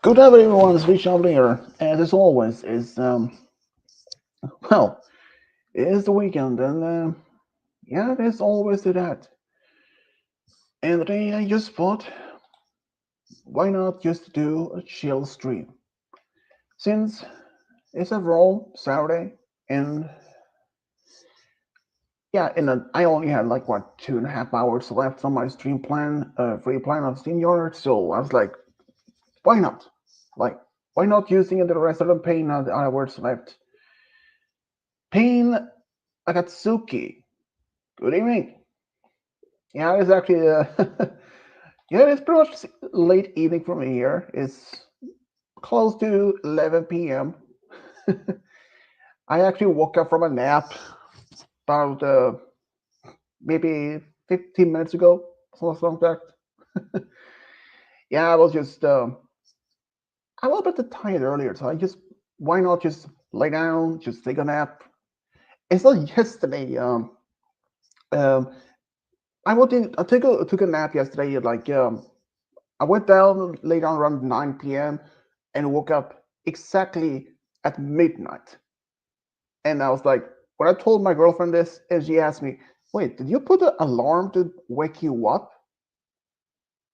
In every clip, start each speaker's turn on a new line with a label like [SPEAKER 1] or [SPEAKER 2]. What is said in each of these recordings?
[SPEAKER 1] Good evening, everyone. It's Rich here, and as always, well, it is the weekend, and yeah, there's always that. And today I just thought, why not just do a chill stream? Since it's a raw Saturday, and yeah, I only had like what 2.5 hours left on my stream plan, free plan on StreamYard, so I was like, why not? Like, why not using the rest of the pain of the hours left? Pain Akatsuki. Good evening. Yeah, it's actually yeah, it's pretty much late evening for me here. It's close to 11 p.m. I actually woke up from a nap about maybe 15 minutes ago, something like that. Yeah, I was a bit tired earlier, so I just why not just lay down, just take a nap. It's not yesterday. Um, I took a nap yesterday. I went down, lay down around 9 p.m. and woke up exactly at midnight. And I was like, when I told my girlfriend this, and she asked me, "Wait, did you put an alarm to wake you up?"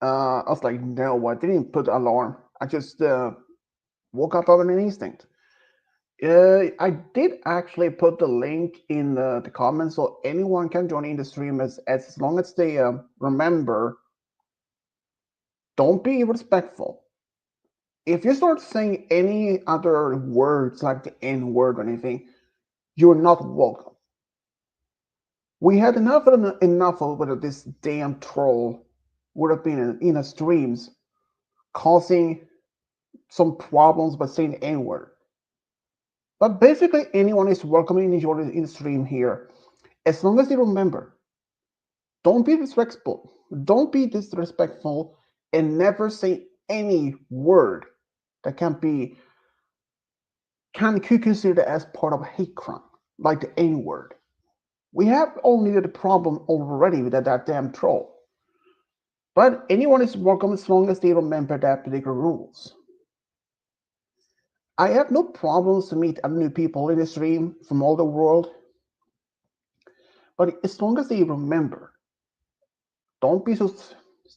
[SPEAKER 1] I was like, "No, I didn't put an alarm. I just woke up on an instinct." I did actually put the link in the comments so anyone can join in the stream as long as they remember. Don't be respectful. If you start saying any other words like the N word or anything, you're not welcome. We had enough of whether this damn troll would have been in a streams causing some problems by saying N word. But basically, anyone is welcome in the stream here, as long as you remember. Don't be disrespectful. Don't be disrespectful, and never say any word that can be considered as part of a hate crime, like the N word. We have only the problem already with that damn troll. But anyone is welcome as long as they remember that particular rules. I have no problems to meet new people in the stream from all the world, but as long as they remember, don't be so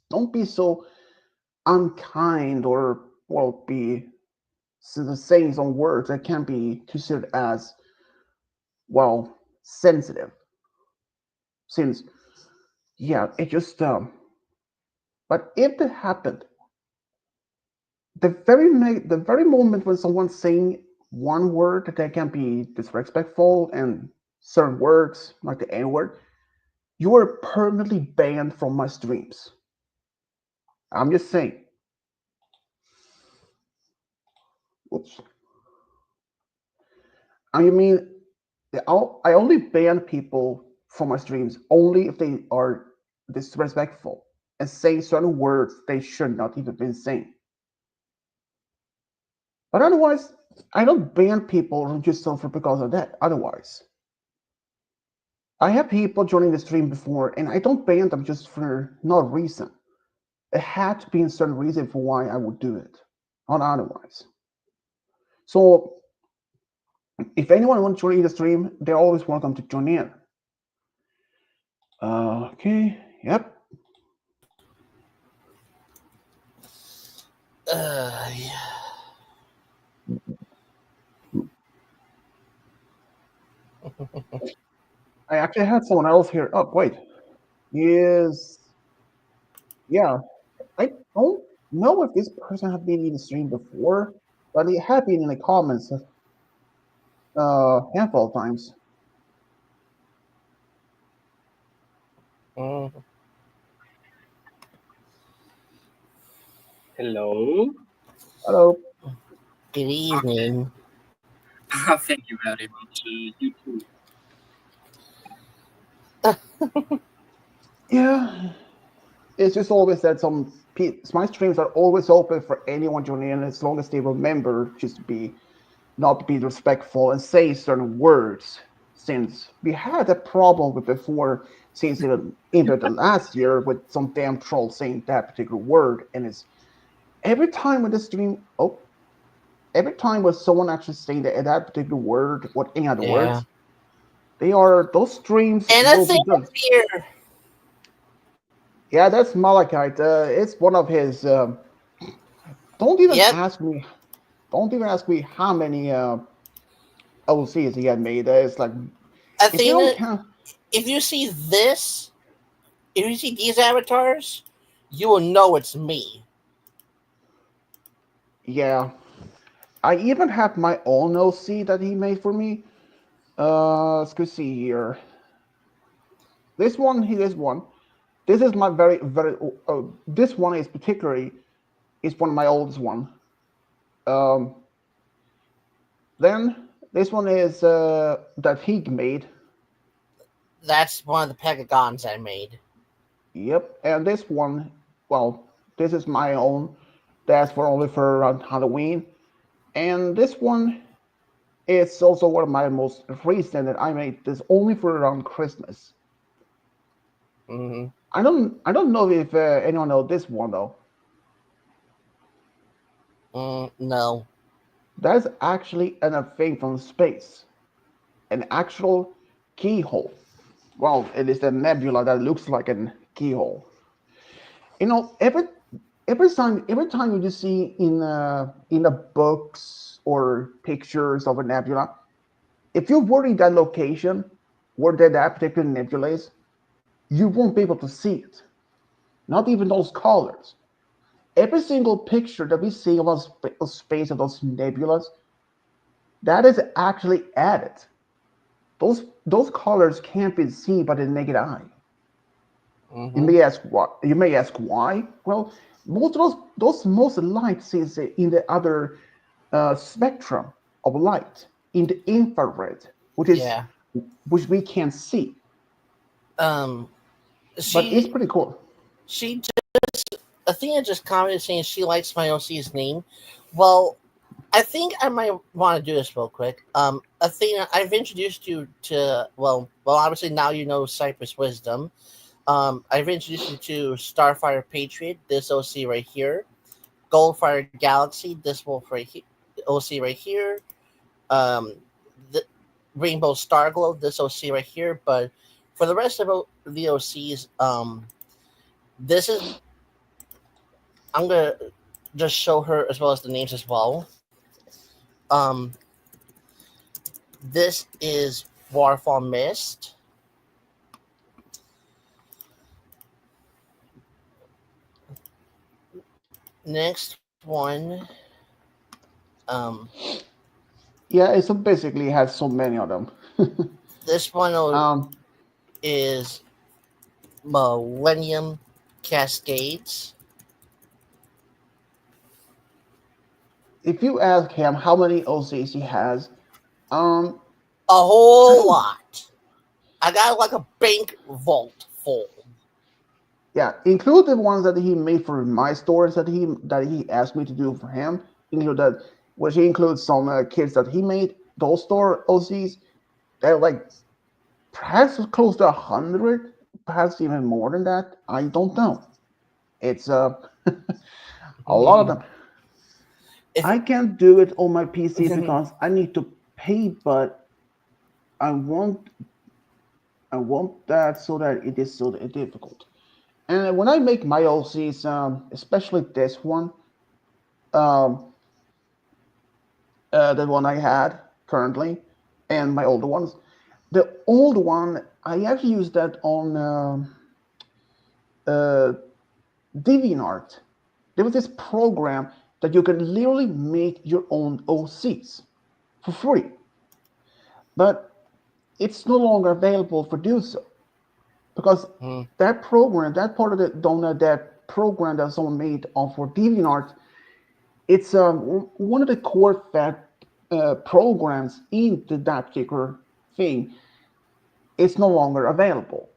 [SPEAKER 1] don't be so unkind or be saying some words that can be considered as sensitive. Since yeah, it just but if it happened, the very moment when someone's saying one word that can be disrespectful and certain words like the N word, you are permanently banned from my streams. I'm just saying. Oops. I mean, I only ban people from my streams only if they are disrespectful and say certain words they should not even be saying. But otherwise, I don't ban people who just suffer because of that. Otherwise, I have people joining the stream before, and I don't ban them just for no reason. It had to be a certain reason for why I would do it, not otherwise. So, if anyone wants to join the stream, they're always welcome to join in. Okay, yep.
[SPEAKER 2] Yeah.
[SPEAKER 1] I actually had someone else here. Oh, wait. Is yeah. I don't know if this person had been in the stream before, but he had been in the comments handful of times.
[SPEAKER 2] Mm.
[SPEAKER 3] Hello.
[SPEAKER 1] Hello.
[SPEAKER 2] Good evening.
[SPEAKER 3] Thank you very much. You too.
[SPEAKER 1] Yeah, it's just always that my streams are always open for anyone joining in as long as they remember just to be not be respectful and say certain words. Since we had a problem with before, since even the last year with some damn troll saying that particular word, and it's every time when the stream, every time when someone actually saying that particular word or any other
[SPEAKER 2] Yeah.
[SPEAKER 1] words, those streams
[SPEAKER 2] And
[SPEAKER 1] will be done.
[SPEAKER 2] Athena's here.
[SPEAKER 1] Yeah, that's Malachite. It's one of his. Don't even
[SPEAKER 2] Yep.
[SPEAKER 1] ask me. Don't even ask me how many OCs he had made. It's like if you don't
[SPEAKER 2] Athena,
[SPEAKER 1] count.
[SPEAKER 2] if you see this, if you see these avatars, you will know it's me.
[SPEAKER 1] Yeah, I even have my own OC that he made for me. Let's go see here. This one, this one. This is my very. This one is particularly is one of my oldest one. Um, then this one is that he made.
[SPEAKER 2] That's one of the Pegagons I made.
[SPEAKER 1] Yep, and this one, well, this is my own. That's for only for around Halloween, and this one is also one of my most recent that I made. This only for around Christmas.
[SPEAKER 2] Mm-hmm.
[SPEAKER 1] I don't know if anyone knows this one though.
[SPEAKER 2] No.
[SPEAKER 1] That's actually an thing from space, an actual keyhole. Well, it is a nebula that looks like a keyhole. You know, every time you just see in the books or pictures of a nebula, if you were in that location where that particular nebula is, you won't be able to see it. Not even those colors. Every single picture that we see of space of those nebulas, that is actually added. Those colors can't be seen by the naked eye. You
[SPEAKER 2] Mm-hmm.
[SPEAKER 1] may ask what. You may ask why. Well, most of those most lights is in the other spectrum of light in the infrared,
[SPEAKER 2] Yeah.
[SPEAKER 1] which we can't see,
[SPEAKER 2] Um.
[SPEAKER 1] but it's
[SPEAKER 2] She.
[SPEAKER 1] pretty cool.
[SPEAKER 2] She. Athena just commented saying she likes my OC's name. Well, I think I might want to do this real quick. Athena, I've introduced you to obviously now you know Cypress Wisdom. I've introduced you to Starfire Patriot, this OC right here. Goldfire Galaxy, this wolf right here, OC right here. Um, the Rainbow Starglow, this OC right here. But for the rest of the OCs, this is I'm gonna just show her as well as the names as well. Um, this is Warfall Mist. Next one, um,
[SPEAKER 1] Yeah, it so basically has so many of them.
[SPEAKER 2] this one
[SPEAKER 1] um,
[SPEAKER 2] is Millennium Cascades.
[SPEAKER 1] if you ask him how many OCs he has, um,
[SPEAKER 2] A
[SPEAKER 1] I
[SPEAKER 2] whole
[SPEAKER 1] don't.
[SPEAKER 2] lot. I got like a bank vault full.
[SPEAKER 1] Yeah, include the ones that he made for my stores that he asked me to do for him. Include that, which includes some kits that he made. Those store OCs, they're like perhaps close to 100, perhaps even more than that. I don't know. It's a lot of them.
[SPEAKER 2] If
[SPEAKER 1] I can't do it on my PCs because I need to pay, but I want I want that so that it is so difficult. And when I make my OCs, especially this one, um, the one I had currently, and my older ones, the old one I actually use that on uh, DeviantArt. There was this program that you can literally make your own OCs for free, but it's no longer available for do so because
[SPEAKER 2] Mhm.
[SPEAKER 1] that program, that part of the donut, that program that someone made for DeviantArt, it's one of the core programs in that particular thing. It's no longer available.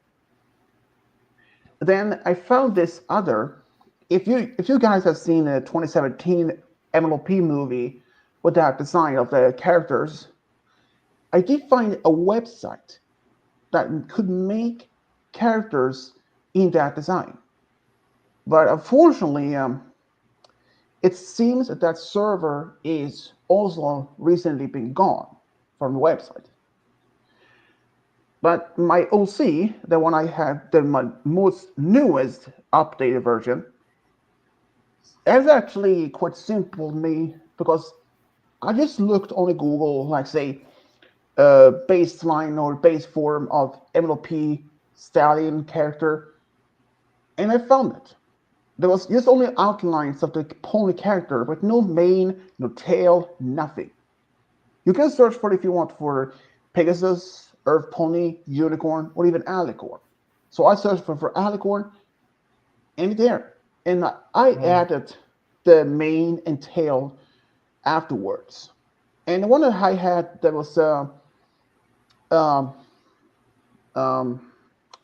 [SPEAKER 1] Then I found this other. If you guys have seen the 2017 MLP movie with that design of the characters, I did find a website that could make characters in that design. But unfortunately, it seems that that server is also recently been gone from the website. But my OC, the one I have, my most newest updated version, is actually quite simple to me because I just looked on the Google, like say, baseline or base form of MLP stallion character, and I found it. There was just only outlines of the pony character, but no mane, no tail, nothing. You can search for it if you want for Pegasus, Earth Pony, Unicorn, or even Alicorn. So I searched for Alicorn, and it's there. And I added the mane and tail afterwards. And the one that I had that was um,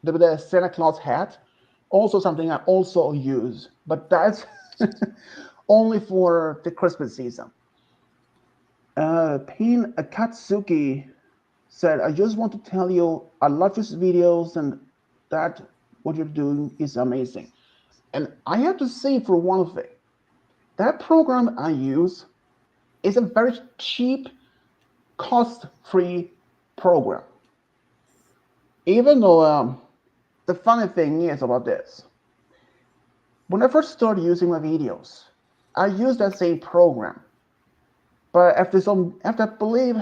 [SPEAKER 1] the Santa Claus hat, also something I also use, but that's only for the Christmas season. Pain Akatsuki said, I just want to tell you, I love your videos and that what you're doing is amazing. And I have to say for one thing, that program I use is a very cheap, cost-free program. Even though the funny thing is about this, when I first started using my videos, I used that same program. But after I believe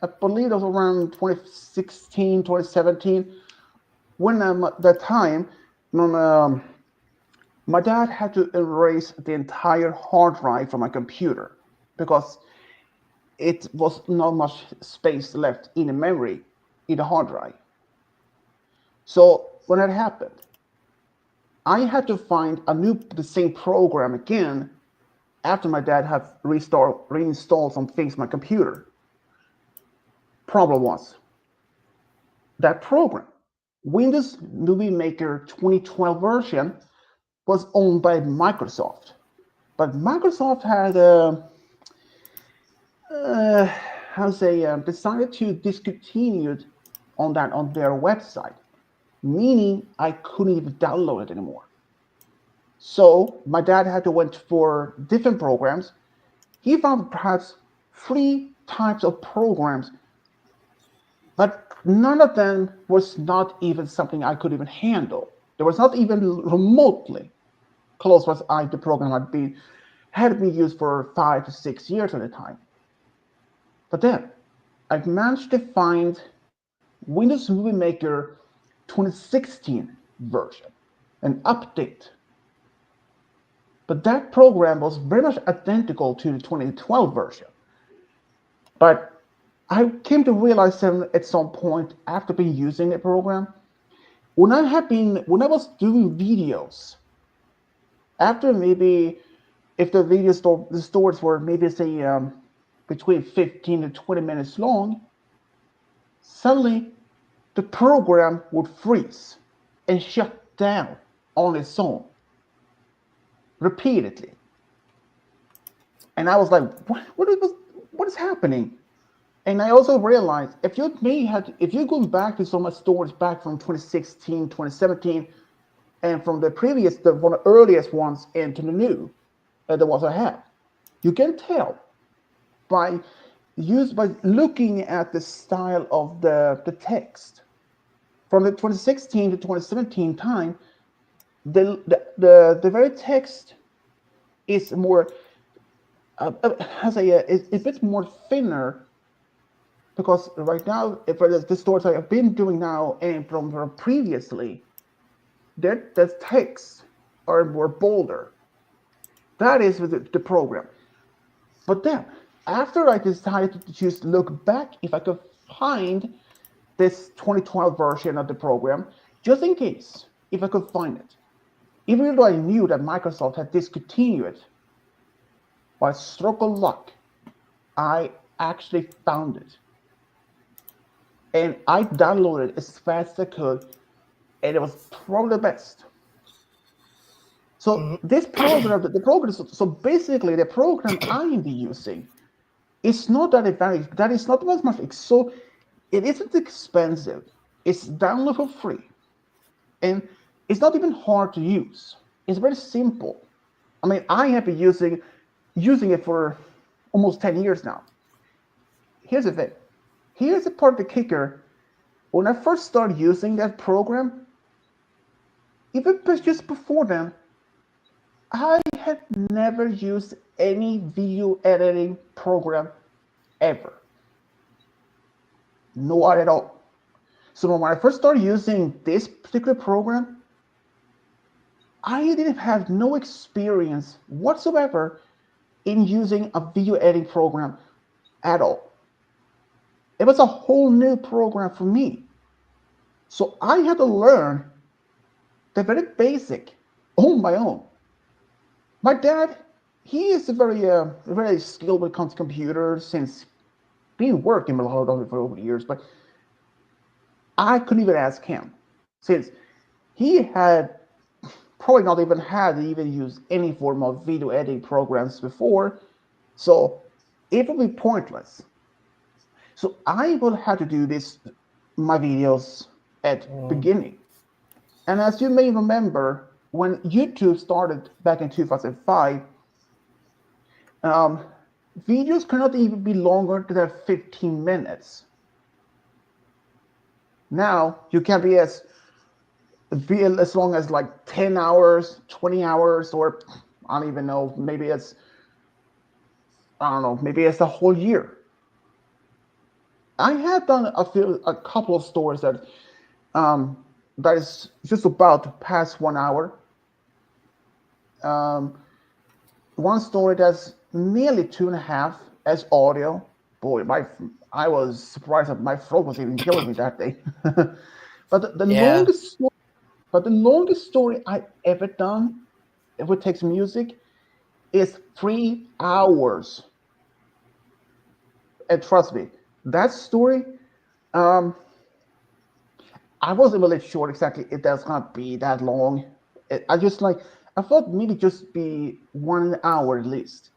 [SPEAKER 1] it was around 2016, 2017, when that time, when my dad had to erase the entire hard drive from my computer because it was not much space left in the memory in the hard drive. So when that happened, I had to find the same program again after my dad had reinstalled some things on my computer. Problem was, that program, Windows Movie Maker 2012 version, was owned by Microsoft. But Microsoft had decided to discontinue on their website, meaning I couldn't even download it anymore. So my dad had to went for different programs. He found perhaps 3 types of programs, but none of them was not even something I could even handle. There was not even remotely close as the program had been used for 5 to 6 years at a time. But then I've managed to find Windows Movie Maker 2016 version, an update. But that program was very much identical to the 2012 version. But I came to realize at some point after being using the program, when I was doing videos, after maybe if the stories were maybe say between 15 to 20 minutes long, suddenly the program would freeze and shut down on its own repeatedly. And I was like, what is happening? And I also realized if you go back to some of my stories back from 2016, 2017, and from one of the earliest ones into the new, the ones I have, you can tell by looking at the style of the text. From the 2016 to 2017 time, the very text is more, it's a bit more thinner, because right now, for the stories I have been doing now and from previously, the texts are more bolder. That is with the program. But then, after I decided to just look back if I could find this 2012 version of the program, just in case, if I could find it. Even though I knew that Microsoft had discontinued it, by stroke of luck, I actually found it. And I downloaded it as fast as I could, and it was probably the best. So this program, so basically the program I am using, it's not that is not as much, so it isn't expensive. It's download for free. And it's not even hard to use. It's very simple. I mean, I have been using it for almost 10 years now. Here's the thing. Here's the part of the kicker. When I first started using that program, even just before then, I had never used any video editing program ever. Not at all. So when I first started using this particular program, I didn't have no experience whatsoever in using a video editing program at all. It was a whole new program for me. So I had to learn the very basic on my own. My dad, he is a very skilled when it comes to computers since being working a lot of it for over the years, but I couldn't even ask him since he had probably not even had even used any form of video editing programs before, so it would be pointless. So I will have to do this my videos at
[SPEAKER 2] Mm.
[SPEAKER 1] beginning. And as you may remember, when YouTube started back in 2005, um, videos cannot even be longer than 15 minutes. Now you can be as long as like 10 hours, 20 hours, or I don't even know, maybe it's I don't know, maybe it's a whole year. I have done a couple of stories um, that is just about to pass 1 hour. Um, one story that's nearly two and a half as audio. Boy, my I was surprised that my throat was even killing me that day. but the
[SPEAKER 2] Yeah.
[SPEAKER 1] longest but the longest story I ever done, if it takes music, is 3 hours. And trust me, that story, um, I wasn't really sure exactly if that's gonna be that long. I just like I thought maybe just be 1 hour at least.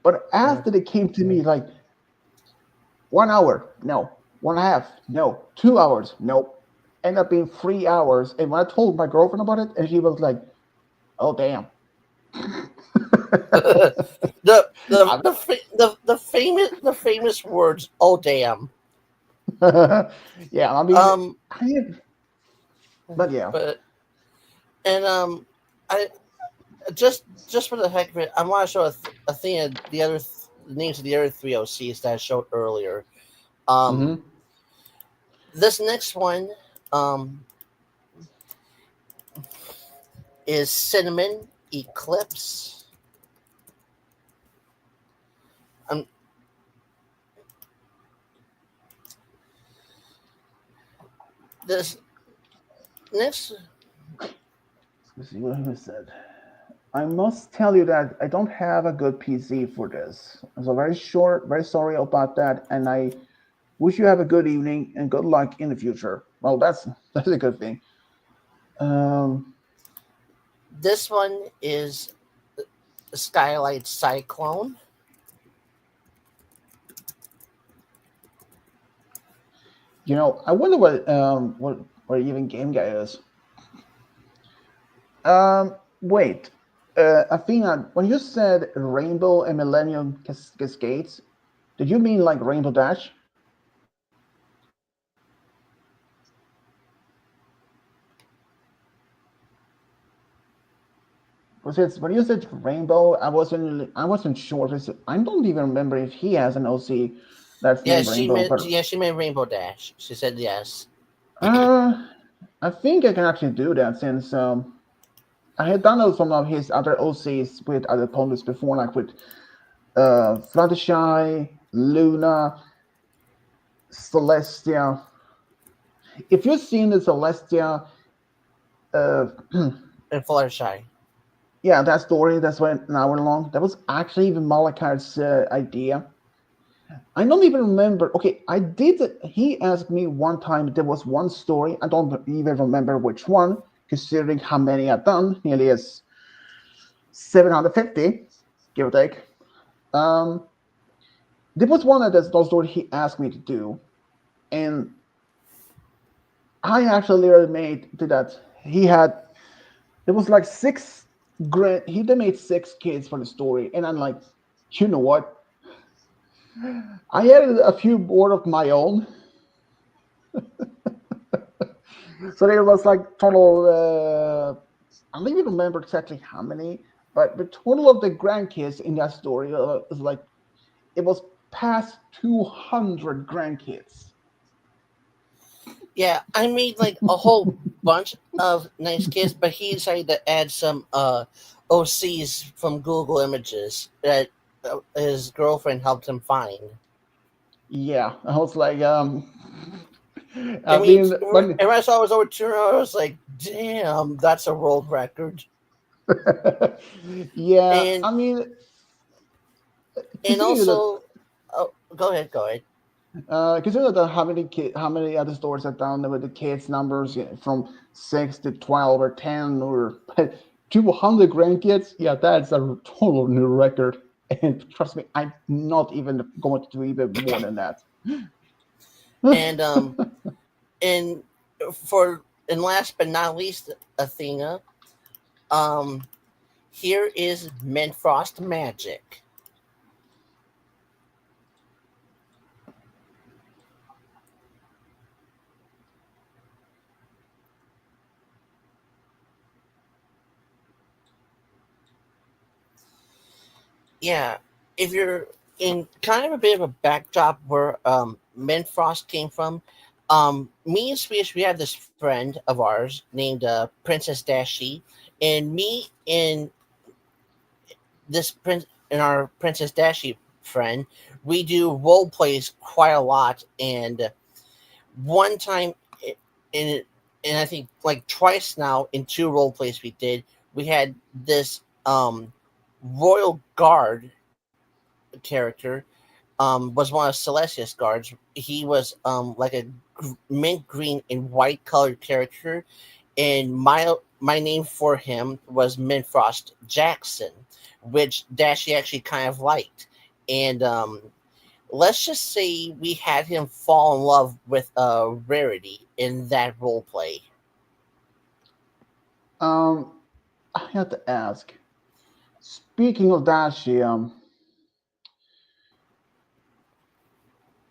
[SPEAKER 1] But
[SPEAKER 2] Mm.
[SPEAKER 1] after they came to me like 1 hour, no, 1.5, no, 2 hours, no, ended up being 3 hours. And when I told my girlfriend about it, and she was like, "Oh damn."
[SPEAKER 2] The famous words. Oh damn.
[SPEAKER 1] Yeah, I mean,
[SPEAKER 2] Um,
[SPEAKER 1] but yeah.
[SPEAKER 2] but and I just for the heck of it, I want to show Athena the names of the other three OCs that I showed earlier. Um,
[SPEAKER 1] Hmm.
[SPEAKER 2] this next one, um, is Cinnamon Eclipse. Um, this next,
[SPEAKER 1] Let's see what he said. I must tell you that I don't have a good PC for this. So very short, very sorry about that, and I wish you have a good evening and good luck in the future. Well, that's a good thing. Um,
[SPEAKER 2] this one is Skylight Cyclone.
[SPEAKER 1] I wonder what even game guy is. Wait, Athena, when you said Rainbow and Millennium Cascades, did you mean like Rainbow Dash? Was it when you said Rainbow? I wasn't sure. I don't even remember if he has an OC that's named Rainbow, but
[SPEAKER 2] She made Rainbow Dash. She said yes.
[SPEAKER 1] uh, I think I can actually do that since I had done some of his other OCs with other opponents before, like with Fluttershy, Luna, Celestia. If you've seen the Celestia, uh,
[SPEAKER 2] And Fluttershy.
[SPEAKER 1] yeah, that story that's went an hour long. That was actually even Malakai's idea. I don't even remember. Okay, I did. He asked me one time. There was one story. I don't even remember which one, considering how many I've done. Nearly as 750, give or take. Um, there was one of those story he asked me to do, and I actually literally made to that. He had. There was like six. They made 6 kids for the story, and I'm like, you know what? I added a few more of my own, so there was like total. I don't even remember exactly how many, but the total of the grandkids in that story is like it was past 200 grandkids.
[SPEAKER 2] Yeah, I made like a whole bunch of nice kids, but he decided to add some OCs from Google Images that his girlfriend helped him find.
[SPEAKER 1] Yeah, I was like,
[SPEAKER 2] I
[SPEAKER 1] I
[SPEAKER 2] mean,
[SPEAKER 1] mean, when
[SPEAKER 2] and when I saw it was over 200, I was like, damn, that's a world record.
[SPEAKER 1] yeah,
[SPEAKER 2] And
[SPEAKER 1] I mean,
[SPEAKER 2] and
[SPEAKER 1] considering that,
[SPEAKER 2] also, oh, go ahead, go ahead.
[SPEAKER 1] considering that how many other stores have done with the kids numbers, from 6 to 12 or 10 or 200 grandkids, yeah, that's a total new record. And trust me, I'm not even going to do even more than that.
[SPEAKER 2] And and and last but not least, Athena, um, here is Minfrost Magic. Yeah, if you're in kind of a bit of a backdrop where Minfrost came from, me and Swedish, we have this friend of ours named Princess Dashi, and me and this prince and our Princess Dashi friend, we do role plays quite a lot. And one time, in and I think like twice now in two role plays we did, we had this royal guard character was one of Celestia's guards. He was like a mint green and white colored character, and my name for him was Minfrost Jackson, which Dashi actually kind of liked. And let's just say we had him fall in love with Rarity in that role play.
[SPEAKER 1] um, I have to ask. Speaking of Dashi,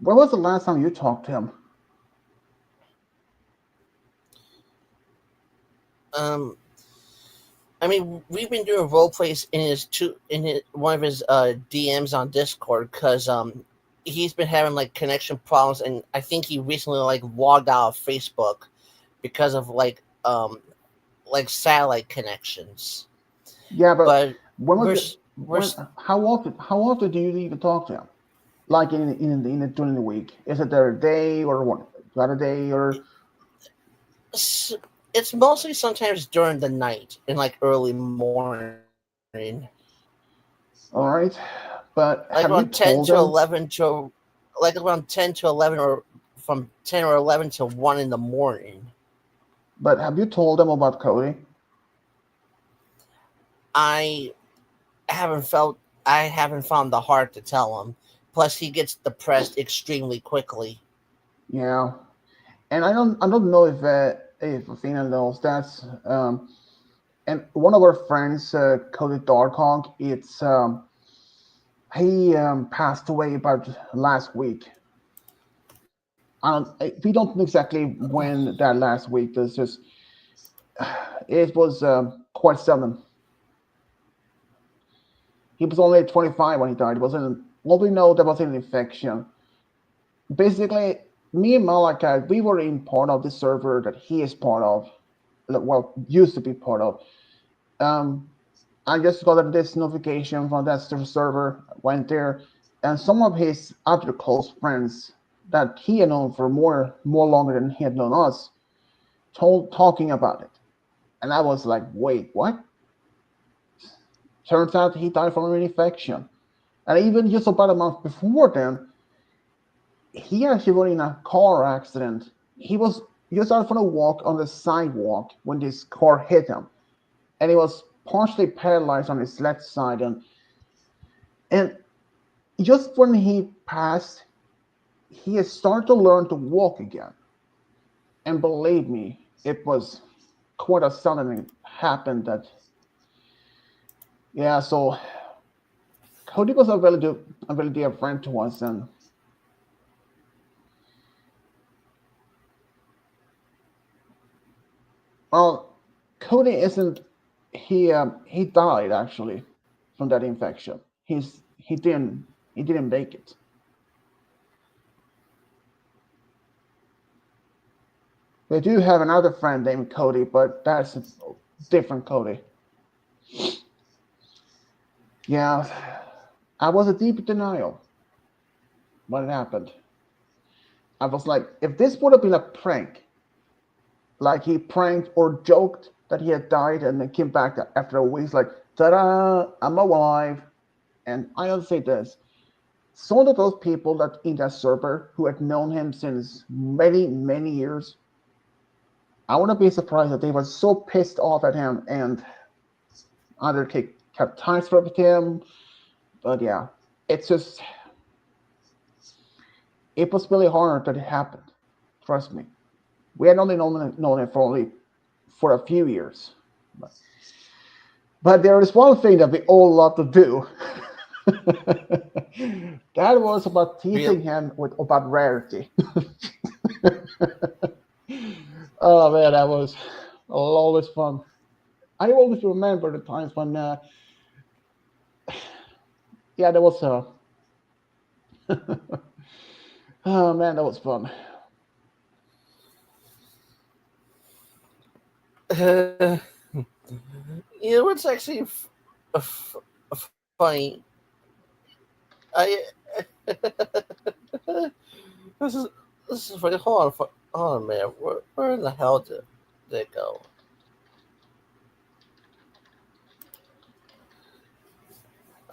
[SPEAKER 1] when was the last time you talked to him?
[SPEAKER 2] Um, I mean, we've been doing role plays one of his DMs on Discord because he's been having like connection problems, and I think he recently like logged out of Facebook because of like satellite connections.
[SPEAKER 1] Yeah, but
[SPEAKER 2] But
[SPEAKER 1] when was
[SPEAKER 2] we're
[SPEAKER 1] the
[SPEAKER 2] s- we're
[SPEAKER 1] when?
[SPEAKER 2] s-
[SPEAKER 1] How often do you even talk to him? Like during the week? Is it there a day or one the other day or
[SPEAKER 2] s- it's mostly sometimes during the night and like early morning,
[SPEAKER 1] all right? But
[SPEAKER 2] like
[SPEAKER 1] have you
[SPEAKER 2] around ten
[SPEAKER 1] told
[SPEAKER 2] to
[SPEAKER 1] him?
[SPEAKER 2] 11 to like around 10 to 11, or from 10 or 11 to 1 in the morning.
[SPEAKER 1] But have you told him about Cody?
[SPEAKER 2] I haven't felt I haven't found the heart to tell him. Plus, he gets depressed extremely quickly.
[SPEAKER 1] Yeah, and I don't know if Athena knows that's and one of our friends, Cody Darkhawk, he passed away about last week. We don't know exactly when that last week. There's just it was quite sudden. He was only 25 when he died. It wasn't. Well, we know there was an infection. Basically, me and Malachi, we were in part of the server that he is part of. Well, used to be part of. Um, I just got this notification from that server. Went there, and some of his other close friends that he had known for more longer than he had known us, talking about it. And I was like, wait, what? Turns out he died from an infection. And even just about a month before then, he actually was in a car accident. He was just out for a walk on the sidewalk when this car hit him. And he was partially paralyzed on his left side. And just when he passed, he had started to learn to walk again. And believe me, it was quite a sudden happened that Yeah, so Cody was a really dear friend to us, and well, Cody isn't. He died actually from that infection. He didn't make it. We do have another friend named Cody, but that's a different Cody. Yeah, I was a deep denial when it happened. I was like, if this would have been a prank, like he pranked or joked that he had died and then came back after a week, like, ta-da, I'm alive. And I'll say this: some of those people that in that server who had known him since many, many years, I wouldn't be surprised that they were so pissed off at him and either kept ties with him. But yeah, it's just, it was really hard that it happened. Trust me. We had only known him for a few years. But there is one thing that we all love to do. That was about teasing him about rarity. Oh man, that was always fun. I always remember the times when, yeah, there was a. Oh man, that was fun.
[SPEAKER 2] You know what's actually funny? I this is this is funny. Hold on, man. Where in the hell did it go?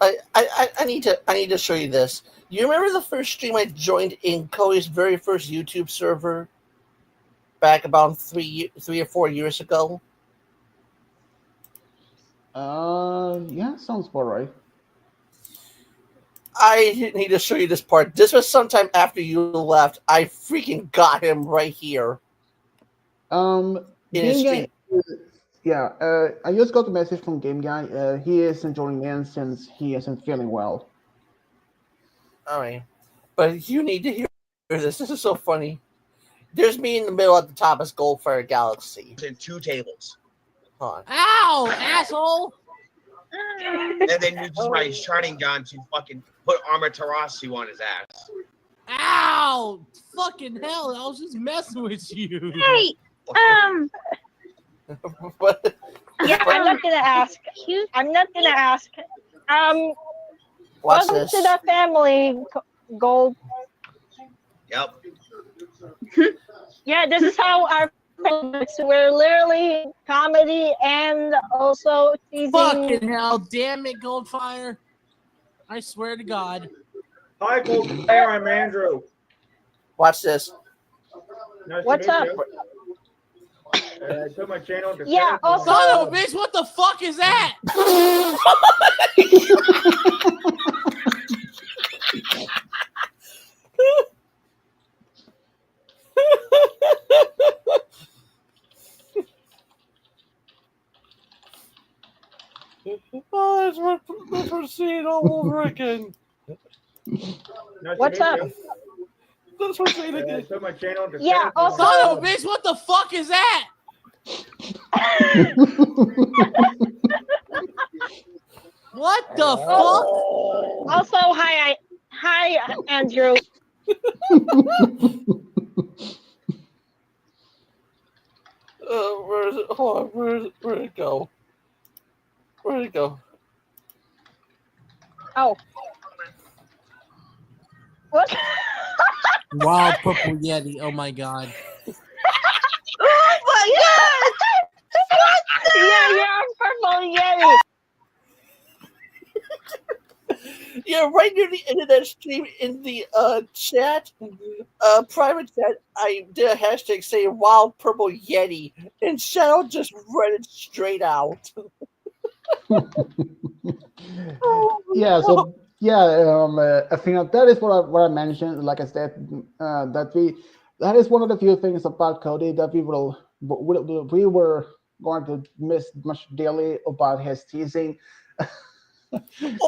[SPEAKER 2] I need to show you this. You remember the first stream I joined in Cody's very first YouTube server back about 3 or 4 years ago?
[SPEAKER 1] Yeah, sounds about right.
[SPEAKER 2] I need to show you this part. This was sometime after you left. I freaking got him right here in his
[SPEAKER 1] Game
[SPEAKER 2] stream.
[SPEAKER 1] Guy, yeah, I just got a message from Game Guy. He isn't joining in since he isn't feeling well.
[SPEAKER 2] All right, but you need to hear this. This is so funny. There's me in the middle at the top as Goldfire Galaxy.
[SPEAKER 4] In 2 tables.
[SPEAKER 2] Hold on.
[SPEAKER 5] Ow, asshole!
[SPEAKER 4] And then you just my shining gun to fucking put Armor Tarasu on his ass.
[SPEAKER 5] Ow! Fucking hell! I was just messing with you.
[SPEAKER 6] Hey,
[SPEAKER 2] What?
[SPEAKER 6] yeah, I'm not gonna ask. I'm not gonna ask.
[SPEAKER 2] Watch
[SPEAKER 6] Welcome
[SPEAKER 2] this.
[SPEAKER 6] to the family, Gold.
[SPEAKER 4] Yep.
[SPEAKER 6] Yeah, this is how our friends. We're literally comedy and also teasing.
[SPEAKER 5] Fucking hell! Damn it, Goldfire! I swear to God.
[SPEAKER 7] Hi, Goldfire. I'm Andrew.
[SPEAKER 2] Watch this.
[SPEAKER 7] Nice
[SPEAKER 6] What's
[SPEAKER 7] to
[SPEAKER 6] up?
[SPEAKER 7] meet you. I put my channel to
[SPEAKER 6] Yeah,
[SPEAKER 7] Facebook.
[SPEAKER 6] also-
[SPEAKER 5] Son of a bitch! What the fuck is that?
[SPEAKER 2] Oh, let's proceed all over again.
[SPEAKER 7] Nice
[SPEAKER 6] What's
[SPEAKER 7] to meet
[SPEAKER 6] up?
[SPEAKER 7] you.
[SPEAKER 2] Let's proceed
[SPEAKER 7] I
[SPEAKER 2] again.
[SPEAKER 7] put my channel to
[SPEAKER 6] Yeah,
[SPEAKER 7] Facebook.
[SPEAKER 6] also-
[SPEAKER 5] Son of a bitch! What the fuck is that? What the fuck?
[SPEAKER 6] Also, hi, Andrew.
[SPEAKER 2] Where is it? Hold on. Where'd it go? Where'd it go?
[SPEAKER 6] Oh, what?
[SPEAKER 5] Wild purple yeti! Oh my god!
[SPEAKER 6] Oh my god! Yeah, you're purple yeti.
[SPEAKER 2] Yeah, right near the end of that stream in the chat, private chat, I did a hashtag saying wild purple yeti, and Shadow just read it straight out.
[SPEAKER 1] Yeah, so yeah, I think that is what I mentioned. Like I said, that is one of the few things about Cody that we were going to miss much daily about his teasing.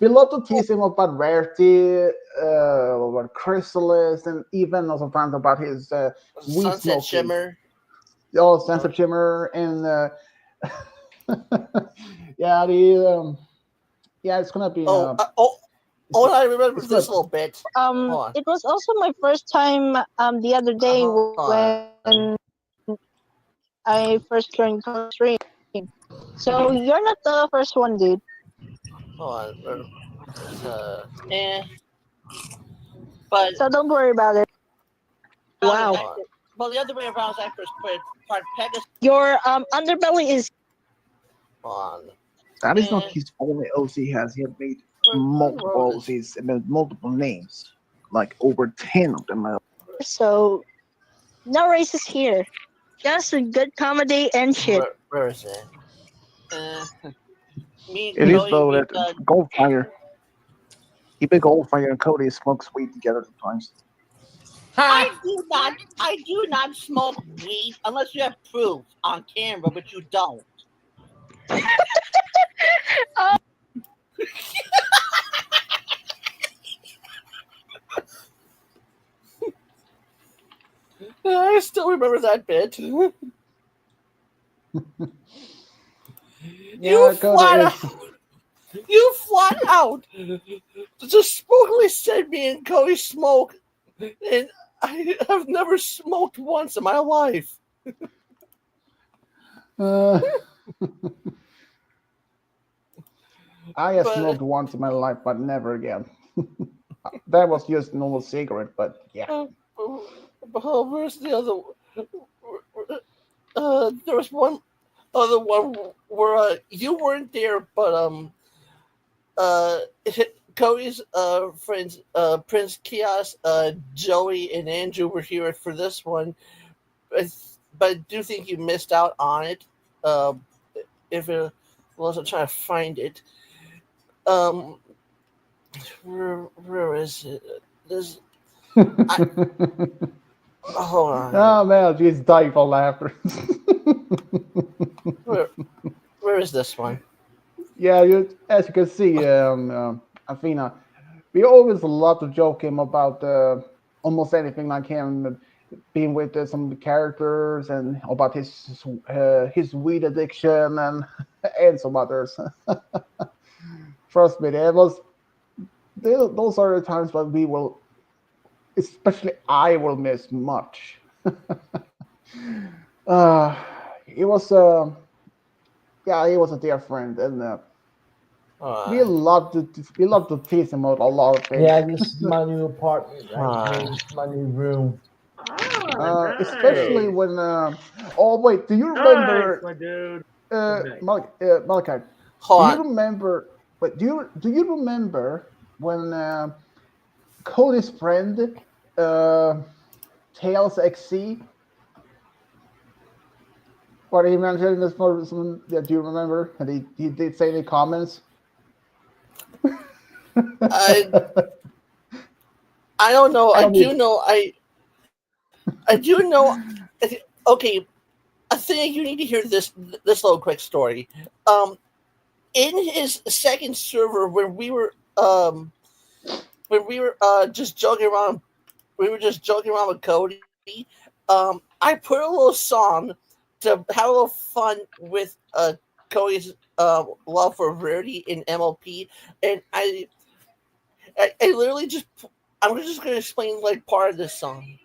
[SPEAKER 1] We love to tease him about Rarity, about Chrysalis, and even also sometimes about his weed
[SPEAKER 2] Sunset
[SPEAKER 1] smoking.
[SPEAKER 2] Shimmer.
[SPEAKER 1] Oh, Sunset Shimmer, and yeah, yeah, it's gonna be.
[SPEAKER 2] I remember
[SPEAKER 1] it's
[SPEAKER 2] this
[SPEAKER 1] good.
[SPEAKER 2] little bit. on.
[SPEAKER 6] It was also my first time the other day
[SPEAKER 2] Hold on.
[SPEAKER 6] when I first joined stream. So you're not the first one, dude.
[SPEAKER 2] Hold on. But
[SPEAKER 6] So don't worry about it. Wow.
[SPEAKER 2] Well, the other way around is after part Pegasus.
[SPEAKER 6] Your underbelly is
[SPEAKER 2] on.
[SPEAKER 1] That is not his only OC he has. He has made multiple OCs and then multiple names, like over 10 of them.
[SPEAKER 6] so no races here. Just a good comedy and shit.
[SPEAKER 2] Where is it?
[SPEAKER 1] It is though that Goldfire. He big Goldfire and Cody smoke weed together sometimes.
[SPEAKER 2] I do not smoke weed unless you have proof on camera, but you don't. I still remember that bit. You flat out just spokily said me and Cody smoke, and I have never smoked once in my life.
[SPEAKER 1] I have smoked once in my life, but never again. That was just normal cigarette, but yeah.
[SPEAKER 2] Where's the other? There was one other one where you weren't there, but Cody's friends, Prince Kios, Joey, and Andrew were here for this one, but I do think you missed out on it. If it wasn't trying to find it, where is it? This. Hold on.
[SPEAKER 1] Oh man, just die for laughter.
[SPEAKER 2] Where is this one?
[SPEAKER 1] Yeah, as you can see, Athena, we always love to joke him about almost anything, like him being with some of the characters and about his weed addiction and and some others. Trust me, those are the times that we will, especially I will miss much. He was he was a dear friend, and we love to tease him about a lot of things.
[SPEAKER 8] Yeah, this is my new apartment. Right? This is my new room.
[SPEAKER 1] Especially when oh wait, do you remember
[SPEAKER 7] my dude.
[SPEAKER 1] Malachi? Do you remember? But do you remember when Cody's friend Tails XC? What he mentioned this for some? Yeah, do you remember? And he did say any comments.
[SPEAKER 2] I don't know. I do know. Okay, I think you need to hear this little quick story. In his second server, when we were just joking around, with Cody. I put a little song to have a little fun with Cody's love for Rarity in MLP, and I literally I'm just going to explain like part of this song.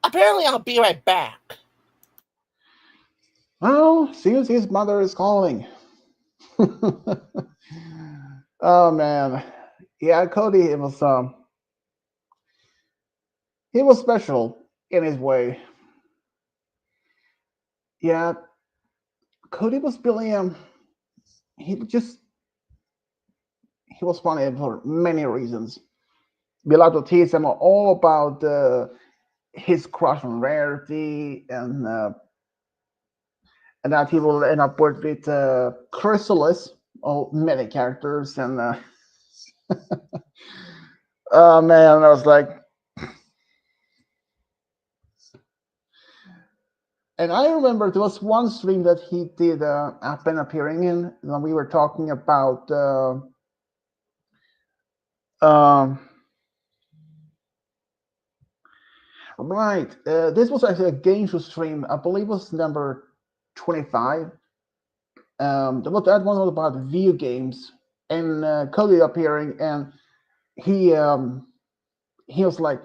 [SPEAKER 2] Apparently, I'll be right back.
[SPEAKER 1] Well, seems his mother is calling. Oh man, yeah, Cody. It was he was special in his way. Yeah, Cody was really he was funny for many reasons. We like to tease him all about his crush on Rarity and that he will end up with Chrysalis, many characters, and oh man, I was like, And I remember there was one stream that he did I've been appearing in when we were talking about right. This was actually a game show stream. I believe it was number 25. That one was about video games and Cody appearing, and he was like,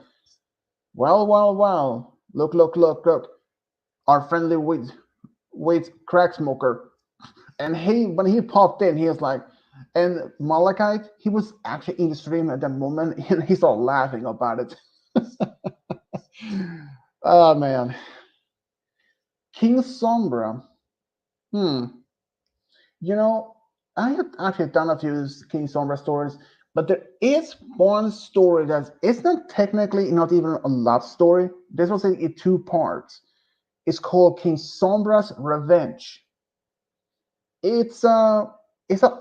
[SPEAKER 1] well, look, our friendly weed crack smoker. And when he popped in, he was like, and Malachite, he was actually in the stream at that moment, and he started laughing about it. Oh man, King Sombra. You know, I have actually done a few King Sombra stories, but there is one story that it's not technically not even a love story. This was in 2 parts. It's called King Sombra's Revenge.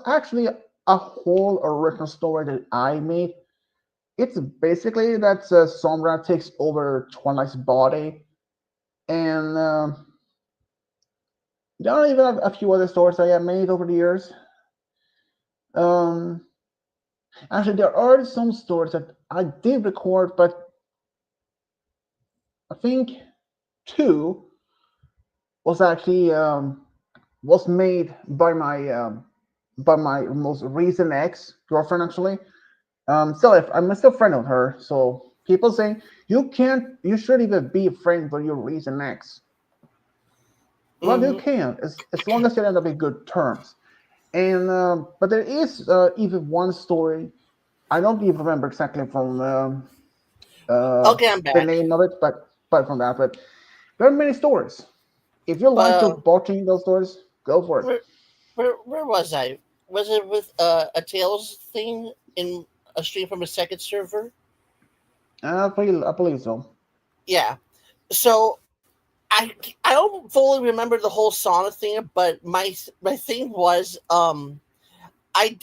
[SPEAKER 1] Actually a whole original story that I made. It's basically that Sombra takes over Twilight's body, and there are even a few other stories I have made over the years. Actually, there are some stories that I did record, but I think 2 was actually was made by my most recent ex girlfriend. Actually, I'm still friend with her. So people saying you shouldn't even be a friend with your recent ex. Well, you can, as long as you end up in good terms. And but there is even one story. I don't even remember exactly from
[SPEAKER 2] Okay, I'm
[SPEAKER 1] the
[SPEAKER 2] back.
[SPEAKER 1] name of it, but from that. But there are many stories. If you like to watching those stories, go for it.
[SPEAKER 2] Where was I? Was it with a Tales thing in a stream from a second server?
[SPEAKER 1] I believe so.
[SPEAKER 2] Yeah. So I don't fully remember the whole sauna thing, but my thing was I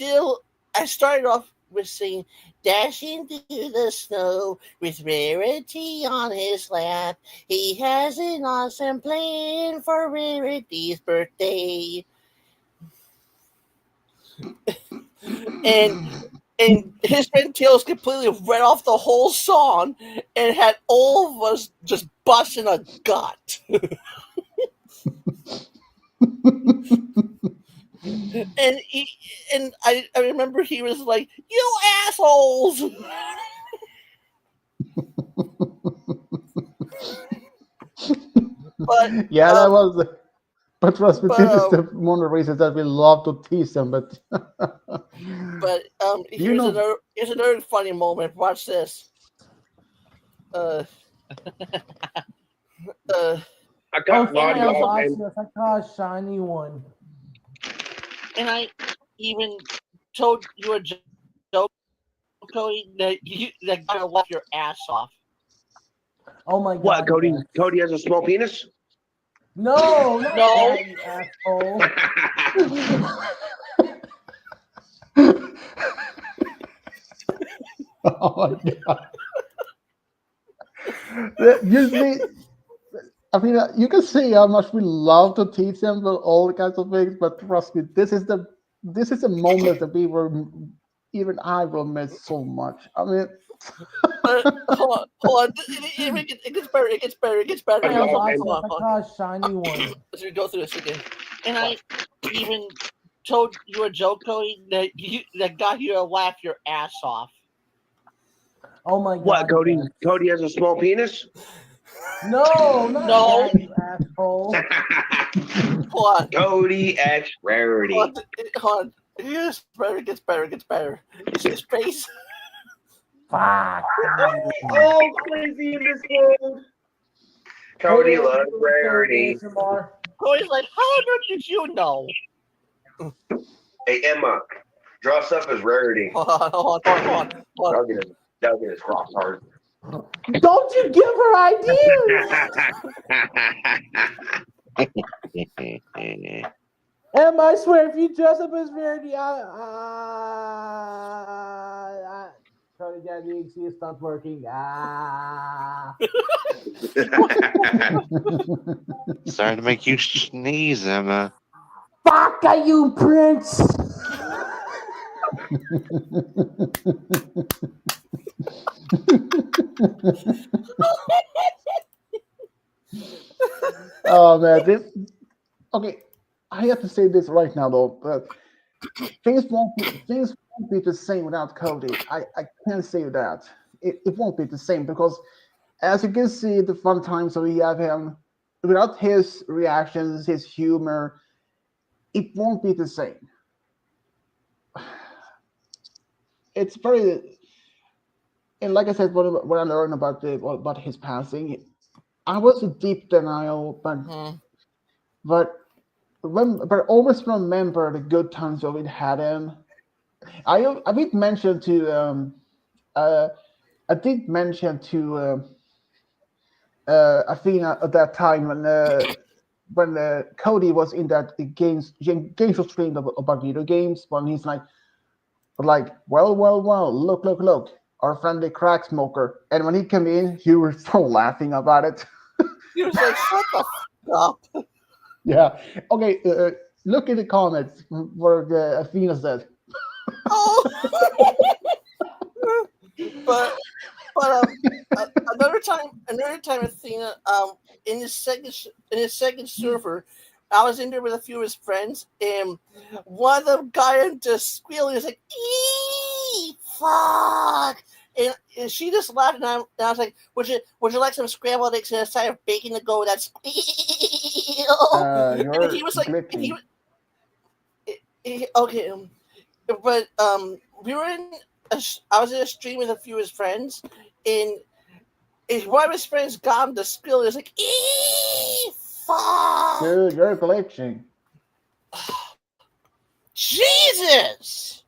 [SPEAKER 2] started off with saying dashing through the snow with Rarity on his lap. He has an awesome plan for Rarity's birthday. and his friend Tails completely read off the whole song and had all of us just busting a gut. and I remember he was like, "You assholes!" But
[SPEAKER 1] yeah, that was. But trust me, this is one of the reasons that we love to tease them. But
[SPEAKER 2] here's another funny moment. Watch this.
[SPEAKER 8] I got a shiny one.
[SPEAKER 2] And I even told you a joke, Cody, that gonna laugh your ass off.
[SPEAKER 8] Oh my god!
[SPEAKER 9] What, Cody? Yeah. Cody has a small penis?
[SPEAKER 8] No,
[SPEAKER 2] no,
[SPEAKER 8] you asshole.
[SPEAKER 1] Oh my god! Usually, I mean, you can see how much we love to teach them about all kinds of things, but trust me, this is the moment that even I will miss so much. I mean,
[SPEAKER 2] hold on. It gets better. It gets better.
[SPEAKER 8] Hold on. Shiny one.
[SPEAKER 2] Let's go through this again. And I even told you a joke, Cody, that got you to laugh your ass off.
[SPEAKER 8] Oh my god!
[SPEAKER 9] What, Cody? Man. Cody has a small penis?
[SPEAKER 8] No,
[SPEAKER 2] no,
[SPEAKER 8] that, you asshole.
[SPEAKER 2] Hold on.
[SPEAKER 9] Cody X Rarity.
[SPEAKER 2] Hold on. It gets better. It gets better. You see his face?
[SPEAKER 8] Fuck.
[SPEAKER 7] Oh, crazy in this world.
[SPEAKER 9] Cody loves Rarity.
[SPEAKER 2] Cody's like, how on earth did you know?
[SPEAKER 9] Hey, Emma, dress up as Rarity.
[SPEAKER 2] Hold on.
[SPEAKER 9] That'll get his cross hard.
[SPEAKER 8] Don't you give her ideas! Em, I swear, if you dress up as Rarity, Sorry, Janix, it's not working. Ah.
[SPEAKER 10] Starting to make you sneeze, Emma.
[SPEAKER 8] Fuck you, Prince!
[SPEAKER 1] Oh man, this. Okay, I have to say this right now though. But things won't be the same without Cody. I can't say that. It won't be the same because as you can see, the fun times that we have him without his reactions, his humor, it won't be the same. It's very, and like I said, when I learned about his passing, I was in deep denial, but but always remember the good times that we had him. I did mention to uh I did mention to Athena at that time when Cody was in that games of stream about video games when he's like well look our friendly crack smoker, and when he came in he was so laughing about it.
[SPEAKER 2] He was like, shut the fuck up.
[SPEAKER 1] Yeah. Okay. Look at the comments where Athena said.
[SPEAKER 2] Oh. but another time Athena in his second server, I was in there with a few of his friends, and one of the guys just squealing. He's like, "Eee, fuck!" And she just laughed, and I was like, "Would you like some scrambled eggs and a side of bacon to go with that squeal?"
[SPEAKER 1] You're
[SPEAKER 2] And he was like,
[SPEAKER 1] glitching.
[SPEAKER 2] okay, but we were I was in a stream with a few of his friends, and one of his friends got him to squeal. He was like, "Eee, fuck!"
[SPEAKER 1] Dude, you're glitching.
[SPEAKER 2] Jesus!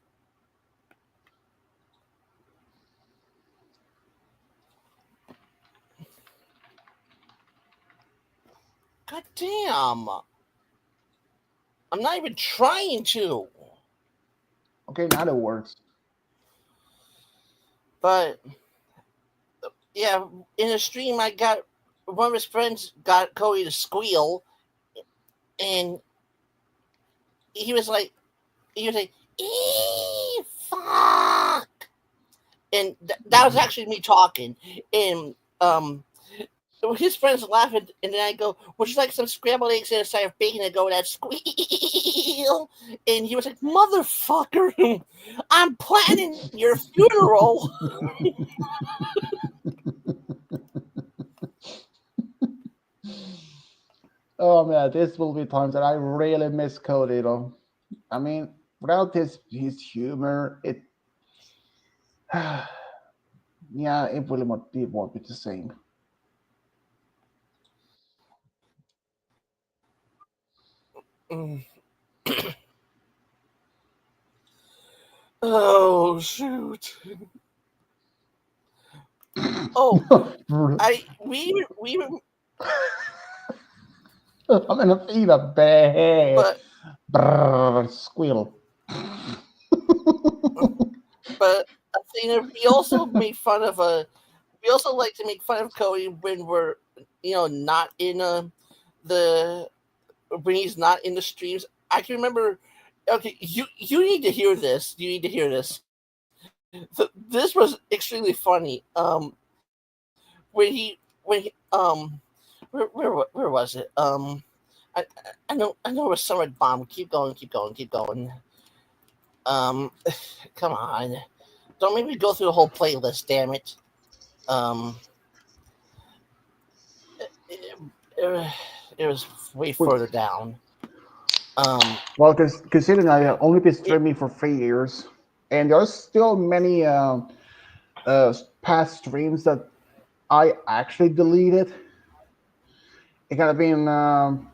[SPEAKER 2] God damn! I'm not even trying to.
[SPEAKER 1] Okay, now it works.
[SPEAKER 2] But yeah, in a stream, I got one of his friends got Cody to squeal, and he was like, "Eee, fuck!" And that was actually me talking, and his friends laughing, and then I go, "Would you like some scrambled eggs and a side of bacon to go with that squeal?" And he was like, "Motherfucker, I'm planning your funeral."
[SPEAKER 1] Oh man, this will be times that I really miss Cody though. I mean, without his humor, it yeah, it really won't be the same.
[SPEAKER 2] Oh shoot! Oh, we
[SPEAKER 1] I'm gonna feel a bear.
[SPEAKER 2] but
[SPEAKER 1] Brrr, squeal.
[SPEAKER 2] but Athena, we also made fun of we also like to make fun of Cody when we're not in when he's not in the streams. I can remember. Okay, you need to hear this. You need to hear this. This was extremely funny. When he where was it? I know it was Summer Bomb. Keep going. Come on, don't make me go through the whole playlist. Damn it. It was way further down.
[SPEAKER 1] Well, considering I have only been streaming for 3 years, and there's still many past streams that I actually deleted. It kind of been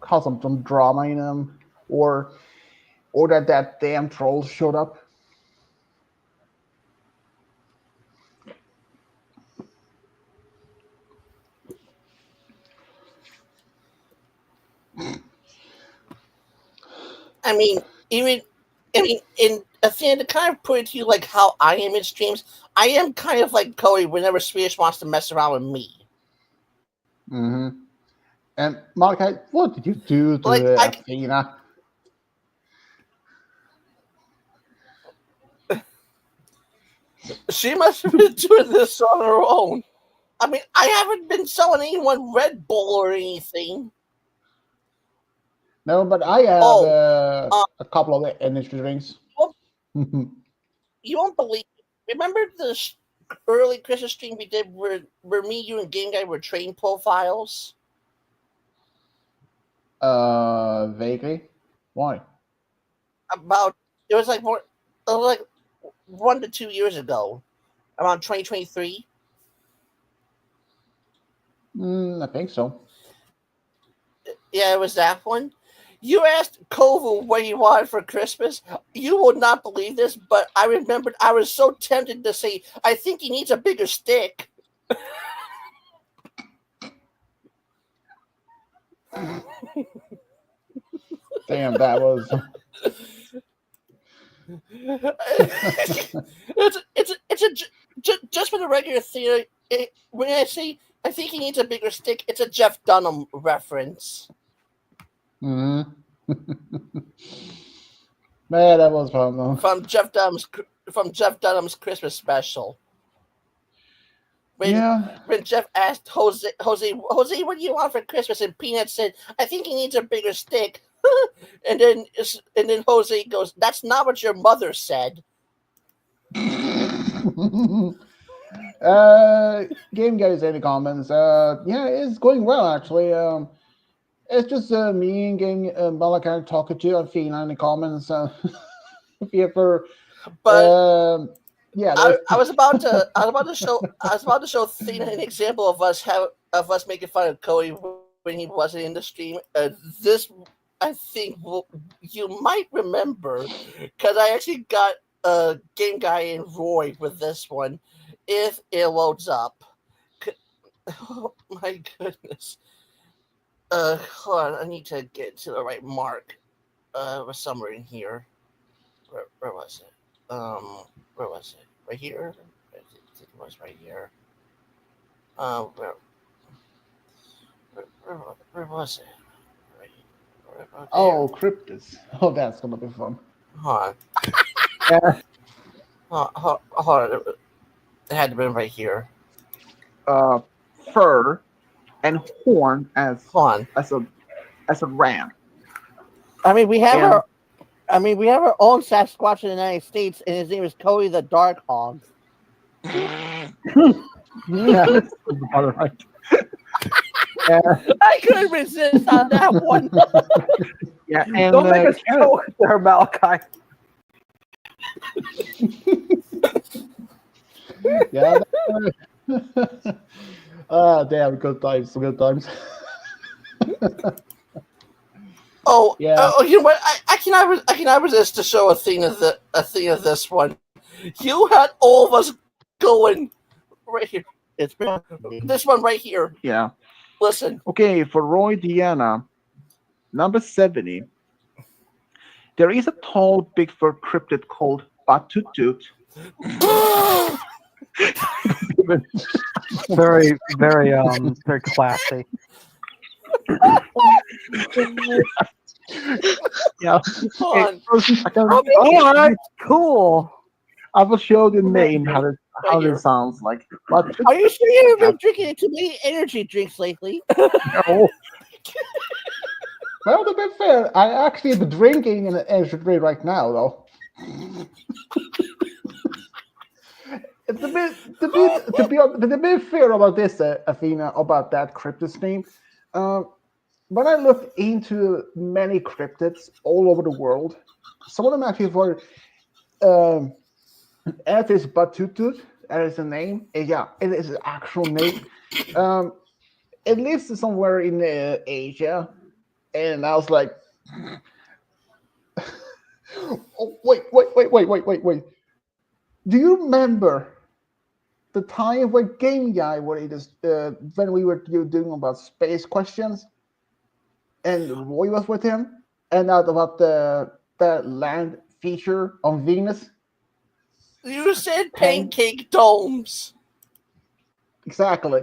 [SPEAKER 1] caused some drama in them, or that damn troll showed up.
[SPEAKER 2] I mean, even I mean, in Athena, to kind of put it to you like how I am in streams, I am kind of like Cody whenever Swedish wants to mess around with me.
[SPEAKER 1] Mm-hmm. And Malachi, what did you do to
[SPEAKER 2] Like,
[SPEAKER 1] Athena?
[SPEAKER 2] She must have been doing this on her own. I mean, I haven't been selling anyone Red Bull or anything.
[SPEAKER 1] No, but I have a couple of energy drinks.
[SPEAKER 2] Well, you won't believe. Remember the early Christmas stream we did where me, you, and Game Guy were trading profiles?
[SPEAKER 1] Vaguely. Why?
[SPEAKER 2] It was like 1 to 2 years ago, around 2023.
[SPEAKER 1] I think so.
[SPEAKER 2] Yeah, it was that one. You asked Kovu what he wanted for Christmas. You will not believe this, but I remembered I was so tempted to say, I think he needs a bigger stick.
[SPEAKER 1] Damn, that was.
[SPEAKER 2] Just for the regular theater. When I say I think he needs a bigger stick, it's a Jeff Dunham reference.
[SPEAKER 1] Mm-hmm. Man, that was fun though.
[SPEAKER 2] From Jeff Dunham's Christmas special. When Jeff asked Jose, what do you want for Christmas? And Peanut said, I think he needs a bigger stick. and then Jose goes, that's not what your mother said.
[SPEAKER 1] Game guys, any comments? Yeah, it's going well actually. It's just me and Game Malachi talking to Athena in the comments. If you ever, yeah,
[SPEAKER 2] I was about to show Athena an example of us making fun of Cody when he wasn't in the stream. This I think you might remember because I actually got Game Guy and Roy with this one. If it loads up, oh my goodness. Hold on, I need to get to the right mark. Was somewhere in here. Where was it? Where was it? Right here? I think it was right here. Where was it? Right
[SPEAKER 1] oh, Cryptus. Oh, that's gonna be fun.
[SPEAKER 2] Hold on. Hold on. It had to be right here.
[SPEAKER 11] Fur and horn as a ram.
[SPEAKER 2] I mean, we have our own Sasquatch in the United States, and his name is Cody the Dark Hog.
[SPEAKER 11] Yeah.
[SPEAKER 2] I couldn't resist on that one.
[SPEAKER 11] Yeah, and
[SPEAKER 8] don't make us joke there, Malachi.
[SPEAKER 1] Yeah. Damn, good times.
[SPEAKER 2] Oh,
[SPEAKER 1] yeah.
[SPEAKER 2] Oh, you know what? I cannot resist to show Athena this one. You had all of us going right here. It's this one right here.
[SPEAKER 11] Yeah.
[SPEAKER 2] Listen.
[SPEAKER 11] Okay, for Roy Diana, number 70. There is a tall Bigfoot cryptid called Batutut.
[SPEAKER 8] Very, very, very classy.
[SPEAKER 11] Yeah.
[SPEAKER 2] On.
[SPEAKER 8] Alright, cool.
[SPEAKER 11] I will show the name how it sounds like. But
[SPEAKER 2] are you sure you haven't been drinking too many energy drinks lately?
[SPEAKER 11] No.
[SPEAKER 1] Well, to be fair, I actually am drinking an energy drink right now, though. It's to be fair about this, Athena, about that cryptid name. When I look into many cryptids all over the world, some of them actually were as is Batutut, that is the name. Yeah, it is an actual name. It lives somewhere in Asia, and I was like, oh, wait. Do you remember the time when Game Guy when we were doing about space questions, and Roy was with him, and about the land feature on Venus?
[SPEAKER 2] You said pancake domes.
[SPEAKER 1] Exactly.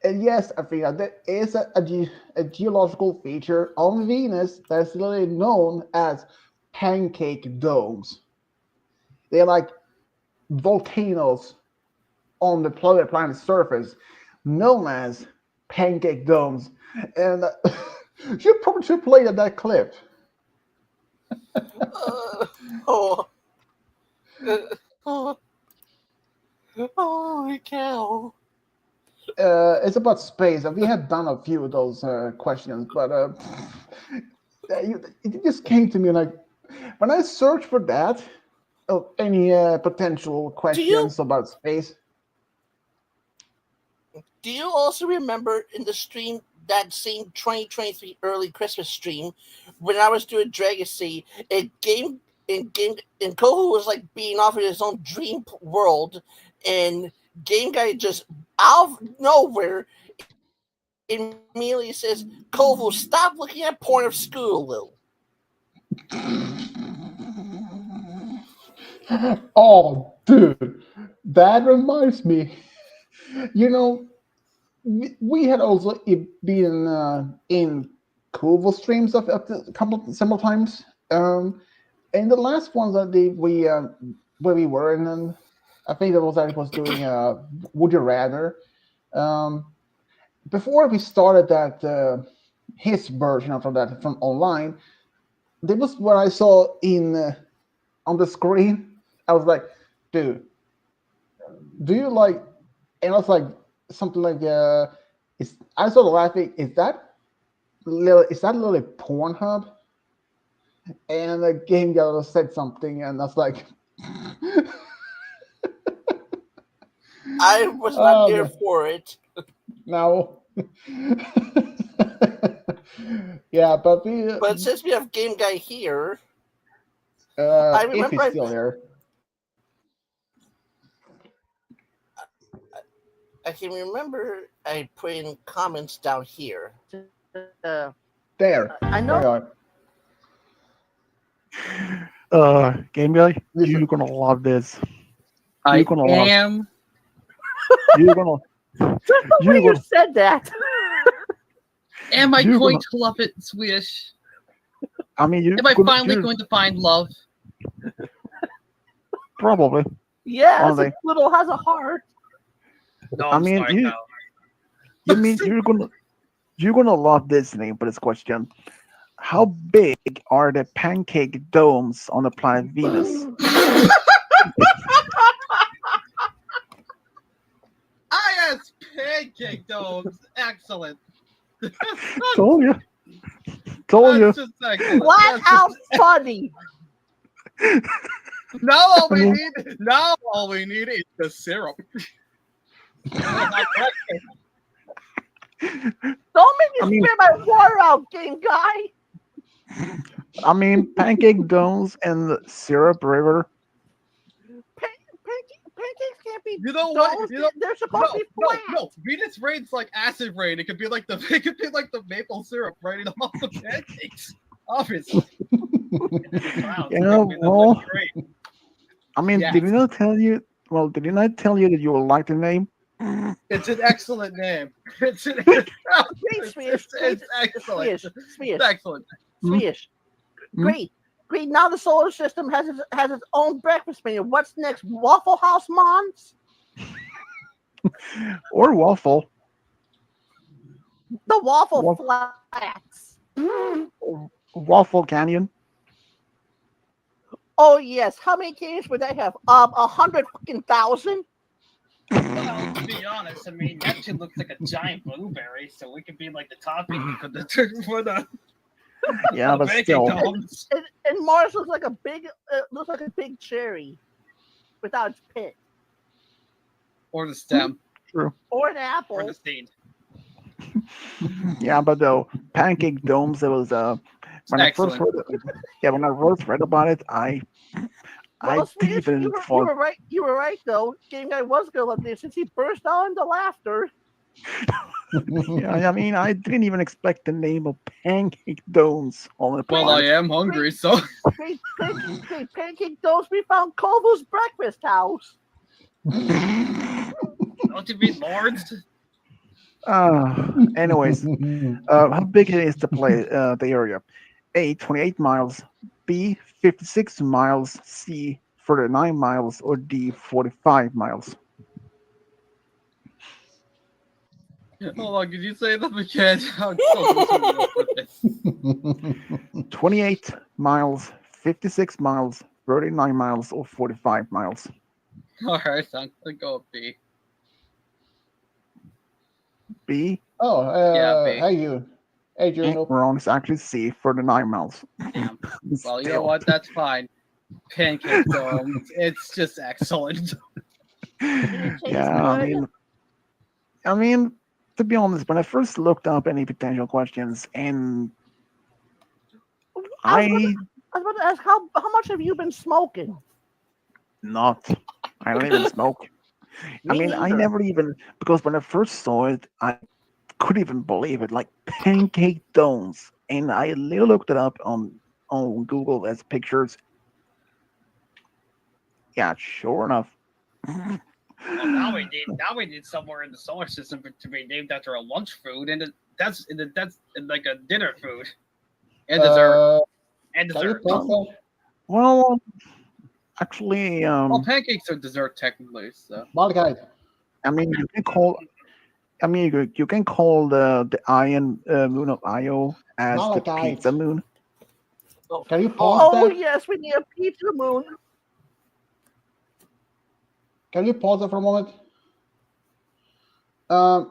[SPEAKER 1] And yes, Athena, there is a geological feature on Venus that's literally known as pancake domes. They're like volcanoes on the planet's surface, known as pancake domes. And you probably should play that clip.
[SPEAKER 2] Oh. Holy cow.
[SPEAKER 1] It's about space, and we had done a few of those questions, but it just came to me like when I searched for that, any potential questions about space.
[SPEAKER 2] Do you also remember in the stream, that same 2023 early Christmas stream, when I was doing Dragacy, and Kohu was like being off in his own dream world, and Game Guy just out of nowhere immediately says, Kohu, stop looking at porn of school, Lil.
[SPEAKER 1] Oh, dude, that reminds me. You know, we had also been in Kovo streams of a couple several times. And the last ones that we where we were in, I think that was doing Would You Rather. Before we started that his version of that from online, there was what I saw in on the screen. I was like, dude, do you like? And I was like something like, I started laughing. Is that literally Pornhub? And the game guy said something, and I was like,
[SPEAKER 2] I was not here for it.
[SPEAKER 1] No. Yeah, but
[SPEAKER 2] But since we have Game Guy here,
[SPEAKER 1] I remember if he's still here.
[SPEAKER 2] I can remember I put in comments down here.
[SPEAKER 1] There.
[SPEAKER 6] I know.
[SPEAKER 11] Game Guy, you're gonna love this.
[SPEAKER 3] You're gonna
[SPEAKER 11] You're gonna.
[SPEAKER 6] You said that.
[SPEAKER 3] Am I going to love it, Swedish?
[SPEAKER 11] I mean,
[SPEAKER 3] am I finally going to find love?
[SPEAKER 11] Probably.
[SPEAKER 6] Yeah, little has a heart.
[SPEAKER 3] No,
[SPEAKER 11] I mean, you mean you're gonna love this name for this question. How big are the pancake domes on the planet Venus?
[SPEAKER 5] Yes, pancake domes. Excellent.
[SPEAKER 11] Told you.
[SPEAKER 5] Just excellent.
[SPEAKER 6] Flat out funny.
[SPEAKER 5] Now all we need is the syrup.
[SPEAKER 6] Don't make me spit my water out, Game Guy.
[SPEAKER 11] I mean, pancake domes and syrup river.
[SPEAKER 6] Pancakes can't be.
[SPEAKER 5] You know what?
[SPEAKER 6] Domes. They're supposed to be flat.
[SPEAKER 5] No. Venus rain's like acid rain. It could be like the maple syrup raining off the pancakes. Obviously. Wow,
[SPEAKER 11] well, I mean, yes. Did he not tell you that you will like the name?
[SPEAKER 5] It's an excellent name. It's excellent. Excellent.
[SPEAKER 6] Swish. Great. Now the solar system has its own breakfast menu. What's next? Waffle House Mons?
[SPEAKER 11] Or waffle.
[SPEAKER 6] The waffle flats.
[SPEAKER 11] Waffle Canyon.
[SPEAKER 6] Oh yes. How many cans would they have? 100,000.
[SPEAKER 3] Well, to be honest, I mean that shit looks like a giant blueberry, so we could be like the topping for the.
[SPEAKER 11] Yeah, but still.
[SPEAKER 6] And Mars looks like a big cherry, without its pit.
[SPEAKER 5] Or the stem.
[SPEAKER 11] True.
[SPEAKER 6] Or an apple.
[SPEAKER 5] Or the seed.
[SPEAKER 11] Yeah, but though pancake domes, it was when I first read about it, I didn't.
[SPEAKER 6] You were right though. Game Guy was gonna love this since he burst out into laughter.
[SPEAKER 11] Yeah, I mean, I didn't even expect the name of pancake domes on the
[SPEAKER 5] Well, I
[SPEAKER 11] planet.
[SPEAKER 5] am hungry, so
[SPEAKER 6] Great pancake doughs we found Kovu's breakfast house.
[SPEAKER 5] don't you mean lords?
[SPEAKER 11] Anyways, how big is the area? A, 28 miles. B, 56 miles. C, 39 miles. Or D, 45 miles.
[SPEAKER 5] Hold on, could you say them again? I'm so losing up with this.
[SPEAKER 11] 28 miles, 56 miles, 39 miles, or 45 miles.
[SPEAKER 5] Alright, I'm gonna go with B.
[SPEAKER 11] B,
[SPEAKER 1] Oh,
[SPEAKER 5] Yeah, B.
[SPEAKER 7] Hey, you. Hey, Juno.
[SPEAKER 11] wrong. It's actually C, 39 miles.
[SPEAKER 5] Damn. Well, you know
[SPEAKER 11] Still.
[SPEAKER 5] what? That's fine. Pancake dome. It's just excellent.
[SPEAKER 11] Yeah, I mean, to be honest, when I first looked up any potential questions, and
[SPEAKER 6] I was about to ask how much have you been smoking?
[SPEAKER 11] I don't even smoke. I
[SPEAKER 6] Me
[SPEAKER 11] mean, I
[SPEAKER 6] neither.
[SPEAKER 11] never even, because when I first saw it, I couldn't even believe it. Like pancake domes, and I looked it up on Google as pictures. Yeah, sure enough.
[SPEAKER 5] Well, now we need somewhere in the solar system to be named after a lunch food, and that's like a dinner food, and dessert, and
[SPEAKER 7] Can you
[SPEAKER 5] dessert.
[SPEAKER 7] pause that?
[SPEAKER 11] Well, actually,
[SPEAKER 5] Well, pancakes are dessert technically, so.
[SPEAKER 7] Malachite.
[SPEAKER 11] I mean, you can call. I mean, you can call the iron moon of Io as the
[SPEAKER 7] Malachite.
[SPEAKER 11] pizza moon.
[SPEAKER 7] Can you pause
[SPEAKER 6] Oh
[SPEAKER 7] that?
[SPEAKER 6] yes, we need a pizza moon.
[SPEAKER 7] Can you pause it for a moment?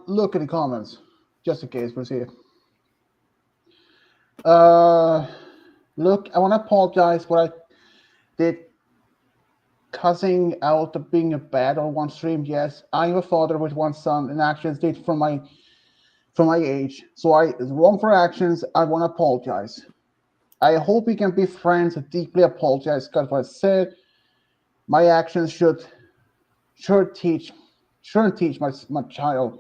[SPEAKER 7] Look in the comments, just in case we see it. Look, I want to apologize for what I did, cussing out of being a bad on one stream. Yes, I am a father with one son, and actions did from my age. So I wrong for actions. I want to apologize. I hope we can be friends. I deeply apologize because what I said, my actions shouldn't teach my child.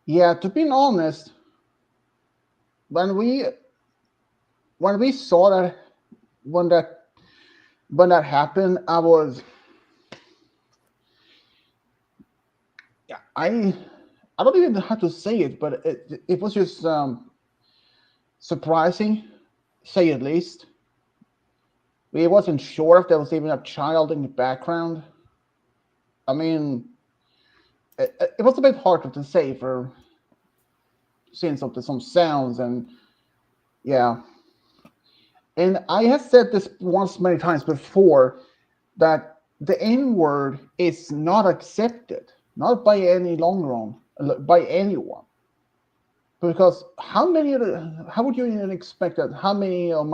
[SPEAKER 7] Yeah, to be honest, when we saw that when that happened, I was I don't even know how to say it, but it was just surprising, say at least. We wasn't sure if there was even a child in the background. I mean, it was a bit hard to say for seeing some sounds and yeah. And I have said this once many times before that the N word is not accepted, not by any long run, by anyone. Because how would you even expect that? How many of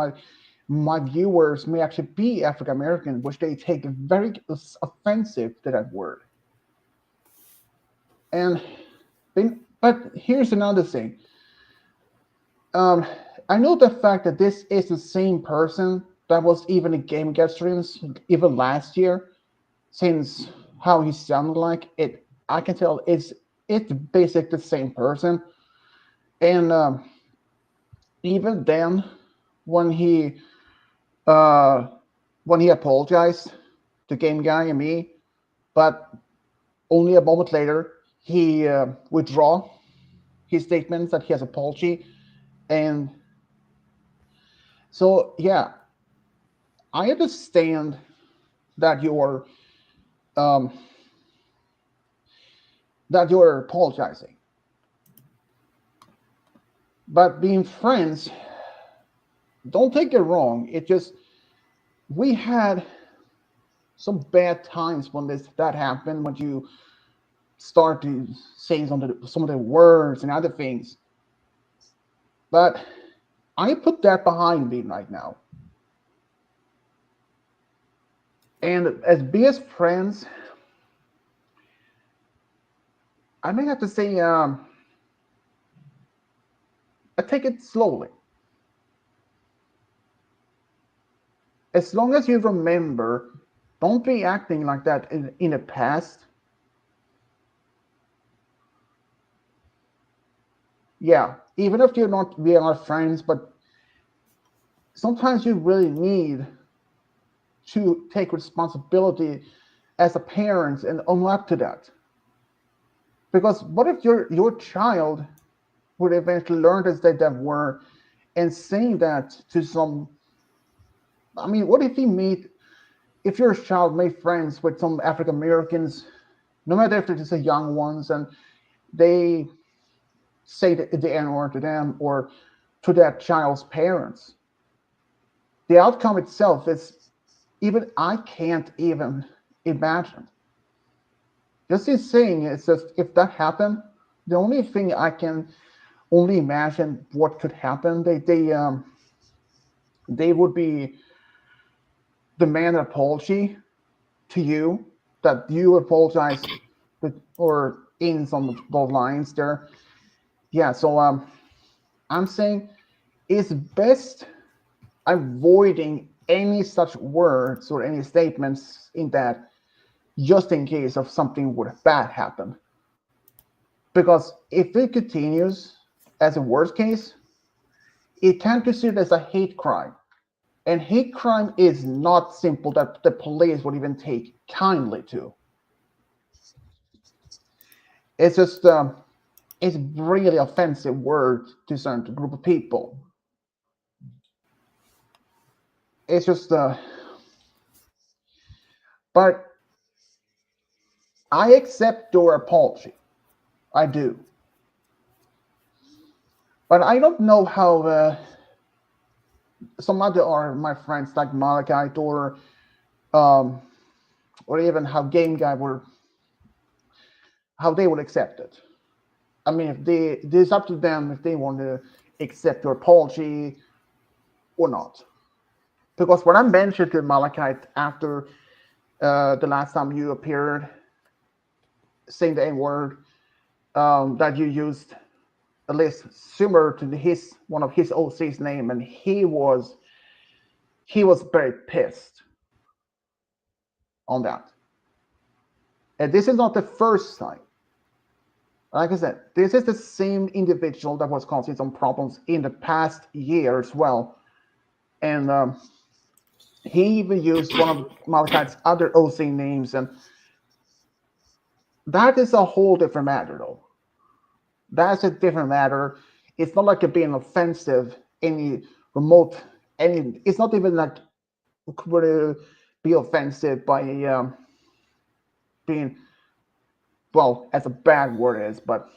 [SPEAKER 7] my viewers may actually be African American, which they take very offensive to that word. And but here's another thing. I know the fact that this is the same person that was even in Game Get streams even last year, since how he sounded like it. I can tell it's basically the same person, and even then, when he apologized to Game Guy and me, but only a moment later he withdraw his statements that he has apology, and so yeah, I understand that you're apologizing, but being friends, don't take it wrong. It just we had some bad times when that happened, when you start to saying some of the words and other things. But I put that behind me right now. And as best friends, I may have to say, I take it slowly. As long as you remember
[SPEAKER 1] don't be acting like that in the past. Yeah, even if we are not friends, but sometimes you really need to take responsibility as a parent and own up to that. Because what if your child would eventually learn to say that word and saying that to some? I mean, what if your child made friends with some African Americans, no matter if it's the young ones, and they say the N word to them or to that child's parents? The outcome itself is even I can't even imagine. Just in saying it's just if that happened, the only thing I can only imagine what could happen. They would be demand an apology to you that you apologize or in some of those lines there. Yeah, so I'm saying it's best avoiding any such words or any statements in that just in case of something would bad happen. Because if it continues as a worst case, it can be considered as a hate crime. And hate crime is not simple that the police would even take kindly to. It's just it's really offensive word to certain group of people. It's just but I accept your apology. I do. But I don't know how some other are my friends like Malachite or even how Game Guy how they would accept it. I mean, it's up to them if they want to accept your apology or not. Because when I mentioned to Malachite after the last time you appeared, saying the N word, that you used a list similar to one of his OC's name, and he was very pissed on that. And this is not the first time. Like I said, this is the same individual that was causing some problems in the past year as well. And he even used one of Malachite's other OC names, and that is a whole different matter, though. That's a different matter. It's not like it being offensive, it's not even like it could be offensive by being, well, as a bad word is, but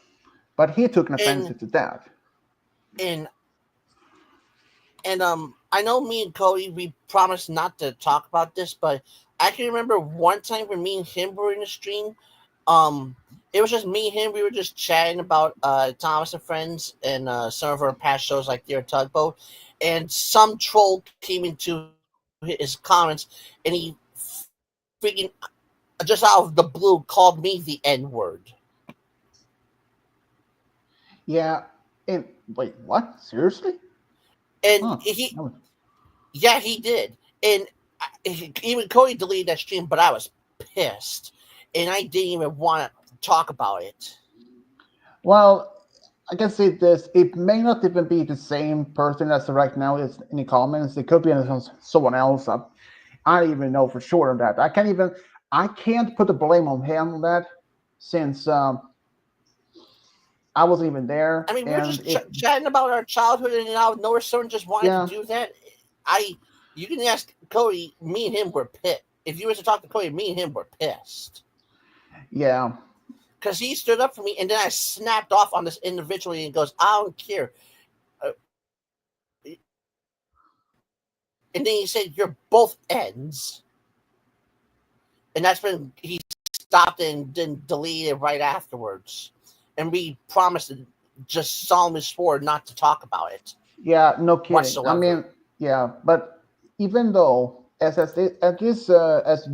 [SPEAKER 1] he took an offense to that.
[SPEAKER 2] And I know me and Cody, we promised not to talk about this, but I can remember one time when me and him were in the stream. It was just me and him. We were just chatting about Thomas and Friends and some of our past shows like Dear Tugboat. And some troll came into his comments and he freaking, just out of the blue, called me the N-word.
[SPEAKER 1] Yeah. And wait, what? Seriously?
[SPEAKER 2] And he did. And even Cody deleted that stream, but I was pissed. And I didn't even want to talk about it.
[SPEAKER 1] Well, I can say this. It may not even be the same person as right now is in the comments. It could be someone else. I don't even know for sure on that. I can't put the blame on him on that since I wasn't even there.
[SPEAKER 2] I mean, we're just chatting about our childhood, and out of nowhere, someone just wanted to do that. You can ask Cody. Me and him were pissed. If you were to talk to Cody, me and him were pissed.
[SPEAKER 1] Yeah.
[SPEAKER 2] Because he stood up for me, and then I snapped off on this individually, and goes, "I don't care." And then he said, "You're both ends," and that's when he stopped and then deleted it right afterwards. And we promised, just solemnly swore not to talk about it.
[SPEAKER 1] Yeah, no kidding.
[SPEAKER 2] Whatsoever.
[SPEAKER 1] I mean, yeah, but even though, as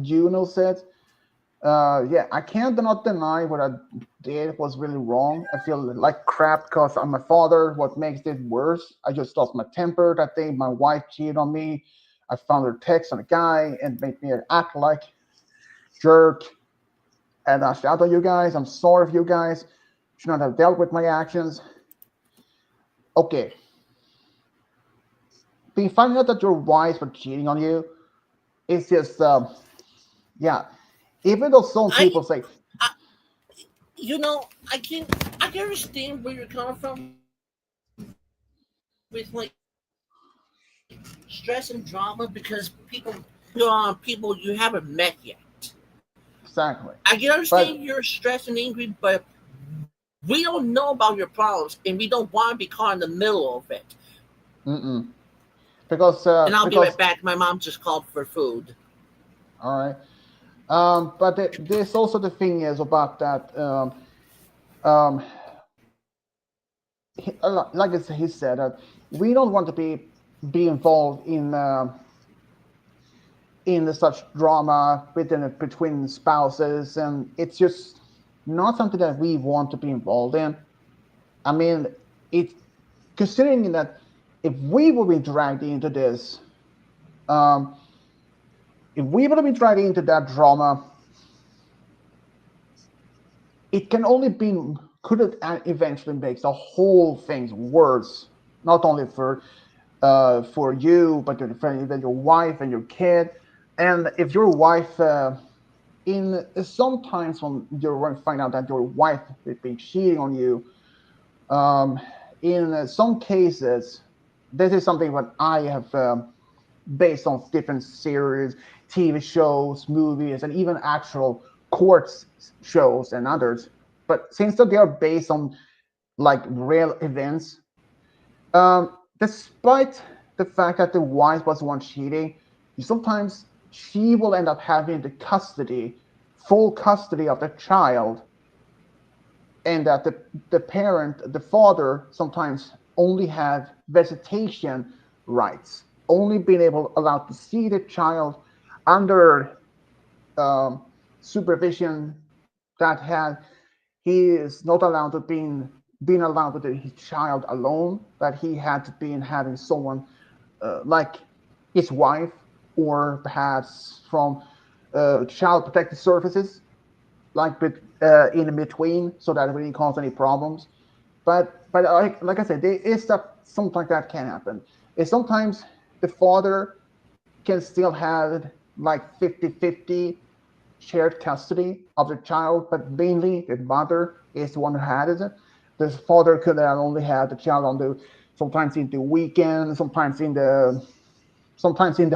[SPEAKER 1] Juno said, yeah, I cannot deny what I did was really wrong. I feel like crap because I'm my father. What makes it worse, I just lost my temper that day. My wife cheated on me. I found her text on a guy and made me act like jerk, and I shout at you guys. I'm sorry if you guys should not have dealt with my actions. Okay. Being finding out that your wife was cheating on you, it's just, yeah. Even though some people say,
[SPEAKER 2] you know, I can understand where you're coming from with like stress and drama because you're on people you haven't met yet.
[SPEAKER 1] exactly.
[SPEAKER 2] I can understand you're stressed and angry, but we don't know about your problems, and we don't want to be caught in the middle of it.
[SPEAKER 1] Because
[SPEAKER 2] and I'll be right back. My mom just called for food.
[SPEAKER 1] All right. But there's also the thing is about that. Like he said, we don't want to be involved in such drama between spouses, and it's just not something that we want to be involved in. I mean, it's considering that if we will be dragged into this, if we will be dragged into that drama, it can only be could it eventually make the whole thing worse, not only for you, but even your wife and your kid. And if your wife, sometimes when you're going to find out that your wife has been cheating on you, in some cases, this is something that I have based on different series, TV shows, movies, and even actual court shows and others. But since they are based on like real events, despite the fact that the wife was the one cheating, sometimes she will end up having the full custody of the child, and that the parent, the father, sometimes only have visitation rights, only being allowed to see the child under supervision that he is not allowed to being allowed with his child alone, that he had to be having someone like his wife or perhaps from child protective services, like in between, so that it really cause any problems. But like I said, there is something like that can happen. Is sometimes the father can still have like 50-50 shared custody of the child, but mainly the mother is the one who had it. The father could have only had the child sometimes in the weekend, sometimes in the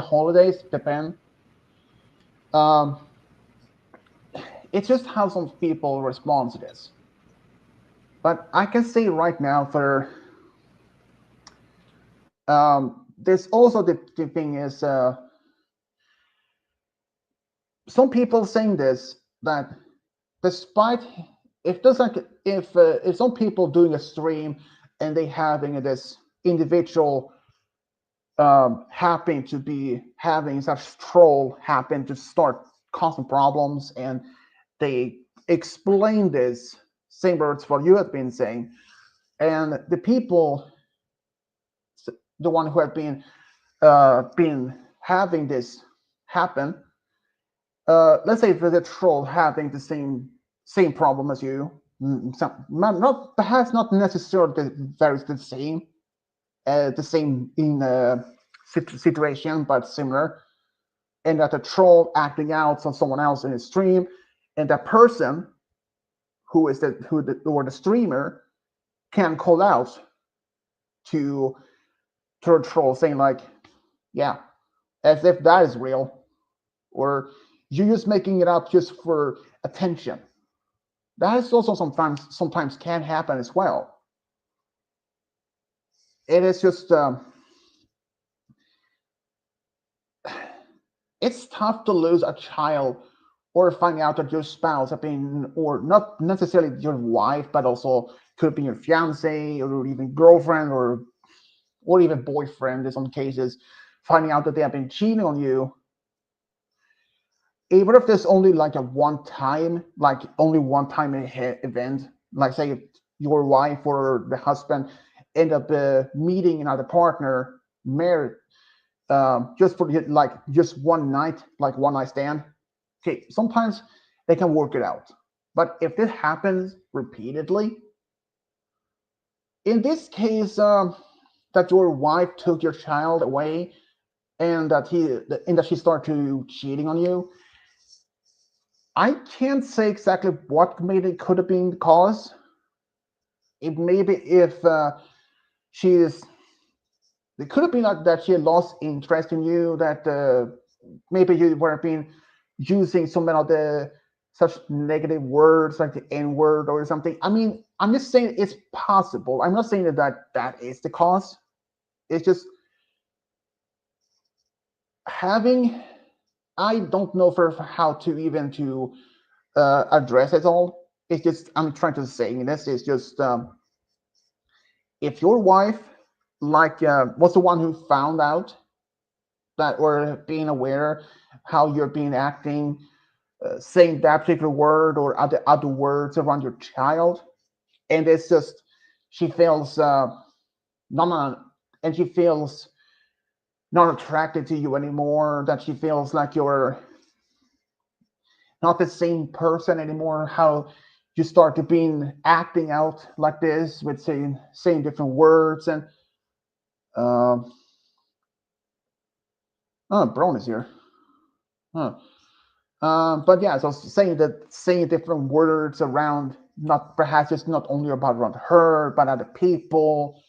[SPEAKER 1] holidays, depend. It's just how some people respond to this. But I can say right now there's also the thing is some people saying this, that despite if some people doing a stream and they having this individual happen to be having such troll happen to start causing problems, and they explain this same words what you have been saying, and the people, the one who have been having this happen, let's say for the troll having the same problem as you, perhaps not necessarily the same in situation, but similar, and that the troll acting out on someone else in a stream, and that person who is the streamer can call out to a troll saying like, yeah, as if that is real, or you're just making it up just for attention. That is also sometimes can happen as well. It is just it's tough to lose a child or find out that your spouse have been, or not necessarily your wife, but also could be your fiance or even girlfriend or even boyfriend in some cases, finding out that they have been cheating on you. Even if there's only like only one time event, like say your wife or the husband end up meeting another partner, married, just for like just one night, like one night stand, okay, sometimes they can work it out. But if this happens repeatedly, in this case, that your wife took your child away and that she started to cheating on you, I can't say exactly what maybe could have been the cause. It maybe if she is, it could have been like that she had lost interest in you, that maybe you were being using some of the such negative words like the N word or something. I mean, I'm just saying it's possible. I'm not saying that is the cause. It's just having. I don't know for how to even to address it all. It's just I'm trying to say this is just if your wife was the one who found out that or being aware how you're being acting, saying that particular word or other words around your child, and it's just she feels not and she feels not attracted to you anymore, that she feels like you're not the same person anymore, how you start to being acting out like this with saying different words and Braun is here. Huh. But yeah, so saying different words around, not perhaps it's not only about around her, but other people.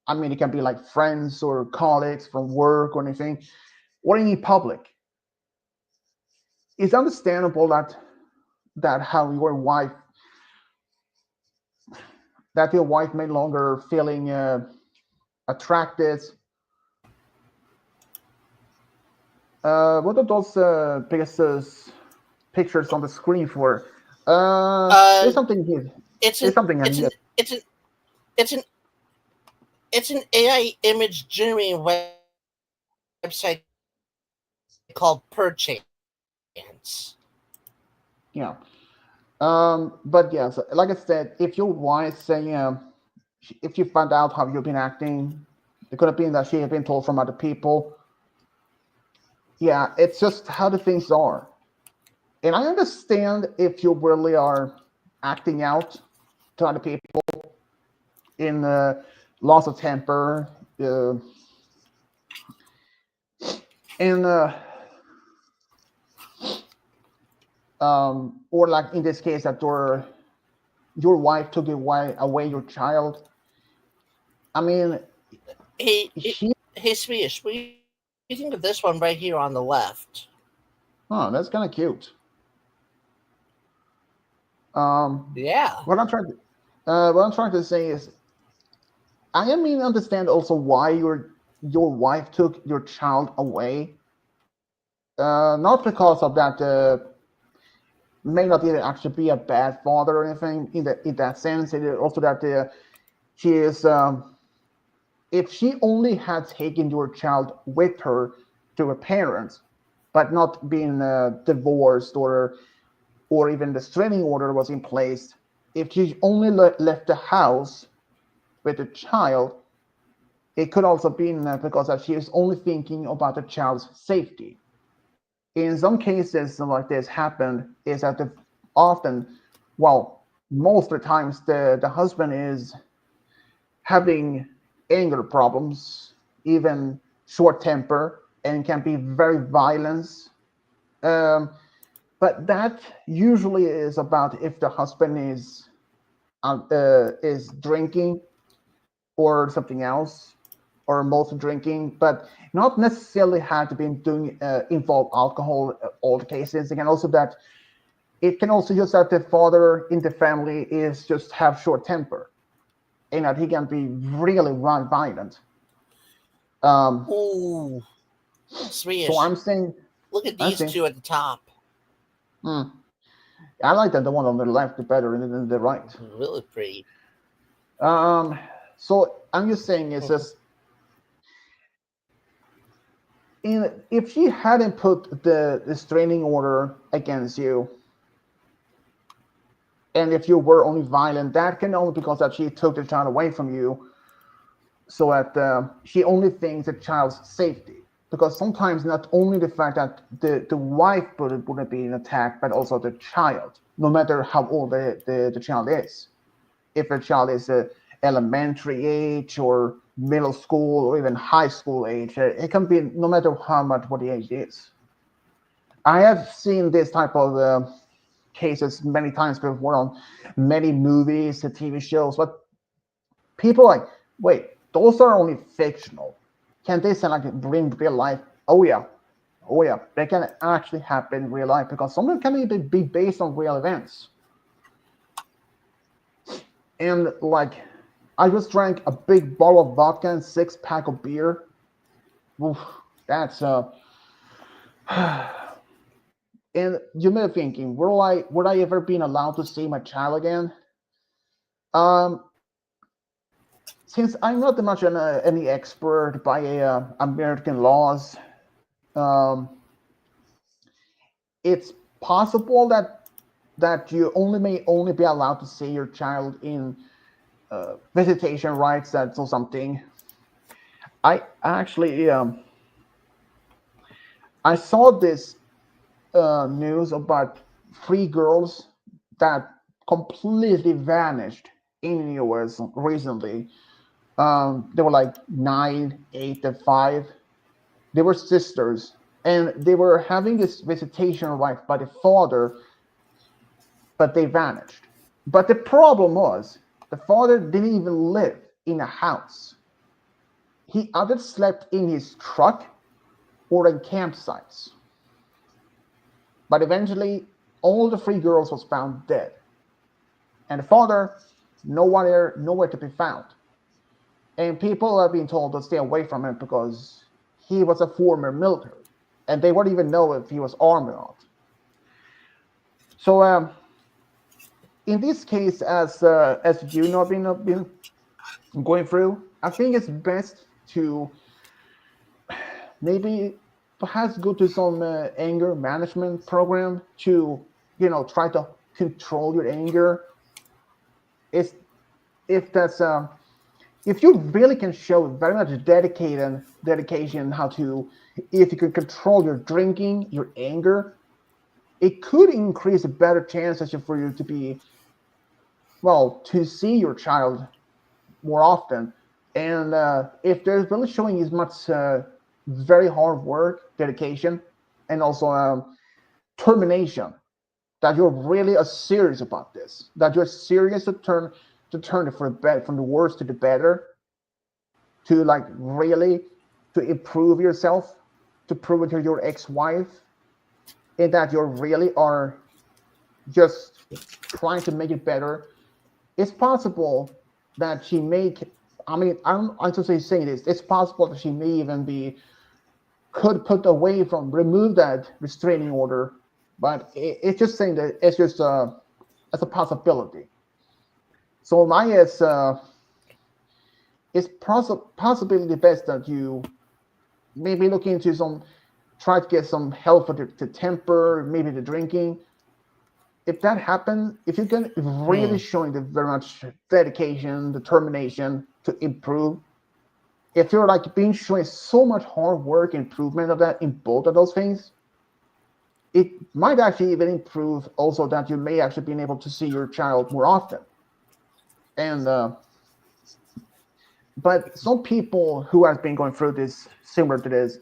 [SPEAKER 1] I mean, it can be like friends or colleagues from work or anything, or in public. It's understandable that how your wife may longer feeling attracted. What are those biggest pictures on the screen for? There's something here.
[SPEAKER 2] It's
[SPEAKER 1] There's something here.
[SPEAKER 2] It's an AI image generating website called Perchance.
[SPEAKER 1] Yeah. But yeah, so like I said, if your wife saying, if you find out how you've been acting, it could have been that she had been told from other people. Yeah, it's just how the things are. And I understand if you really are acting out to other people in loss of temper, and or like in this case that your wife took away your child. I mean,
[SPEAKER 2] hey, Swedish, what do you think of this one right here on the left?
[SPEAKER 1] Oh, that's kind of cute.
[SPEAKER 2] Yeah.
[SPEAKER 1] What I'm trying to say is, I mean, understand also why your wife took your child away. Not because of that. May not even actually be a bad father or anything in that sense. It is also that she is. If she only had taken your child with her to her parents, but not being divorced or even the restraining order was in place, if she only left the house with the child, it could also be because she is only thinking about the child's safety. In some cases like this happened is that most of the times the husband is having anger problems, even short temper, and can be very violent. But that usually is about if the husband is drinking or something else, or mostly drinking, but not necessarily had to be doing involve alcohol all the cases. It can also just that the father in the family is just have short temper, and that he can be really violent.
[SPEAKER 2] Ooh, Swedish.
[SPEAKER 1] So I'm saying,
[SPEAKER 2] look at these two at the top.
[SPEAKER 1] I like that the one on the left better than the right.
[SPEAKER 2] Really pretty.
[SPEAKER 1] So I'm just saying it's just if she hadn't put the restraining order against you, and if you were only violent, that can only because that she took the child away from you, so that she only thinks the child's safety. because sometimes not only the fact that the wife wouldn't be attacked, but also the child, no matter how old the child is. If a child is elementary age or middle school or even high school age, it can be no matter how much what the age is. I have seen this type of cases many times before on many movies and TV shows, but people are like, wait, those are only fictional. Can they say like bring real life? Oh yeah, they can actually happen in real life because some of them can even be based on real events. And like, I just drank a big bottle of vodka and 6-pack of beer. Oof, that's and you may be thinking, would I ever been allowed to see my child again? Since I'm not that much any expert by American laws, it's possible that you may only be allowed to see your child in visitation rights, that's or something. I actually I saw this news about 3 girls that completely vanished in the US recently. They were like 9, 8, and 5. They were sisters, and they were having this visitation right by the father, but they vanished. But the problem was the father didn't even live in a house. He either slept in his truck or in campsites. But eventually, all the 3 girls was found dead, and the father nowhere to be found. And people have been told to stay away from him because he was a former military, and they wouldn't even know if he was armed or not. So, in this case, as you know, been going through, I think it's best to maybe perhaps go to some anger management program to, try to control your anger. If you really can show very much dedication how to, if you can control your drinking, your anger, it could increase a better chances for you to be, to see your child more often. And if there's really showing as much very hard work, dedication, and also termination, that you're really serious about this, that you're serious to turn it from the worst to the better, to like really to improve yourself, to prove it to your ex-wife, and that you really are just trying to make it better. It's possible that she may, I'm just saying this, it's possible that she may even could remove that restraining order, but it's just saying that it's just as a possibility. So my is it's possibly best that you maybe look into try to get some help for the temper, maybe the drinking. If that happens, if you can really showing the very much dedication, determination to improve, if you're like being showing so much hard work, improvement of that in both of those things, it might actually even improve also that you may actually be able to see your child more often. And but some people who have been going through this similar to this,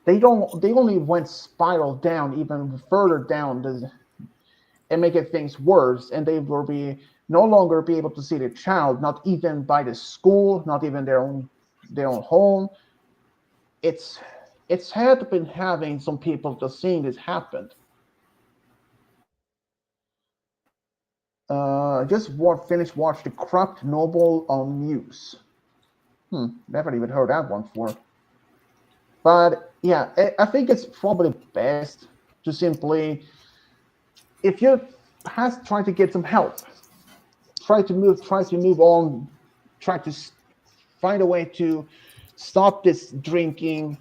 [SPEAKER 1] they only went spiral down even further down and making things worse, and they will no longer be able to see the child, not even by the school, not even their own home. It's had been having some people just seeing this happen. Just finished watch The Corrupt Noble on Muse. Never even heard that one before. But yeah, I think it's probably best to simply, if you try to get some help, try to move on, try to find a way to stop this drinking.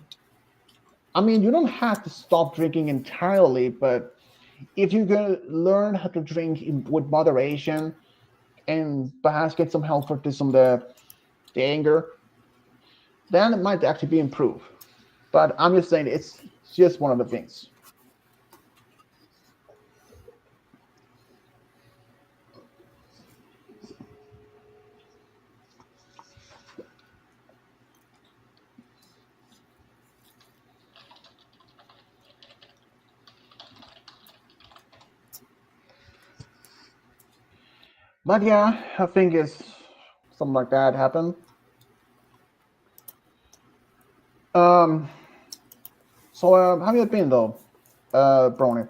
[SPEAKER 1] I mean, you don't have to stop drinking entirely, but if you can learn how to drink with moderation and perhaps get some help for some of the anger, then it might actually be improved. But I'm just saying it's just one of the things. But yeah, I think it's something like that happened. Um, so how have you been though, Brony?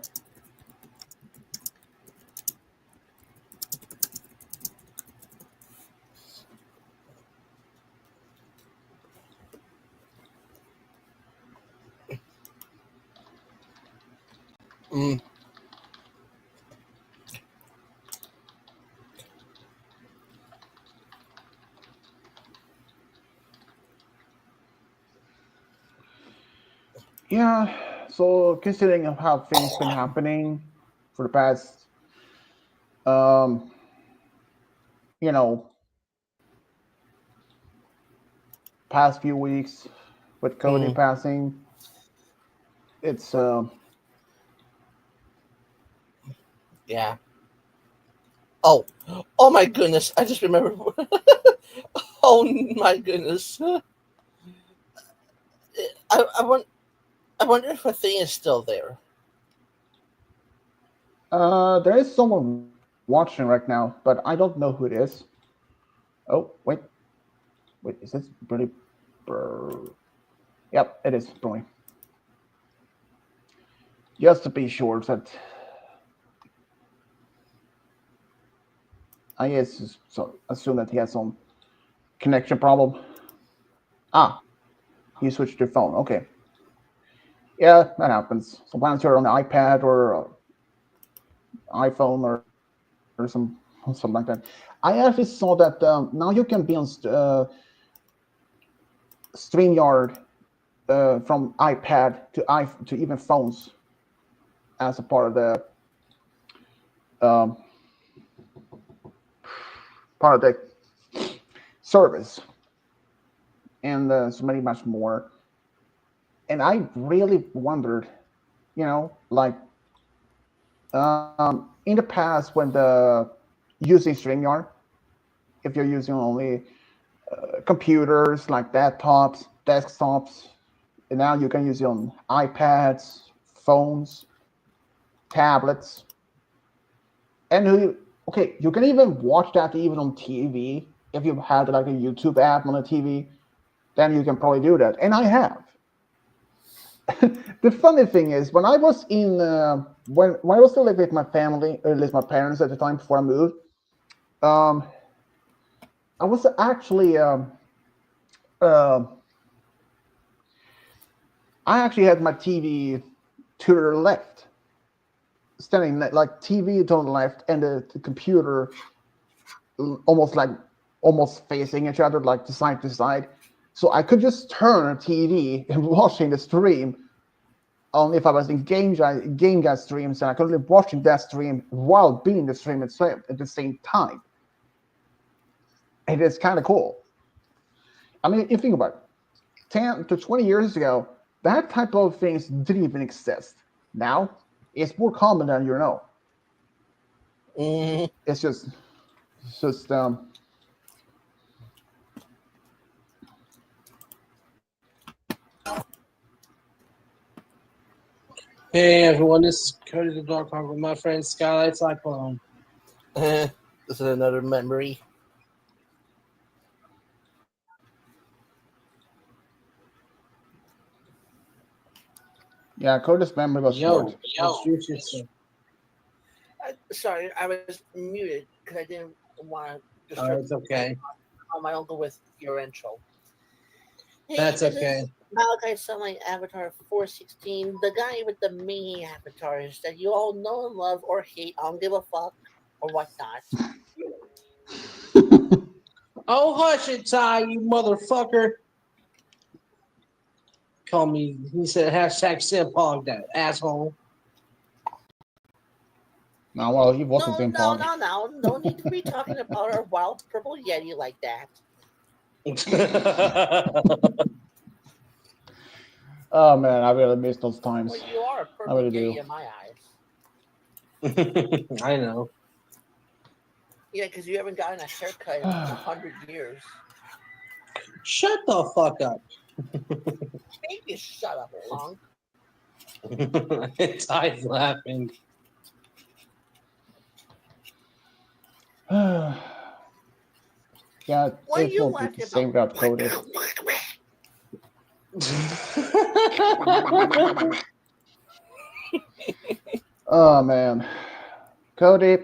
[SPEAKER 2] Mm.
[SPEAKER 1] Yeah, so considering of how things been happening for the past, um, you know, past few weeks with Cody passing, it's
[SPEAKER 2] Yeah. Oh, oh my goodness! I just remembered. Oh my goodness! I wonder if a thing is still there.
[SPEAKER 1] there is someone watching right now, but I don't know who it is. Oh, wait, is this Brony? Yep, it is Brony. Just to be sure that I guess so. Assume that he has some connection problem. Ah, he switched to phone. Okay. Yeah, that happens. Sometimes you're on the iPad or iPhone or something like that. I actually saw that now you can be on StreamYard from iPad to even phones as a part of the service, and so many much more. And I really wondered, like in the past when using StreamYard, if you're using only computers like laptops, desktops, and now you can use it on iPads, phones, tablets, and you can even watch that even on TV. If you have like a YouTube app on the TV, then you can probably do that. And I have. The funny thing is, when I was in when I was still living with my family, or at least my parents at the time before I moved, I was actually I actually had my TV to the left, standing like TV to the left, and the computer almost facing each other, like to side, so I could just turn a TV and watching the stream. Only if I was in game guide streams, and I could be watching that stream while being the stream itself at the same time. It is kind of cool. I mean, if you think about it, 10 to 20 years ago, that type of things didn't even exist. Now, it's more common than you know. It's just
[SPEAKER 12] Hey everyone, this is Cody the Dark Hawk with my friend Skylight Cyclone.
[SPEAKER 2] This is another memory.
[SPEAKER 1] Yeah, Cody's memory was short.
[SPEAKER 2] Sorry, I was muted because I didn't want to disturb.
[SPEAKER 12] Oh, it's okay.
[SPEAKER 2] My uncle with your intro. Hey,
[SPEAKER 12] That's okay.
[SPEAKER 2] Malachi Sunlight Avatar 416, the guy with the mini avatars that you all know and love or hate. I don't give a fuck or whatnot.
[SPEAKER 12] Oh, hush it, Ty, you motherfucker. Call me, he said hashtag simpog, that asshole.
[SPEAKER 1] No, well, he wasn't simpog.
[SPEAKER 2] No need to be talking about our wild purple Yeti like that.
[SPEAKER 7] Oh man, I really miss those times.
[SPEAKER 2] Well, you are a
[SPEAKER 7] I
[SPEAKER 2] purple
[SPEAKER 7] really
[SPEAKER 2] gay
[SPEAKER 7] do.
[SPEAKER 2] in my eyes.
[SPEAKER 12] I know.
[SPEAKER 2] Yeah, because you haven't gotten a haircut in 100 years.
[SPEAKER 12] Shut the fuck up.
[SPEAKER 2] Make you shut up, punk.
[SPEAKER 12] Ty's laughing.
[SPEAKER 7] Yeah,
[SPEAKER 2] What are
[SPEAKER 7] it
[SPEAKER 2] you
[SPEAKER 7] won't be
[SPEAKER 2] laughing
[SPEAKER 7] the same without Cody. Oh man, Cody,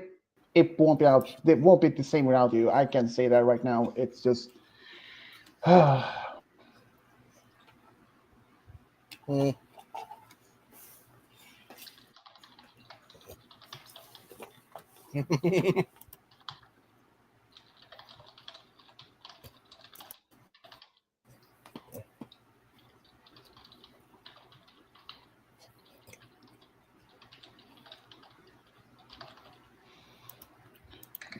[SPEAKER 7] it won't be out. It won't be the same without you. I can say that right now. It's just.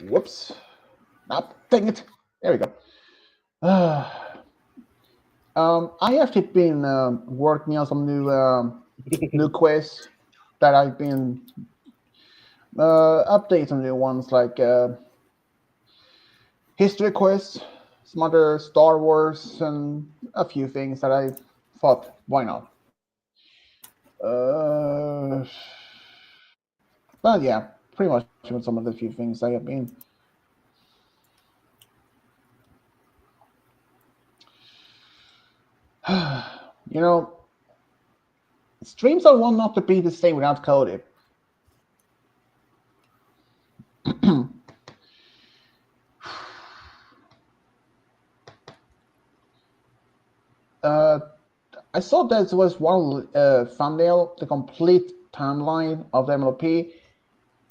[SPEAKER 7] Whoops. Not dang it. There we go. I actually been working on some new quiz that I've been updating new ones like history quiz, some other Star Wars, and a few things that I thought, why not? But yeah, pretty much with some of the few things I have been. You know, streams are one not to be the same without Cody. I saw that there was one thumbnail, the complete timeline of the MLP.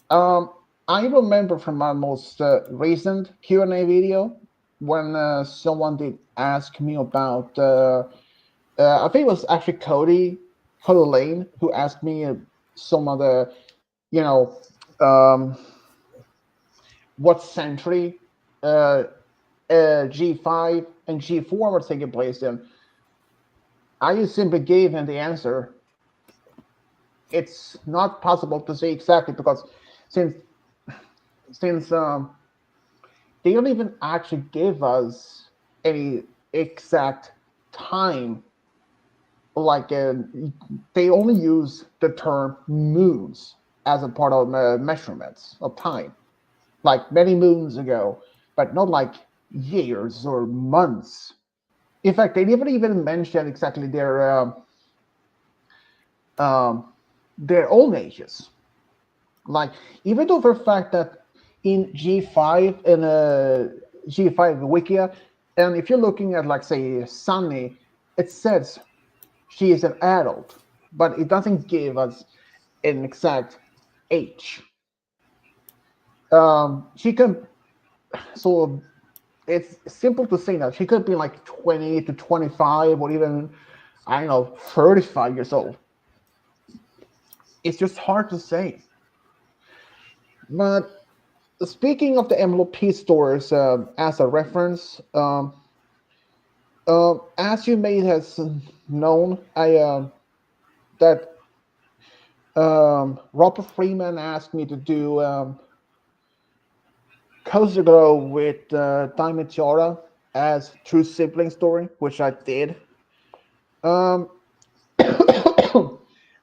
[SPEAKER 7] I remember from my most recent Q&A video when someone did ask me about, I think it was actually Cody Lane who asked me some of the, what century G5 and G4 were taking place in. I just simply gave him the answer. It's not possible to say exactly because since they don't even actually give us any exact time, like they only use the term moons as a part of measurements of time, like many moons ago, but not like years or months. In fact, they didn't even mention exactly their own ages. Like, even though for the fact that in G5 and G5 Wikia, and if you're looking at, like, say, Sunny, it says she is an adult, but it doesn't give us an exact age. She can, so it's simple to say that she could be like 20 to 25 or even, I don't know, 35 years old. It's just hard to say. But speaking of the MLP stores as a reference, as you may have known, that Robert Freeman asked me to do Cozy Glow with Diamond Tiara as True Sibling Story, which I did.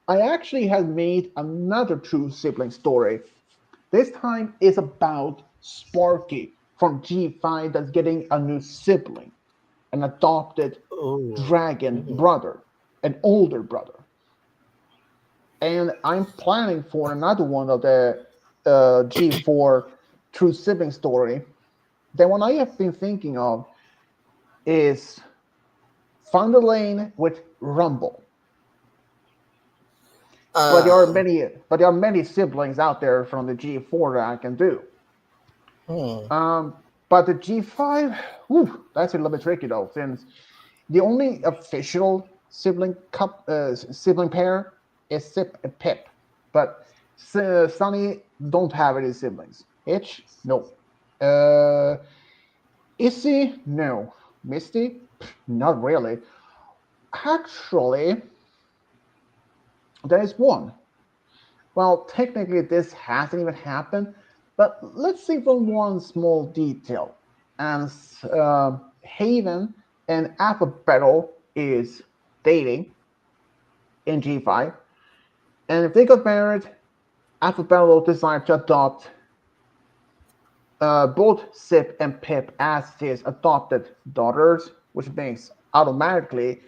[SPEAKER 7] I actually had made another True Sibling Story. This time it's about Sparky from G5 that's getting a new sibling, an adopted dragon brother, an older brother. And I'm planning for another one of the G4 True Sibling Story. The one I have been thinking of is Thunder Lane with Rumble. But there are many siblings out there from the G4 that I can do. But the G5, that's a little bit tricky though, since the only official sibling pair is Sip and Pip. But Sunny don't have any siblings. Itch, no. Issy, no. Misty, not really. Actually,
[SPEAKER 1] That is one. Well, technically, this hasn't even happened, but let's see from one small detail. As Haven and Battle is dating in G5, and if they got married, Battle decided to adopt both Sip and Pip as his adopted daughters, which makes automatically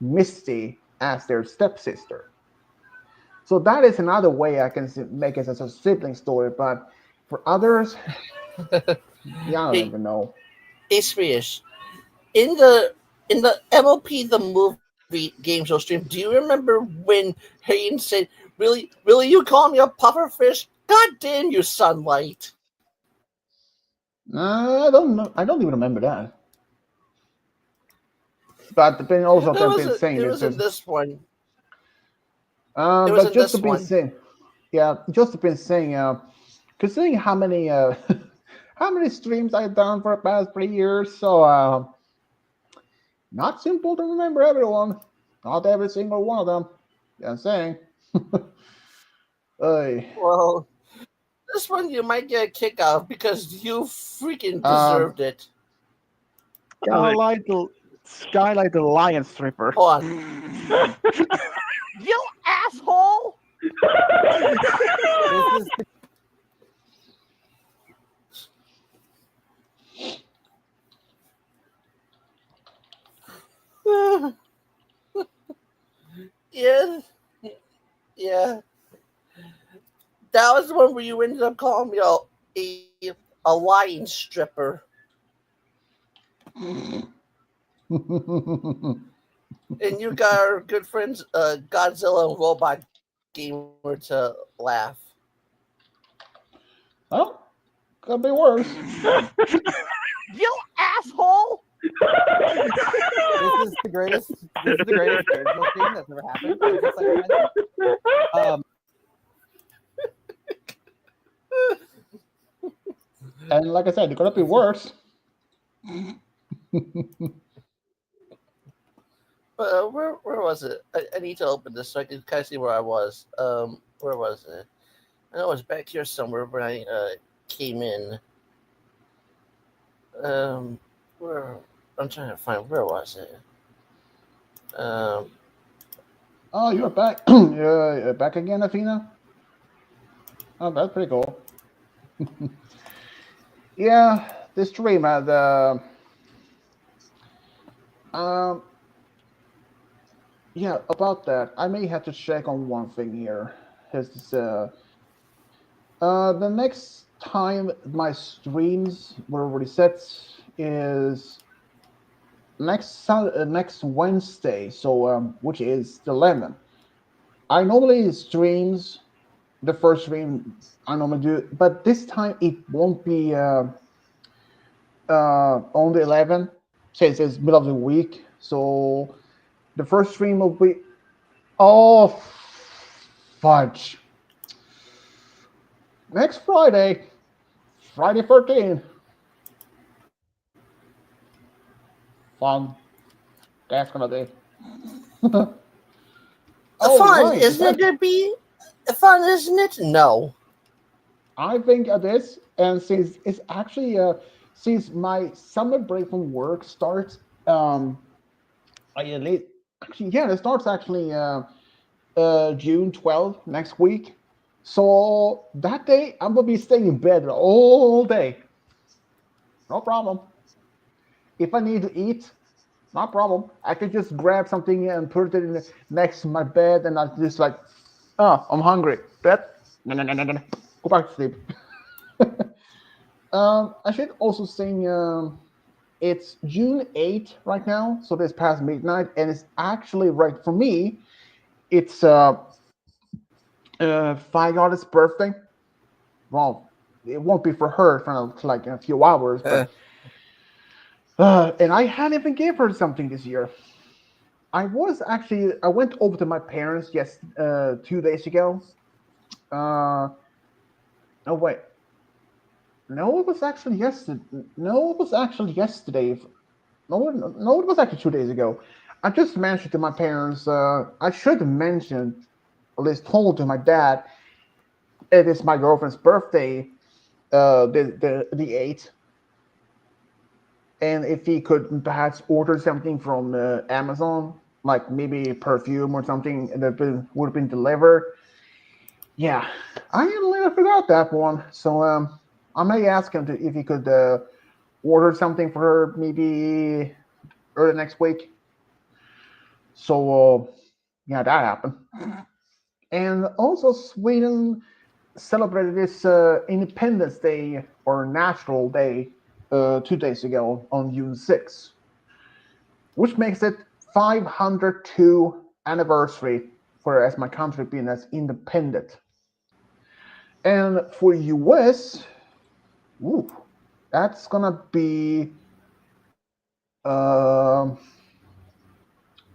[SPEAKER 1] Misty as their stepsister. So that is another way I can make it as a sibling story, but for others, yeah, I don't even know.
[SPEAKER 2] Ace in the MLP the movie game show stream, do you remember when Hayden said, Really you call me a pufferfish? God damn you, Sunlight.
[SPEAKER 1] I don't know. I don't even remember that. But then also they've been saying
[SPEAKER 2] it was in this one.
[SPEAKER 1] But just to be saying, yeah, just to be saying, considering how many how many streams I've done for the past 3 years, so not simple to remember everyone, not every single one of them. Yeah, I'm saying.
[SPEAKER 2] Well, this one you might get a kick out because you freaking deserved it.
[SPEAKER 11] Skylight the lion stripper.
[SPEAKER 2] Hold on.
[SPEAKER 6] You asshole!
[SPEAKER 2] Yeah. That was the one where you ended up calling me a lion stripper. And you got our good friends Godzilla and Robot Gamer to laugh.
[SPEAKER 1] Oh, could be worse.
[SPEAKER 6] You asshole!
[SPEAKER 13] This is the greatest original thing that's ever happened. Just like I mentioned.
[SPEAKER 1] And like I said, it could be worse.
[SPEAKER 2] Where was it? I need to open this so I can kind of see where I was. Where was it? I know it was back here somewhere when I came in. Where I'm trying to find where was it?
[SPEAKER 1] Oh, you're back. You're back again, Athena? Oh, that's pretty cool. Yeah, this stream had yeah, about that. I may have to check on one thing here. The next time my streams were already set is next Wednesday, so which is the 11th. I normally streams the first stream I normally do, but this time it won't be on the 11th since it's middle of the week. So the first stream will be fudge. Next Friday 13th. Fun. That's gonna be.
[SPEAKER 2] Fun,
[SPEAKER 1] right.
[SPEAKER 2] isn't it gonna be fun, isn't it? No.
[SPEAKER 1] I think it is, and since it's actually since my summer break from work starts it starts actually June 12th next week. So that day I'm gonna be staying in bed all day. No problem. If I need to eat, no problem. I can just grab something and put it next to my bed, and I just like, oh, I'm hungry. Bed, no. Go back to sleep. I should also say it's June 8th right now, so this past midnight, and it's actually right for me. It's Fireartist's birthday. Well, it won't be for her for like a few hours, but and I hadn't even gave her something this year. I went over to my parents 2 days ago. Oh wait. No, it was actually yesterday. No, it was actually yesterday. No, it was actually 2 days ago. I just mentioned to my parents. I should have mentioned at least told to my dad it is my girlfriend's birthday, the 8th, and if he could perhaps order something from Amazon, like maybe perfume or something that would have been delivered. Yeah, I never forgot that one. So I may ask him if he could order something for her maybe early next week. So yeah, that happened. And also Sweden celebrated its Independence Day or National Day 2 days ago on June 6th, which makes it 502 anniversary for as my country being as independent. And for US, that's gonna be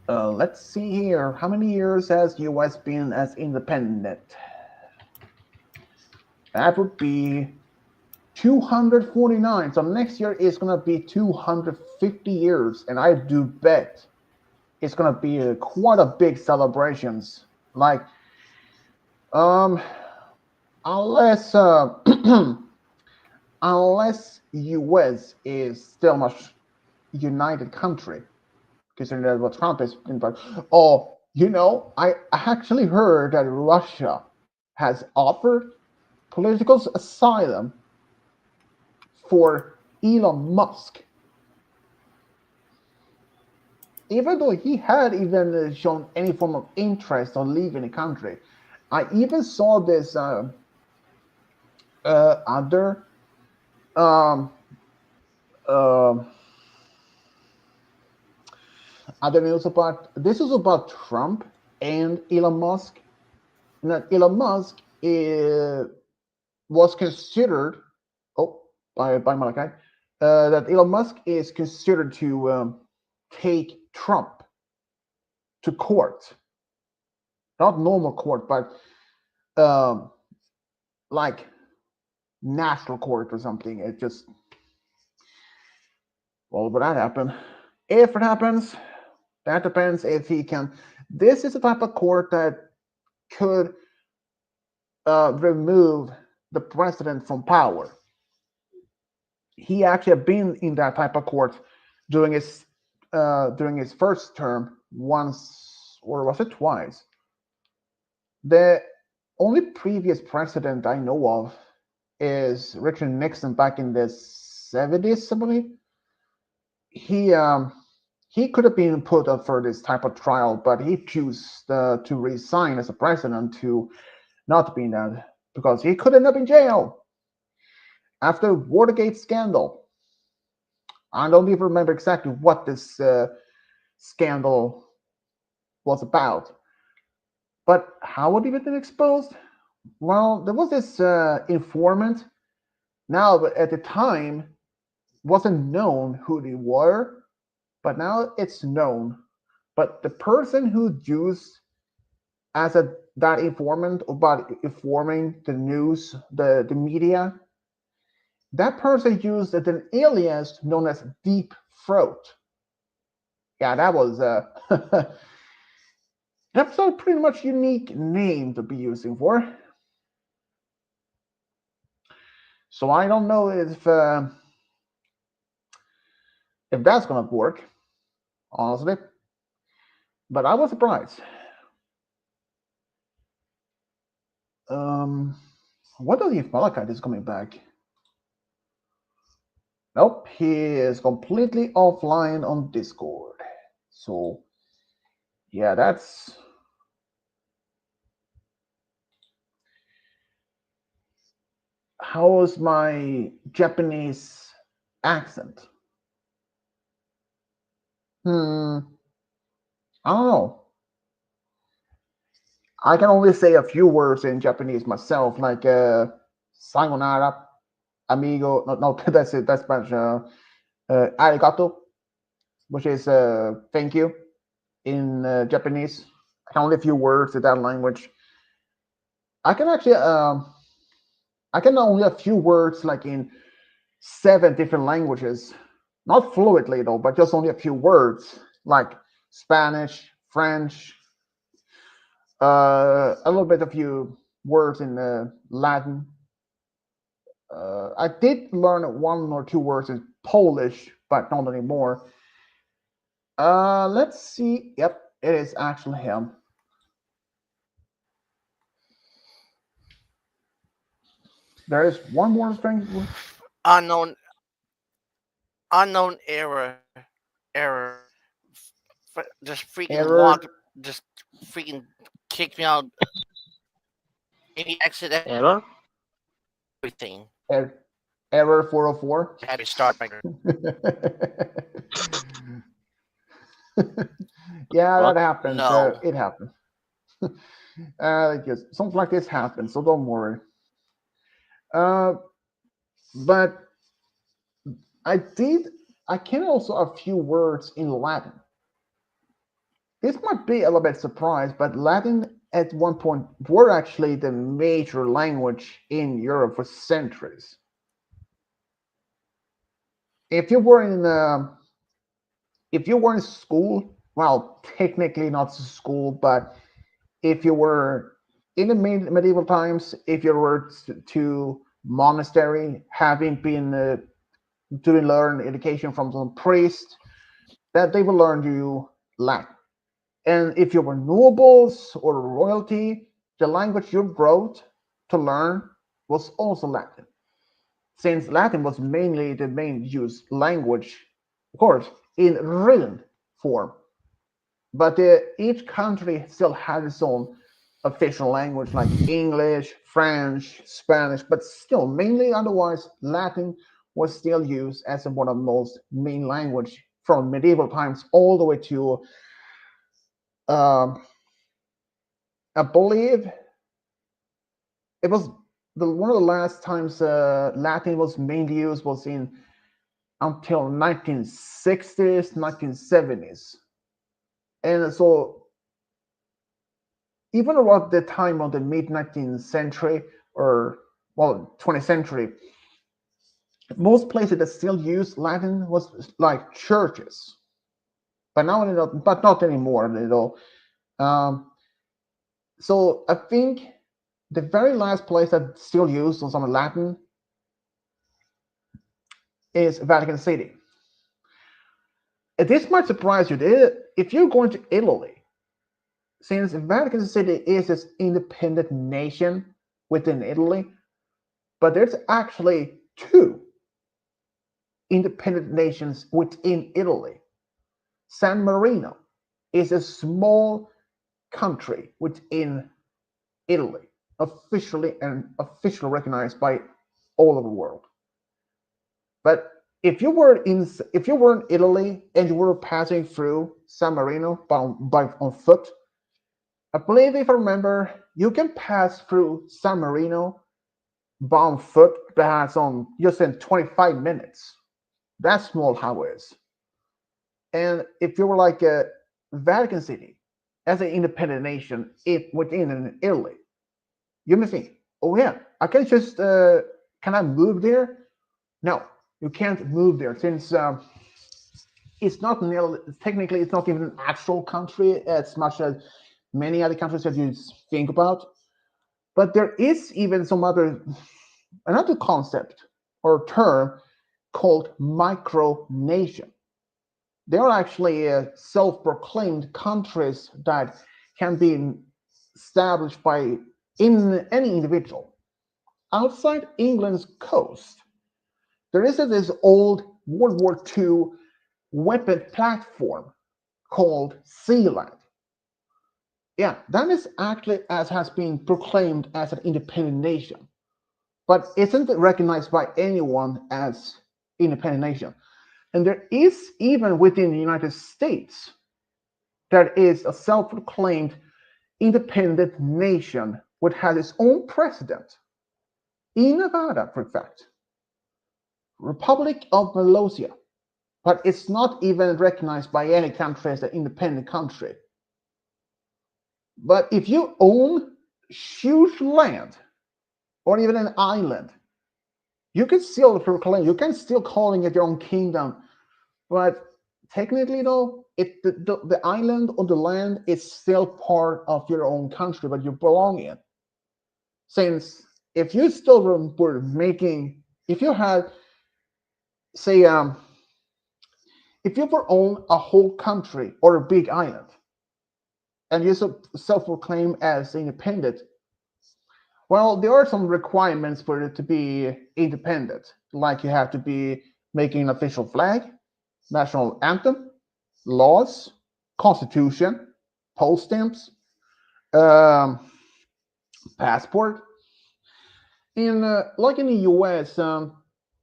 [SPEAKER 1] let's see here. How many years has US been as independent? That would be 249. So next year is gonna be 250 years, and I do bet it's gonna be quite a big celebrations. Like, unless unless US is still much united country, considering that what Trump is. Oh, I actually heard that Russia has offered political asylum for Elon Musk, even though he had even shown any form of interest on leaving the country. I even saw this other other news about this is about Trump and Elon Musk. And that Elon Musk was considered by Malachi that Elon Musk is considered to take Trump to court, not normal court, but like national court or something. It just will that happen? If it happens, that depends if he can. This is the type of court that could remove the president from power. He actually had been in that type of court during his first term once, or was it twice? The only previous president I know of is Richard Nixon back in the 70s, I believe. He could have been put up for this type of trial, but he chose to resign as a president to not be in that because he could end up in jail after Watergate scandal. I don't even remember exactly what this scandal was about. But how would he have been exposed? Well, there was this informant. Now, at the time, wasn't known who they were, but now it's known. But the person who used as that informant about informing the news, the media, that person used an alias known as Deep Throat. Yeah, that was that's a pretty much unique name to be using for. So I don't know if that's gonna work, honestly. But I was surprised. What does if Malachite is coming back? Nope, he is completely offline on Discord. So yeah, that's how is my Japanese accent? I don't know. I can only say a few words in Japanese myself, like sayonara, amigo. No, that's it. That's Spanish. Arigato, which is thank you in Japanese. I can only a few words in that language. I can actually I can only a few words like in 7 different languages. Not fluently though, but just only a few words like Spanish, French, A little bit of few words in Latin. I did learn one or two words in Polish, but not anymore. Let's see. Yep, it is actually him. There is one more strange word.
[SPEAKER 2] Unknown error. Just freaking
[SPEAKER 1] Error.
[SPEAKER 2] walk. Just freaking kick me out. Any exit.
[SPEAKER 14] Error.
[SPEAKER 2] Everything.
[SPEAKER 1] Error 404.
[SPEAKER 2] Had to start my.
[SPEAKER 1] Yeah,
[SPEAKER 14] What?
[SPEAKER 1] that happens.
[SPEAKER 2] No.
[SPEAKER 1] It happens. Yes, something like this happens, so don't worry. But I can also a few words in Latin. This might be a little bit surprised, but Latin at one point were actually the major language in Europe for centuries. If you were in school, well, technically not school, but if you were in the medieval times, if you were to monastery, having been to learn education from some priest, that they will learn you Latin. And if you were nobles or royalty, the language you wrote to learn was also Latin. Since Latin was mainly the main used language, of course, in written form. But each country still had its own official language, like English, French, Spanish, but still, mainly otherwise, Latin was still used as one of the most main language from medieval times all the way to, I believe, it was one of the last times Latin was mainly used was in until 1960s, 1970s. And so even about the time of the mid-19th century or, well, 20th century, most places that still use Latin was like churches. But now, but not anymore, so I think the very last place that still uses some Latin is Vatican City. This might surprise you. If you're going to Italy, since Vatican City is this independent nation within Italy, but there's actually two independent nations within Italy. San Marino is a small country within Italy, officially recognized by all over the world. But if you were in Italy and you were passing through San Marino on foot, I believe, if I remember, you can pass through San Marino on foot perhaps on just in 25 minutes. That's small how it is. And if you were like a Vatican City as an independent nation within Italy, you may think, oh yeah, I can just can I move there? No, you can't move there since it's not technically it's not even an actual country as much as many other countries that you think about. But there is even another concept or term called micronation. They are actually self-proclaimed countries that can be established by any individual. Outside England's coast, there is this old World War II weapon platform called Sealand. Yeah, that is actually has been proclaimed as an independent nation, but isn't recognized by anyone as independent nation. And there is even within the United States, there is a self-proclaimed independent nation which has its own president in Nevada, for fact, Republic of Molossia, but it's not even recognized by any country as an independent country. But if you own huge land or even an island, you can still proclaim, you can still calling it your own kingdom, but technically though, the island or the land is still part of your own country, but you belong in. Since if you still were making, if you had, say, if you were own a whole country or a big island, and you self-proclaim as independent, well, there are some requirements for it to be independent. Like you have to be making an official flag, national anthem, laws, constitution, poll stamps, um, passport. Like in the U.S., or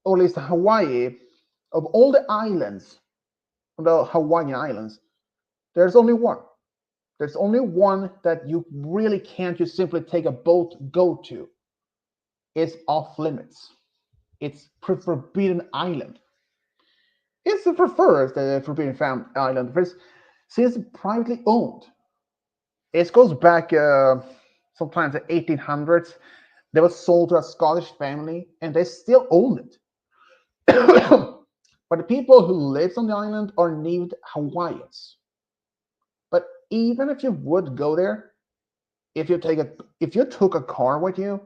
[SPEAKER 1] at least Hawaii, of all the islands, the Hawaiian Islands, there's only one. There's only one that you really can't just simply take a boat go to. It's off limits. It's Forbidden Island. It's the preferred Forbidden Island since it's privately owned. It goes back sometimes the 1800s. They was sold to a Scottish family, and they still own it. But the people who live on the island are named Hawaiians. But even if you would go there, if you took a car with you,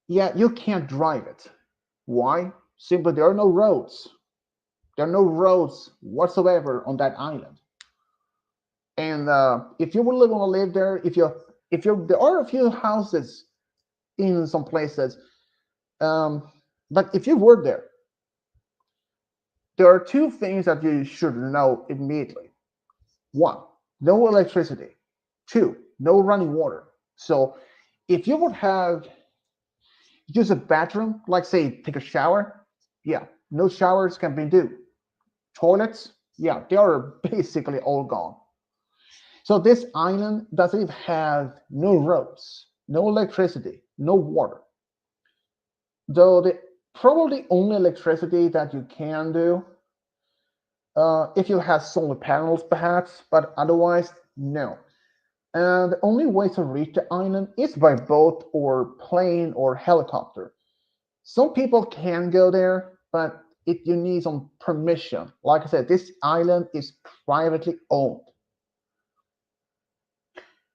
[SPEAKER 1] yeah, you can't drive it. Why? Simply there are no roads. There are no roads whatsoever on that island. And if you would want to live there, there are a few houses in some places, but if you were there are two things that you should know immediately. One, no electricity. Two, no running water. So if you would have use a bathroom, like say take a shower, yeah, no showers can be done. Toilets, yeah, they are basically all gone. So this island doesn't even have no roads, no electricity, no water. Though the probably only electricity that you can do, if you have solar panels perhaps, but otherwise, no. And the only way to reach the island is by boat or plane or helicopter. Some people can go there, but you need some permission. Like I said, this island is privately owned.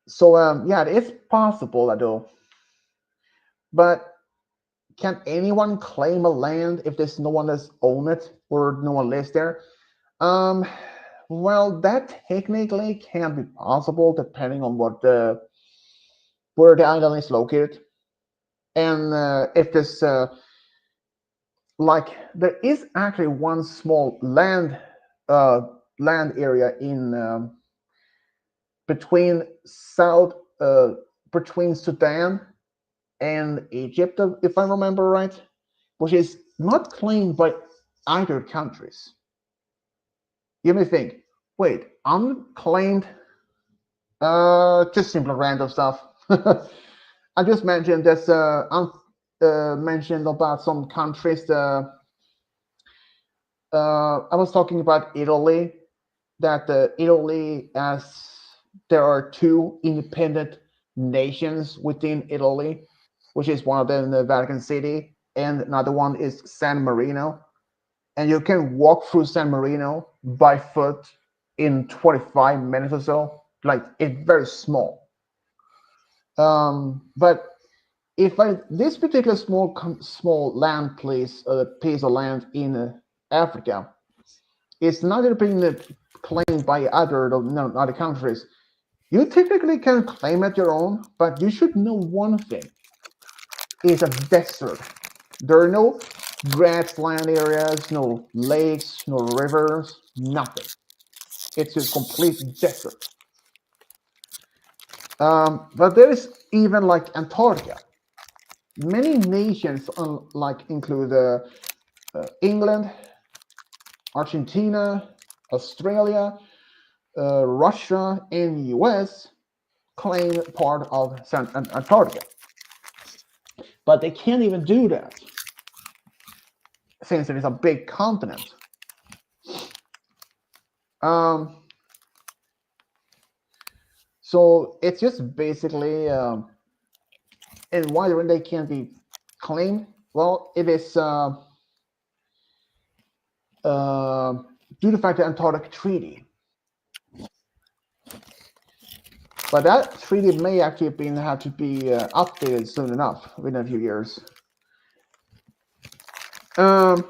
[SPEAKER 1] So yeah, it's possible though. But can anyone claim a land if there's no one that's owned it or no one lives there? Well, that technically can be possible depending on where the island is located, and if there's like there is actually one small land area in between between Sudan and Egypt, if I remember right, which is not claimed by either countries. You may think, wait, unclaimed? Just simple random stuff. I just mentioned this. Mentioned about some countries. I was talking about Italy. That Italy, as there are two independent nations within Italy, which is one of them the Vatican City, and another one is San Marino. And you can walk through San Marino by foot in 25 minutes or so. Like it's very small. But if this particular small land piece of land in Africa is not being claimed by other countries, you typically can claim it your own, but you should know one thing: it's a desert. There are no grassland areas, no lakes, no rivers, nothing. It's a complete desert. But there is even like Antarctica. Many nations include England, Argentina, Australia, Russia, and US claim part of Antarctica. But they can't even do that since it is a big continent. So it's just basically, and why they can't be claimed? Well, it is due to the fact that Antarctic Treaty. But that treaty may actually have to be updated soon enough, within a few years. In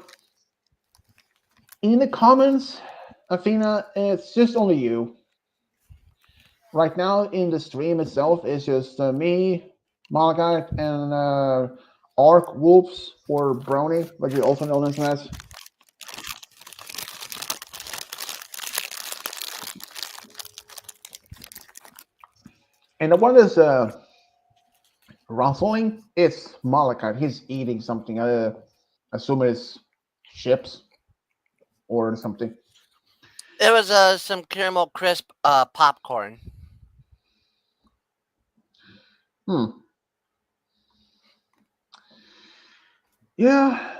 [SPEAKER 1] the comments, Athena, it's just only you. Right now in the stream itself, it's just me, Malachite, and Ark Wolves, or Brony, but you also know him as. And the one that's rustling, it's Malachite. He's eating something. I assume it's chips or something.
[SPEAKER 2] It was some caramel crisp popcorn.
[SPEAKER 1] Yeah.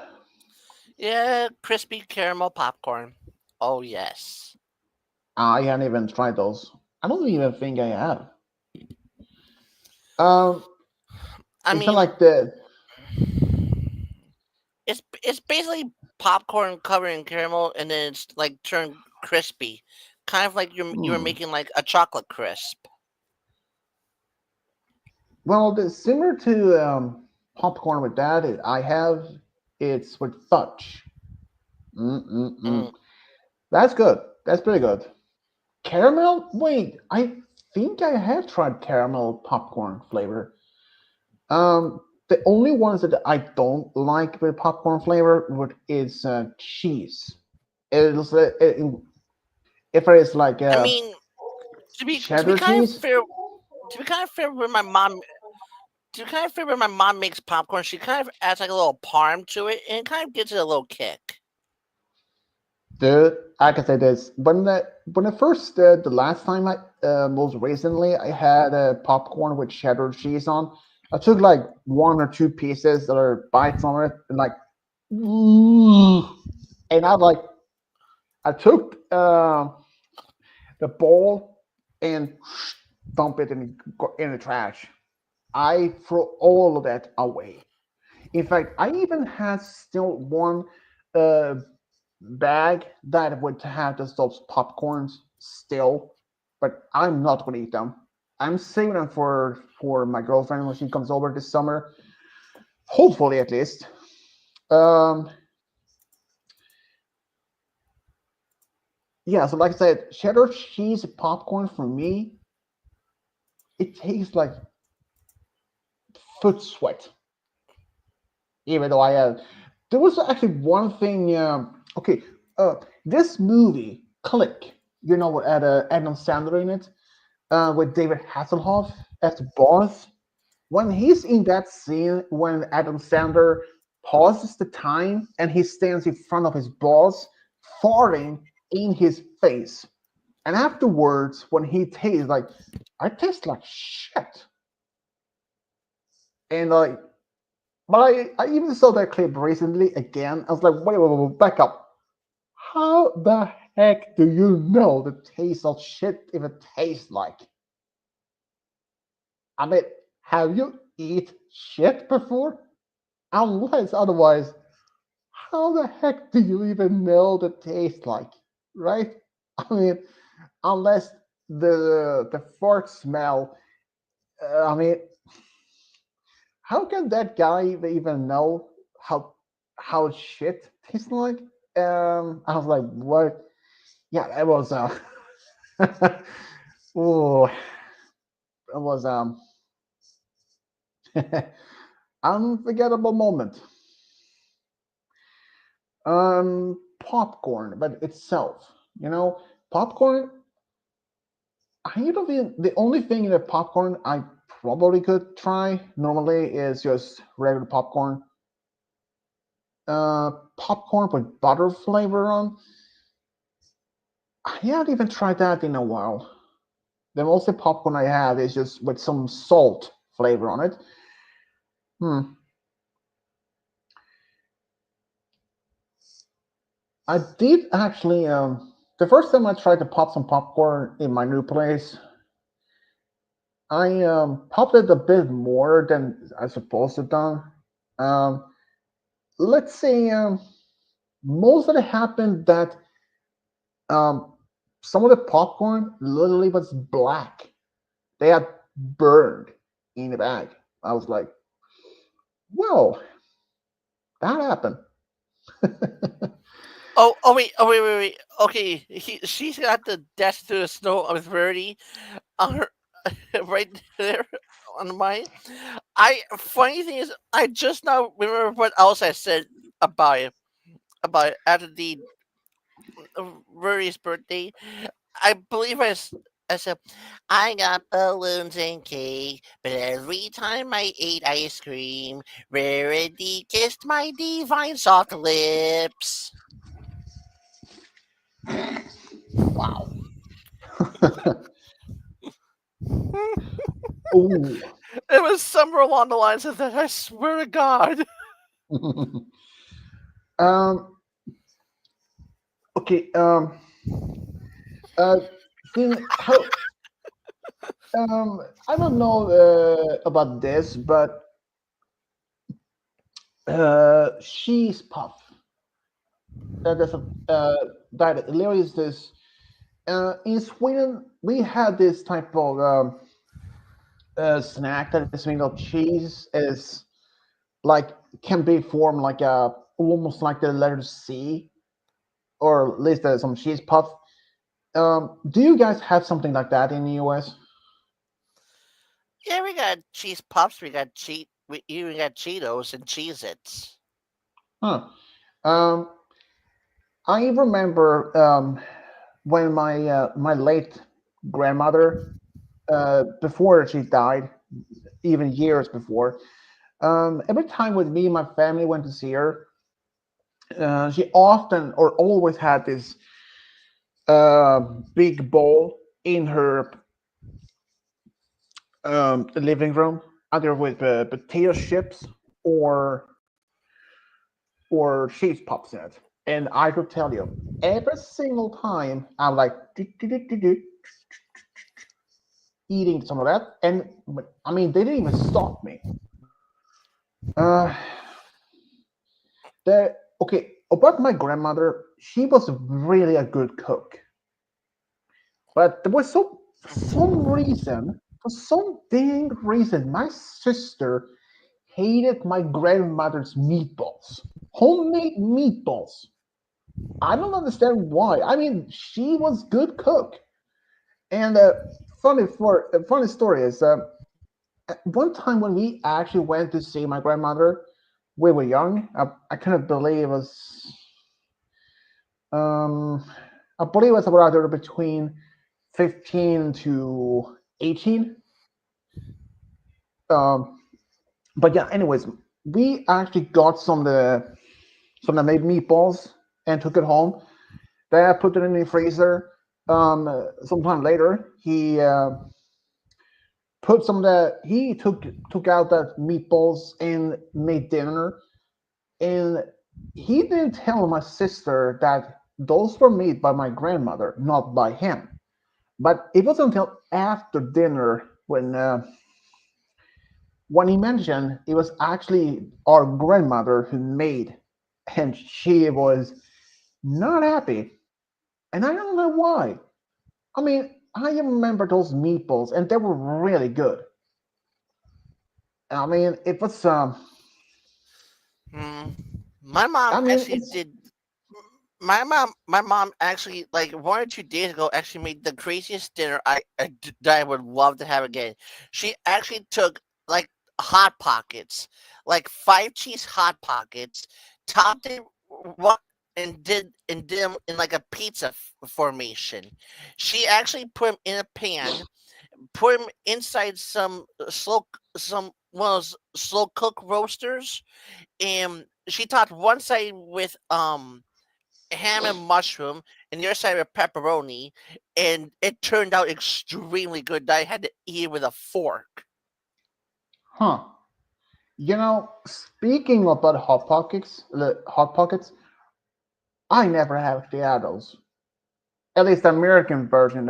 [SPEAKER 2] Yeah, crispy caramel popcorn. Oh yes.
[SPEAKER 1] I haven't even tried those. I don't even think I have.
[SPEAKER 2] I mean,
[SPEAKER 1] like the.
[SPEAKER 2] It's basically popcorn covered in caramel, and then it's like turned crispy, kind of like you were making like a chocolate crisp.
[SPEAKER 1] Well, similar to popcorn with that, I have it's with fudge. That's good. That's pretty good. Caramel? Wait, I think I have tried caramel popcorn flavor. The only ones that I don't like with popcorn flavor is cheese. It's if it is like
[SPEAKER 2] I mean, to be kind of fair with my mom. To be kind of fair when my mom makes popcorn, she kind of adds like a little parm to it, and it kind of gives it a little kick.
[SPEAKER 1] Dude, I can say this: when I first the last time most recently I had a popcorn with cheddar cheese on. I took like 1 or 2 pieces that are bites on it, and like, and I took the bowl and dump it in the trash. I threw all of that away. In fact, I even had still one bag that would have those popcorns still, but I'm not going to eat them. I'm saving them for my girlfriend when she comes over this summer. Hopefully, at least. Yeah, so like I said, cheddar cheese popcorn for me, it tastes like foot sweat. Even though I have, there was actually one thing. This movie, Click, you know, had Adam Sandler in it, with David Hasselhoff as Barth. When he's in that scene, when Adam Sandler pauses the time and he stands in front of his boss, farting in his face, and afterwards, when he tastes like, I taste like shit, and like. But I even saw that clip recently again. I was like, wait, back up. How the heck do you know the taste of shit if it tastes like? I mean, have you eat shit before? Unless otherwise, how the heck do you even know the taste like? Right? I mean, unless the fart smell. I mean, how can that guy even know how shit tastes like? I was like, what? Yeah, it was oh, it was unforgettable moment. Popcorn, but itself, you know, popcorn. The only thing in the popcorn I probably could try normally is just regular popcorn. Popcorn with butter flavor on. I haven't even tried that in a while. The most popcorn I have is just with some salt flavor on it. I did actually. The first time I tried to pop some popcorn in my new place, I popped it a bit more than I supposed to have done. Let's say most of it happened that some of the popcorn literally was black. They had burned in the bag. I was like, whoa, that happened.
[SPEAKER 2] Oh, wait. Okay, she's got the Dash Through the Snow with Verdi on her right there on mine. Funny thing is, I just now remember what else I said about it. After the Verdi's birthday. I believe I said, I got balloons and cake, but every time I ate ice cream, Rarity kissed my divine soft lips.
[SPEAKER 1] Wow. Ooh.
[SPEAKER 2] It was somewhere along the lines of that. I swear to God.
[SPEAKER 1] Okay. Thing, how? I don't know about this, but cheese puff. There's a that there is this. In Sweden, we had this type of snack that is made of cheese. Is like can be formed like a almost like the letter C, or at least some cheese puff. Do you guys have something like that in the US?
[SPEAKER 2] Yeah, we got cheese puffs. We even got Cheetos and Cheez-Its.
[SPEAKER 1] Huh. I remember when my late grandmother, before she died, even years before, every time with me and my family went to see her, she often or always had this big bowl in her living room, either with potato chips or cheese puffs in it. And I could tell you, every single time I'm like eating some of that, and I mean they didn't even stop me. Okay, about my grandmother, she was really a good cook, but there was for some dang reason, my sister hated my grandmother's meatballs, homemade meatballs. I don't understand why. I mean, she was good cook. And funny story is one time when we actually went to see my grandmother, we were young. I couldn't believe it was. I believe it was about between 15 to 18. But yeah, anyways, we actually got some of the made meatballs and took it home. Then I put it in the freezer. Sometime later, he put he took out the meatballs and made dinner. And he didn't tell my sister that those were made by my grandmother, not by him. But it wasn't until after dinner when he mentioned it was actually our grandmother who made, and she was not happy. And I don't know why. I mean, I remember those meatballs, and they were really good. I mean, it was
[SPEAKER 2] My mom
[SPEAKER 1] I mean,
[SPEAKER 2] actually did. My mom actually like 1 or 2 days ago actually made the craziest dinner that I would love to have again. She actually took like hot pockets, like 5 cheese hot pockets, topped it what and did them in like a pizza formation. She actually put them in a pan, put them inside some one of those slow cook roasters, and she topped one side with ham and mushroom and the other side with pepperoni, and it turned out extremely good. I had to eat it with a fork.
[SPEAKER 1] huh. You know, speaking about hot pockets, I never have had those. At least the American version.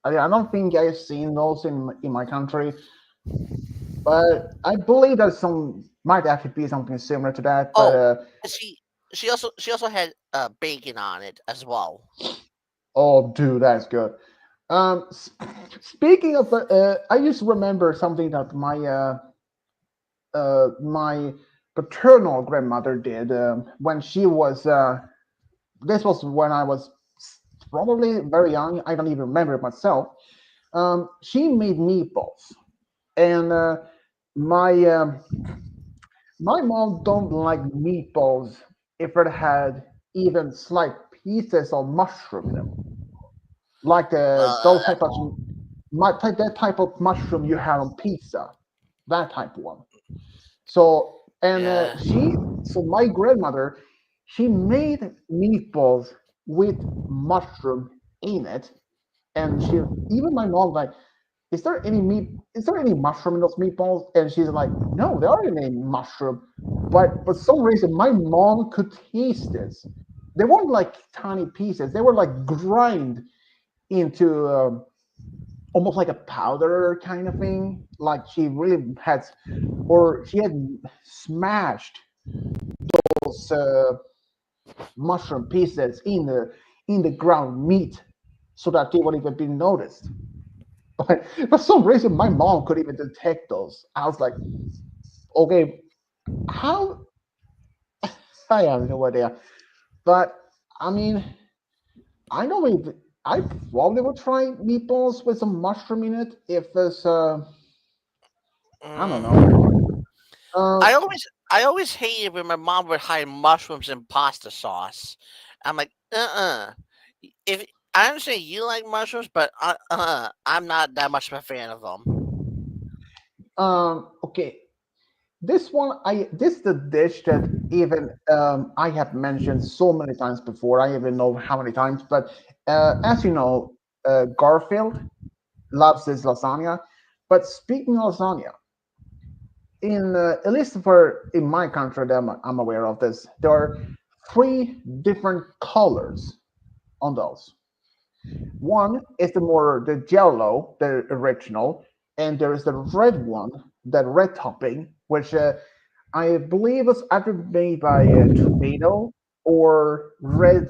[SPEAKER 1] I don't think I've seen those in my country, but I believe that some might actually be something similar to that. But
[SPEAKER 2] Oh, she also had bacon on it as well.
[SPEAKER 1] Oh, dude, that's good. Speaking of, I just remember something that my paternal grandmother did when she was. This was when I was probably very young. I don't even remember it myself. She made meatballs, and my my mom don't like meatballs if it had even slight pieces of mushroom in them, like those type of that type of mushroom you have on pizza, that type of one. So and so my grandmother, she made meatballs with mushroom in it, and she even my mom like, is there any meat? Is there any mushroom in those meatballs? And she's like, no, there aren't any mushroom. But for some reason, my mom could taste this. They weren't like tiny pieces. They were like grind into almost like a powder kind of thing. Like she really had, or she had smashed those mushroom pieces in the ground meat so that they wouldn't even be noticed. But for some reason, my mom could even detect those. I was like, okay, how? I have no idea. But I mean, I know if I probably would try meatballs with some mushroom in it if there's I don't know.
[SPEAKER 2] I always hated when my mom would hide mushrooms in pasta sauce. I'm like, If I understand you like mushrooms, but I'm not that much of a fan of them.
[SPEAKER 1] Okay, this is the dish that even I have mentioned so many times before. I even know how many times, but as you know, Garfield loves his lasagna. But speaking of lasagna, in at least for in my country that I'm aware of this, there are three different colors on those. One is the jello, the original, and there is the red one, the red topping, which I believe was either made by tomato or red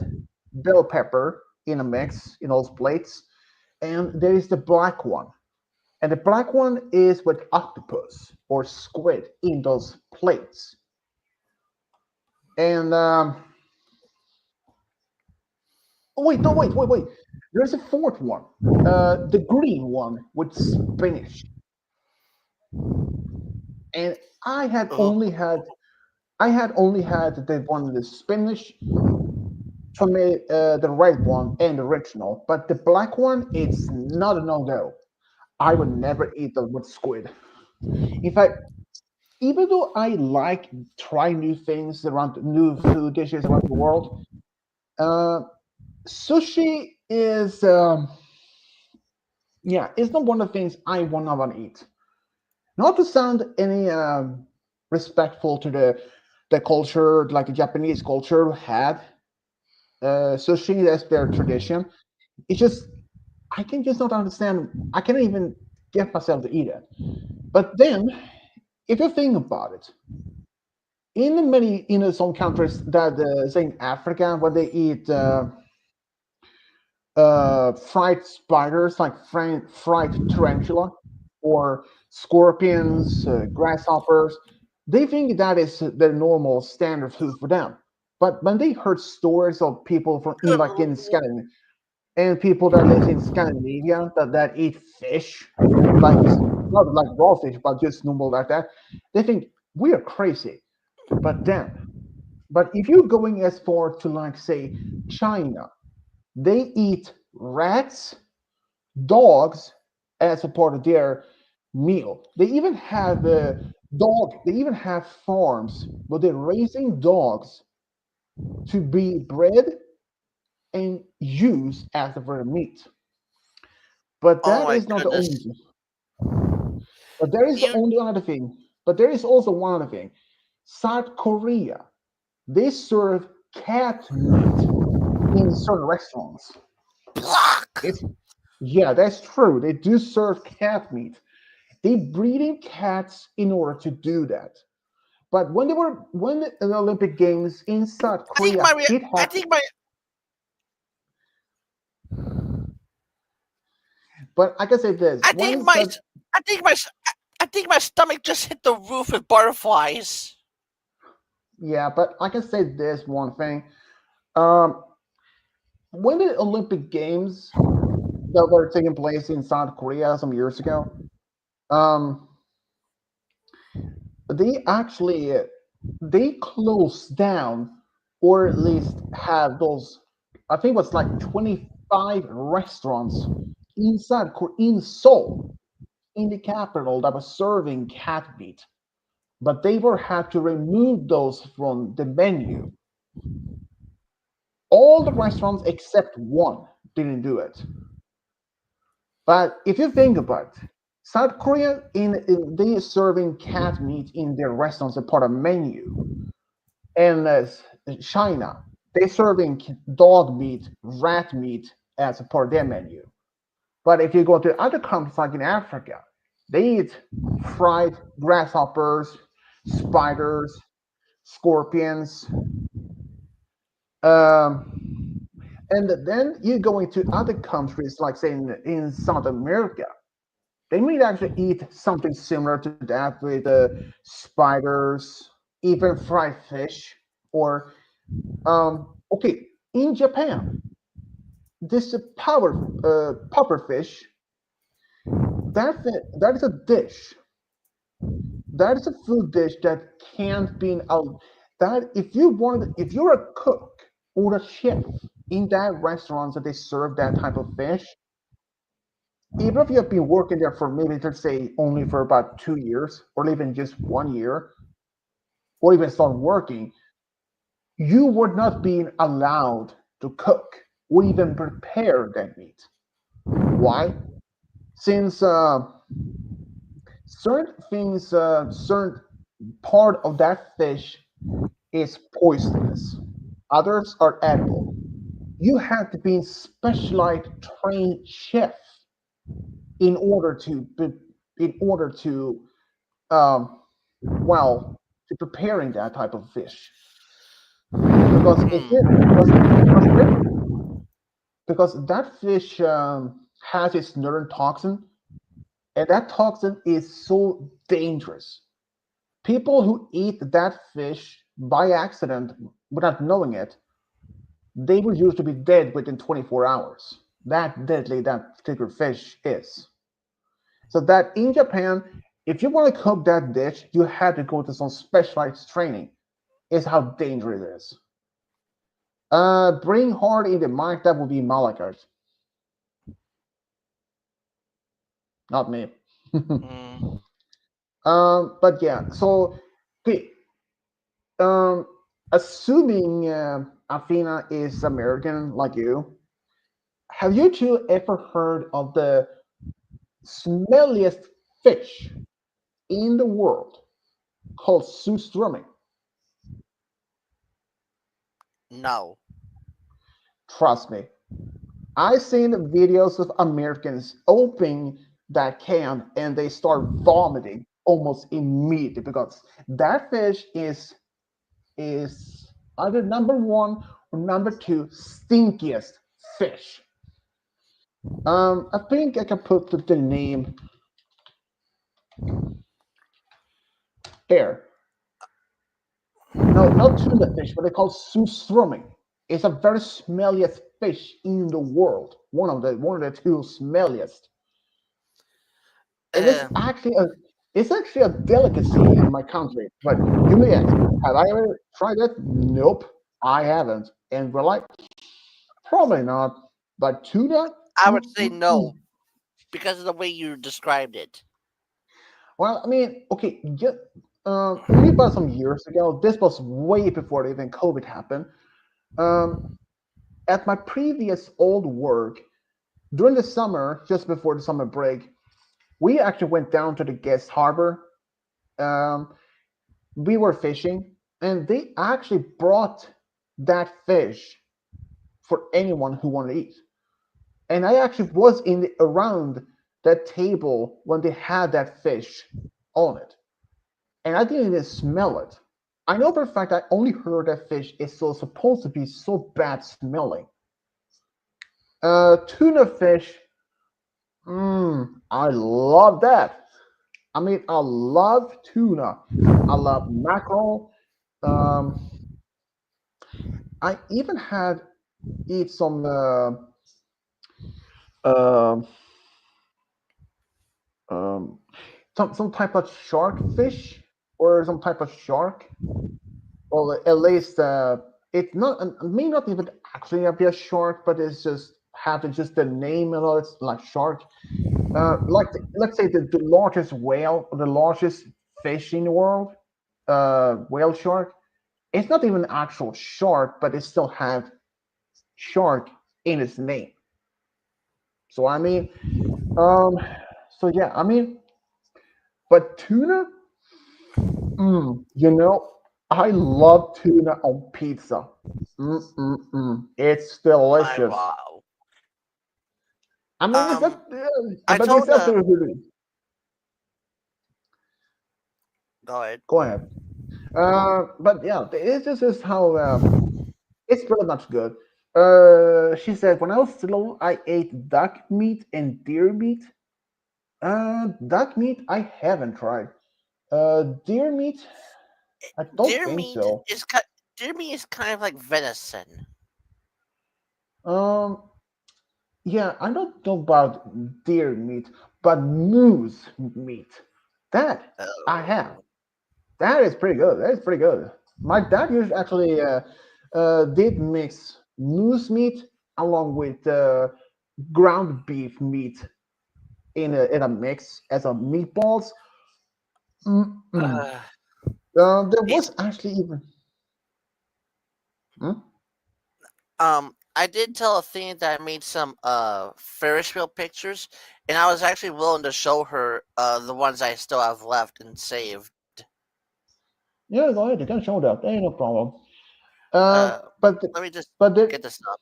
[SPEAKER 1] bell pepper in a mix in those plates. And there is the black one. And the black one is with octopus or squid in those plates. And oh, wait, no, wait. There's a fourth one, the green one with spinach. And I had only had the one with the spinach, the red one, and the original. But the black one, it's not a no go. I would never eat that with squid. In fact, even though I like trying new things around new food dishes around the world, uh, sushi is yeah, it's not one of the things I want to eat. Not to sound any respectful to the culture, like the Japanese culture had sushi as their tradition. It's just I can just not understand. I can't even get myself to eat it. But then, if you think about it, in many some countries that say in Africa, when they eat fried spiders like fried tarantula or scorpions, grasshoppers, they think that is the normal standard food for them. But when they heard stories of people from in like in Scandinavia and people that live in Scandinavia that eat fish, like not like raw fish, but just normal like that, they think we are crazy. But then, but if you're going as far to like say China, they eat rats, dogs as a part of their meal. They even have dog. They even have farms where they're raising dogs to be bred and used as their meat. But
[SPEAKER 2] Oh
[SPEAKER 1] that
[SPEAKER 2] my
[SPEAKER 1] is not the
[SPEAKER 2] goodness!
[SPEAKER 1] only. But there is the only other thing. But there is also one other thing. South Korea, they serve cat meat in certain restaurants. It's yeah, that's true. They do serve cat meat. They breeding cats in order to do that. But when the Olympic Games in South
[SPEAKER 2] I think
[SPEAKER 1] Korea
[SPEAKER 2] my rea-
[SPEAKER 1] did
[SPEAKER 2] I
[SPEAKER 1] happen,
[SPEAKER 2] think my
[SPEAKER 1] But I can say this:
[SPEAKER 2] I think my stomach just hit the roof with butterflies.
[SPEAKER 1] yeah, but I can say this one thing. Um, when the Olympic Games that were taking place in South Korea some years ago, um, they actually they closed down, or at least had those. I think it was like 25 restaurants in Seoul, in the capital, that was serving cat meat, but they were had to remove those from the menu. All the restaurants except one didn't do it. But if you think about it, South Korea they serving cat meat in their restaurants as part of menu, and China they serving dog meat, rat meat as a part of their menu. But if you go to other countries like in Africa, they eat fried grasshoppers, spiders, scorpions, and then you go into other countries, like say in South America, they might actually eat something similar to that with spiders, even fried fish, or okay, in Japan, this puffer fish, that is a dish. That is a food dish that can't be out. That if you're a cook or a chef in that restaurant that they serve that type of fish, even if you have been working there for maybe let's say only for about 2 years, or even just 1 year, or even start working, you would not be allowed to cook or even prepare that meat. Why? Since certain things, certain part of that fish is poisonous, others are edible. You have to be a specialized trained chef in order to um, well, to preparing that type of fish. Because because that fish has its neurotoxin, and that toxin is so dangerous. People who eat that fish by accident without knowing it, they will usually be dead within 24 hours. That deadly that particular fish is. So that in Japan, if you want to cook that dish, you have to go to some specialized training. Is how dangerous it is. Bring hard in the mic, that would be Malakart, not me. But yeah, so okay. Um, assuming Athena is American like you, have you two ever heard of the smelliest fish in the world called surströmming?
[SPEAKER 2] No.
[SPEAKER 1] Trust me. I've seen videos of Americans opening that can and they start vomiting almost immediately because that fish is either number one or number two stinkiest fish. I think I can put the name there. No, not tuna fish, but they call surströmming. It's a very smelliest fish in the world. One of the two smelliest. It's actually a delicacy in my country. But you may ask, have I ever tried it? Nope, I haven't. And we're like, probably not. But tuna?
[SPEAKER 2] I would say no, because of the way you described it.
[SPEAKER 1] Well, I mean, okay, just maybe about some years ago. This was way before even COVID happened. At my previous old work, during the summer, just before the summer break, we actually went down to the guest harbor. Um, we were fishing, and they actually brought that fish for anyone who wanted to eat. And I actually was around that table when they had that fish on it, and I didn't even smell it. I know for a fact I only heard that fish is supposed to be so bad smelling. Tuna fish, I love that. I mean, I love tuna. I love mackerel. Um, I even had eat some um um, some type of shark fish or some type of shark, or at least it's not it may not even actually be a shark, but it's just having just the name and all. It's like shark. Like let's say the largest whale, the largest fish in the world, whale shark. It's not even an actual shark, but it still have shark in its name. So I mean, um, so yeah, I mean, but tuna, you know, I love tuna on pizza. It's
[SPEAKER 2] My
[SPEAKER 1] delicious.
[SPEAKER 2] wow.
[SPEAKER 1] I mean, it's just,
[SPEAKER 2] I
[SPEAKER 1] but
[SPEAKER 2] told
[SPEAKER 1] it's absolutely.
[SPEAKER 2] Go ahead.
[SPEAKER 1] Go ahead. But yeah, this is how it's pretty much good. She said, when I was little, I ate duck meat and deer meat. Duck meat, I haven't tried. Deer meat, I don't
[SPEAKER 2] Deer
[SPEAKER 1] think
[SPEAKER 2] meat
[SPEAKER 1] so.
[SPEAKER 2] deer meat is kind of like venison.
[SPEAKER 1] Um, yeah, I don't know about deer meat, but moose meat, that I have. That is pretty good. That is pretty good. My dad used actually did mix moose meat along with ground beef meat in a mix as a meatballs. Mm-mm. There was actually even. Hmm?
[SPEAKER 2] I did tell Athena that I made some Ferris wheel pictures, and I was actually willing to show her the ones I still have left and saved.
[SPEAKER 1] Yeah, go ahead. You can show that. Ain't no problem. But
[SPEAKER 2] Let me just
[SPEAKER 1] but there
[SPEAKER 2] get this up.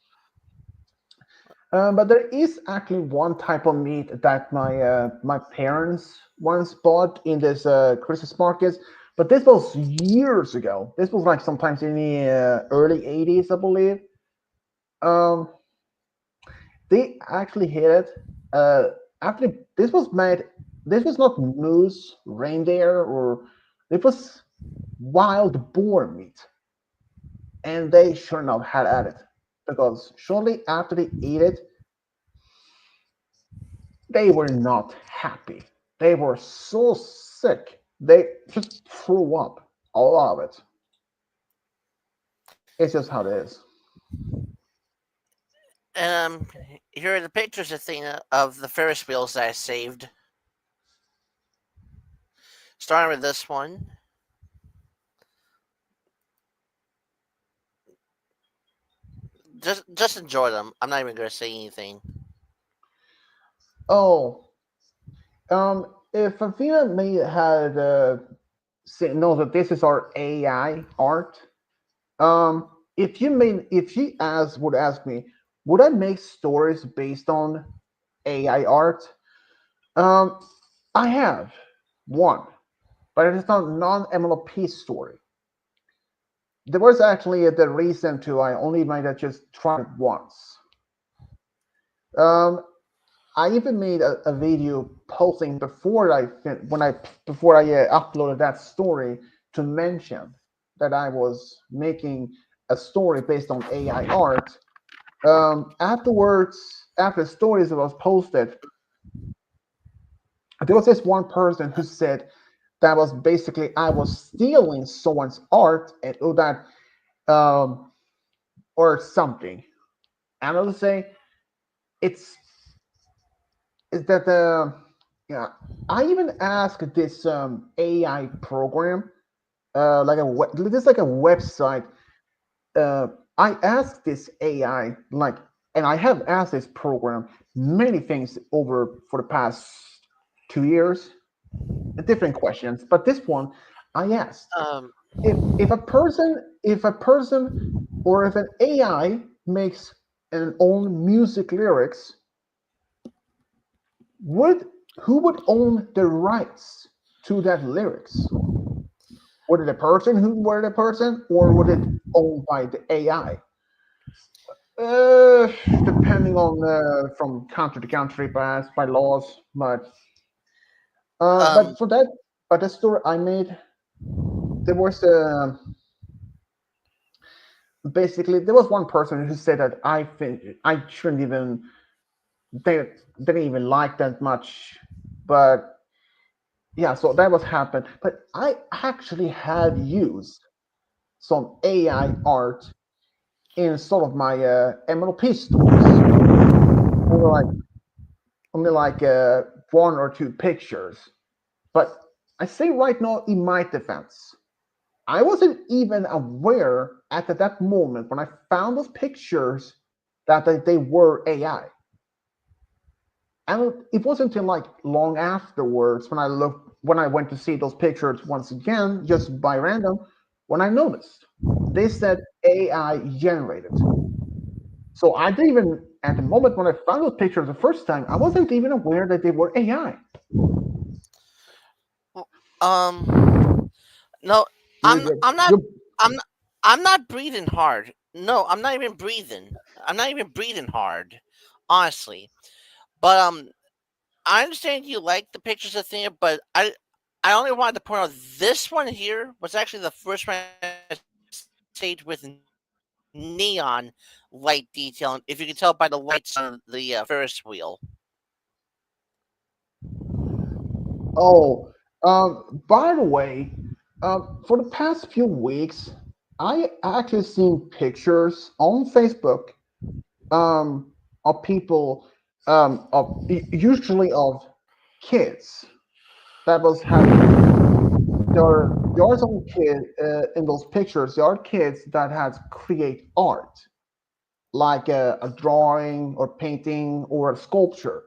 [SPEAKER 1] but there is actually one type of meat that my parents once bought in this Christmas markets. But this was years ago. This was like sometimes in the early '80s, I believe. Um, they actually hit it. Actually, this was made. This was not moose, reindeer, or it was wild boar meat, and they sure enough had at it because shortly after they ate it, they were not happy. They were so sick. They just threw up all of it. It's just how it is.
[SPEAKER 2] Um, Here are the pictures, Athena, of the Ferris wheels that I saved. Starting with this one. Just enjoy them. I'm not even going to say anything.
[SPEAKER 1] Oh, if Athena may had know that this is our AI art, if she asked would ask me, would I make stories based on AI art? Um, I have one, but it is not non-MLP story. There was actually the reason to I only made that just try it once. Um, I even made a video posting before before I uploaded that story to mention that I was making a story based on AI art. Afterwards, after the stories was posted, there was this one person who said that was basically I was stealing someone's art and all that or something. And I would say it's is that yeah. I even asked this AI program, this is like a website. Uh, I asked this AI and I have asked this program many things over for the past 2 years, different questions. But this one, I asked if a person or if an AI makes an own music lyrics, would who would own the rights to that lyrics? Would it a person who were the person, or would it owned by the AI? Depending on from country to country, perhaps by laws, but for that, but the story I made, there was basically there was one person who said that I think I shouldn't even they didn't even like that much, but yeah, so that was happened. But I actually had used some AI art in sort of my MLP stories, only like one or two pictures. But I say right now, in my defense, I wasn't even aware at that moment when I found those pictures that they were AI. And it wasn't until like long afterwards when I went to see those pictures once again, just by random, when I noticed they said AI generated. So I didn't even at the moment when I found those pictures the first time, I wasn't even aware that they were AI.
[SPEAKER 2] No, I'm
[SPEAKER 1] You-
[SPEAKER 2] I'm not
[SPEAKER 1] you-
[SPEAKER 2] I'm not, I'm not breathing hard. No, I'm not even breathing. I'm not even breathing hard, honestly. But I understand you like the pictures of thing, but I only wanted to point out this one here was actually the first one I staged with neon light detail. If you can tell by the lights on the Ferris wheel.
[SPEAKER 1] Oh, by the way, for the past few weeks, I actually seen pictures on Facebook of people usually of kids that was having there are some kid in those pictures. There are kids that has create art like a drawing or painting or a sculpture,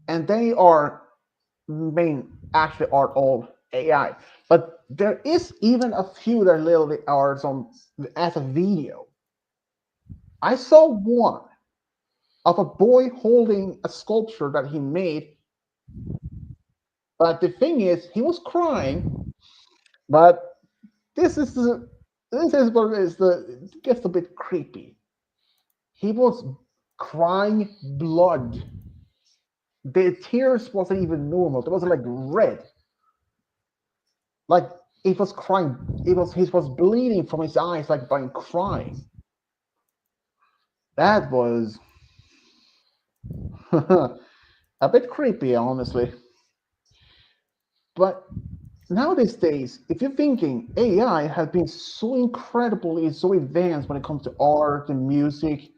[SPEAKER 1] and they are main actually are all AI. But there is even a few that literally are some as a video. I saw one of a boy holding a sculpture that he made, but the thing is, he was crying. But this is this is what is the it gets a bit creepy. He was crying blood. The tears wasn't even normal. It wasn't like red. Like it was crying. He was bleeding from his eyes like by crying. That was a bit creepy, honestly. But nowadays days, if you're thinking AI has been so incredibly so advanced when it comes to art and music,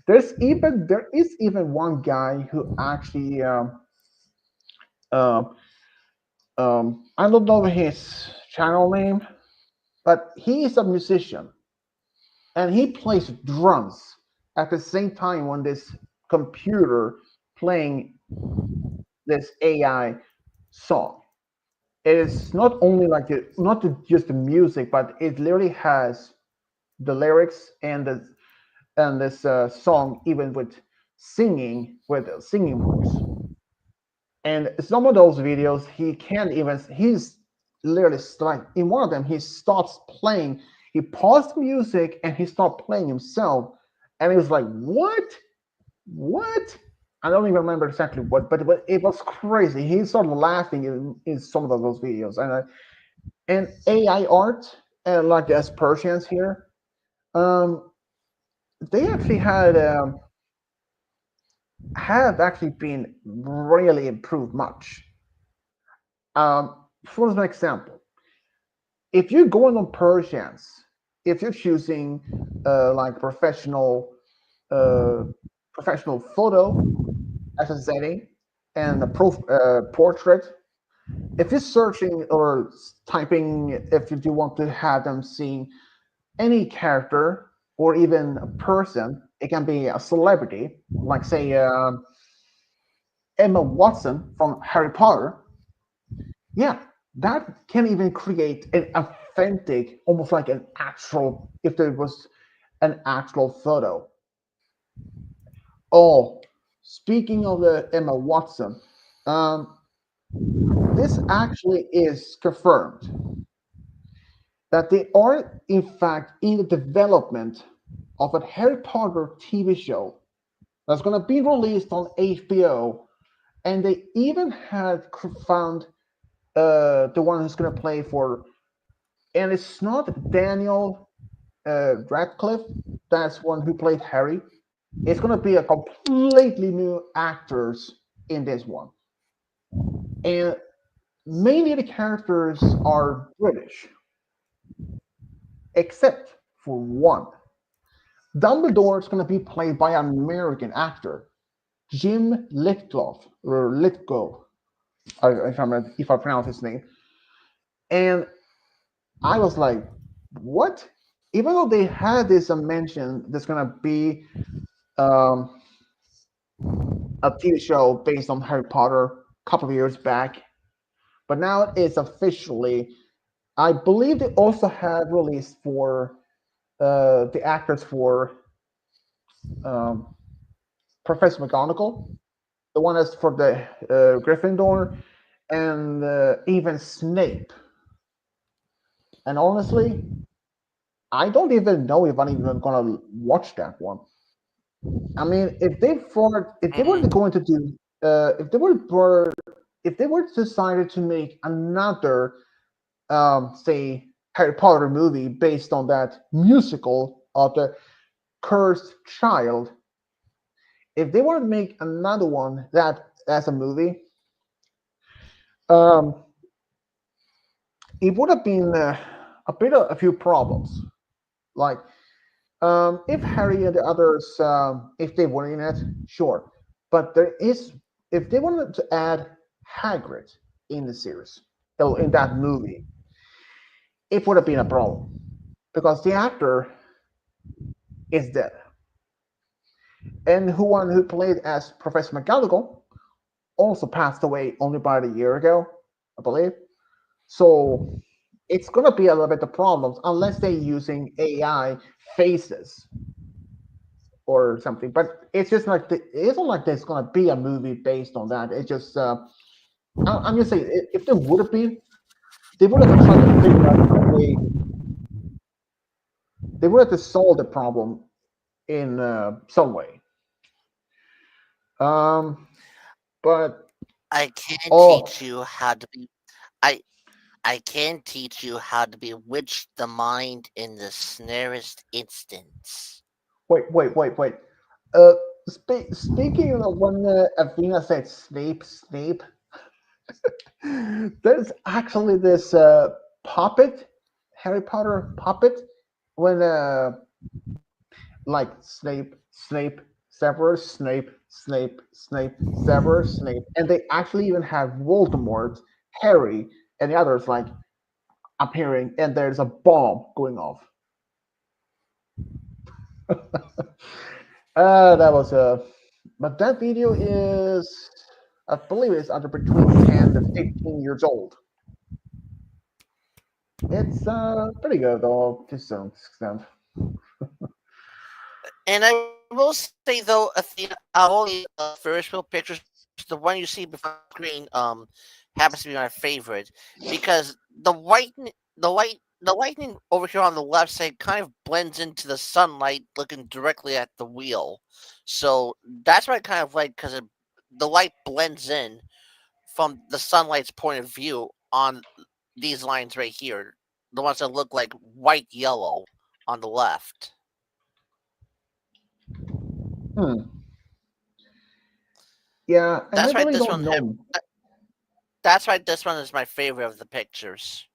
[SPEAKER 1] there is even one guy who actually uh, I don't know his channel name, but he is a musician and he plays drums at the same time on this computer playing this AI song. It is not only like not just the music, but it literally has the lyrics and this song even with singing voice. And some of those videos, he can't even. He's literally like in one of them, he stops playing. He paused the music and he stopped playing himself, and he was like, "What? What?" I don't even remember exactly what, but it was crazy. He started laughing in some of those videos, and AI art, like the Aspersians here, um, they actually have actually been really improved much. For an example, if you're going on Persians, if you're choosing like uh, professional photo as a setting and a portrait, if you're searching or typing, if you do want to have them seeing any character or even a person, it can be a celebrity, like say Emma Watson from Harry Potter. Yeah, that can even create an authentic, almost like an actual, if there was an actual photo. Oh, speaking of the Emma Watson, um, this actually is confirmed. that they are in fact in the development of a Harry Potter TV show that's going to be released on HBO, and they even had found the one who's going to play for, and it's not Daniel Radcliffe. That's one who played Harry. It's going to be a completely new actors in this one, and mainly the characters are British, except for one. Dumbledore is going to be played by an American actor, Jim Lithgow, or Lithgow, if I pronounce his name. And I was like, what? Even though they had this mention, there's going to be um, a TV show based on Harry Potter a couple of years back, but now it's officially. I believe they also had released for the actors for um, Professor McGonagall, the one that's for the Gryffindor, and even Snape. And honestly, I don't even know if I'm even gonna watch that one. I mean, if they were going to do, if they were decided to make another, say, Harry Potter movie based on that musical of the Cursed Child, if they want to make another one that as a movie, um, it would have been a few problems. Like, if Harry and the others, if they were in it, sure. But if they wanted to add Hagrid in the series, in that movie, it would have been a problem because the actor is dead. And who played as Professor McGonagall also passed away only about a year ago, I believe. So it's gonna be a little bit of problems unless they're using AI faces or something. But it's just like it isn't like there's gonna be a movie based on that. It's just I'm just saying if there would have been, they would have tried to figure out a way. They would have to solve the problem in some way. But
[SPEAKER 2] I can
[SPEAKER 1] oh,
[SPEAKER 2] teach you how to be. I I can teach you how to bewitch the mind in the snarest instance.
[SPEAKER 1] wait. Speaking of when Athena said Snape, there's actually this puppet, Harry Potter puppet, when like Severus Snape, Severus Snape, and they actually even have Voldemort, Harry, and the others like appearing, and there's a bomb going off. That was but that video is, I believe, it's under between 10 to 15 years old. It's pretty good though, to some extent.
[SPEAKER 2] And I will say though, Athena, only Ferris wheel pictures, the one you see before the screen, happens to be my favorite because the lightning over here on the left side kind of blends into the sunlight, looking directly at the wheel. So that's what I kind of like because the light blends in from the sunlight's point of view on these lines right here, the ones that look like white yellow on the left.
[SPEAKER 1] Yeah, and
[SPEAKER 2] That's
[SPEAKER 1] I
[SPEAKER 2] why
[SPEAKER 1] really
[SPEAKER 2] this
[SPEAKER 1] don't
[SPEAKER 2] one.
[SPEAKER 1] know.
[SPEAKER 2] That's why this one is my favorite of the pictures.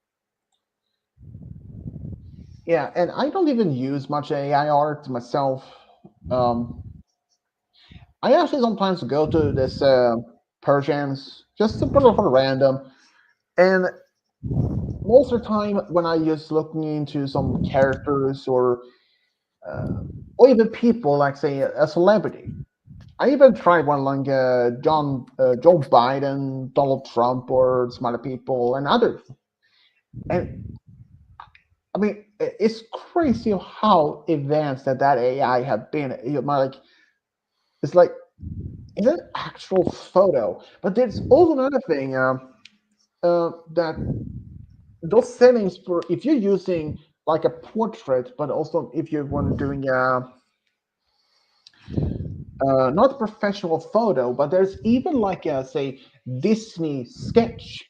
[SPEAKER 1] Yeah, and I don't even use much AI art myself. Um, I actually sometimes go to this Persians just to put it for random, and most of the time when I just looking into some characters or even people like say a celebrity. I even tried one like Joe Biden, Donald Trump, or some other people and others. And I mean, it's crazy how advanced that AI have been. Like it's like it's an actual photo. But there's also another thing that those settings for if you're using like a portrait, but also if you want doing not a professional photo, but there's even like a say Disney sketch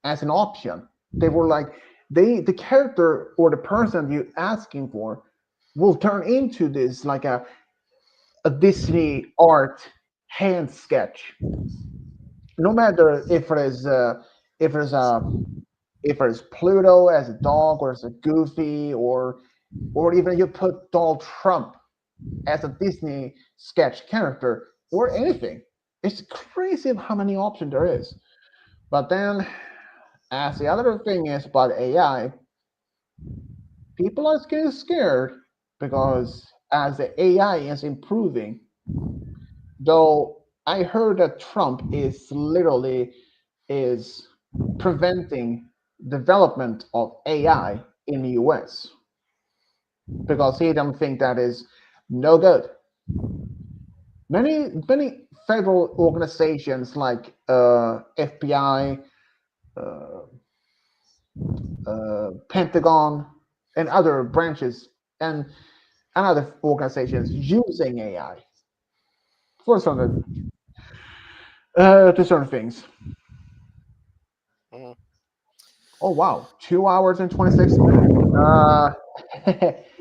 [SPEAKER 1] as an option. They were like the character or the person you're asking for will turn into this like a Disney art hand sketch. No matter if it is if there's a if it's Pluto as a dog or as a Goofy or even you put Donald Trump as a Disney sketch character or anything. It's crazy how many options there is. But then as the other thing is about AI, people are getting scared because as the AI is improving, though I heard that Trump is literally is preventing development of AI in the US because he don't think that is no good. Many federal organizations like FBI, Pentagon, and other branches and other organizations using AI for certain to certain things. Oh wow, 2 hours and 26 minutes.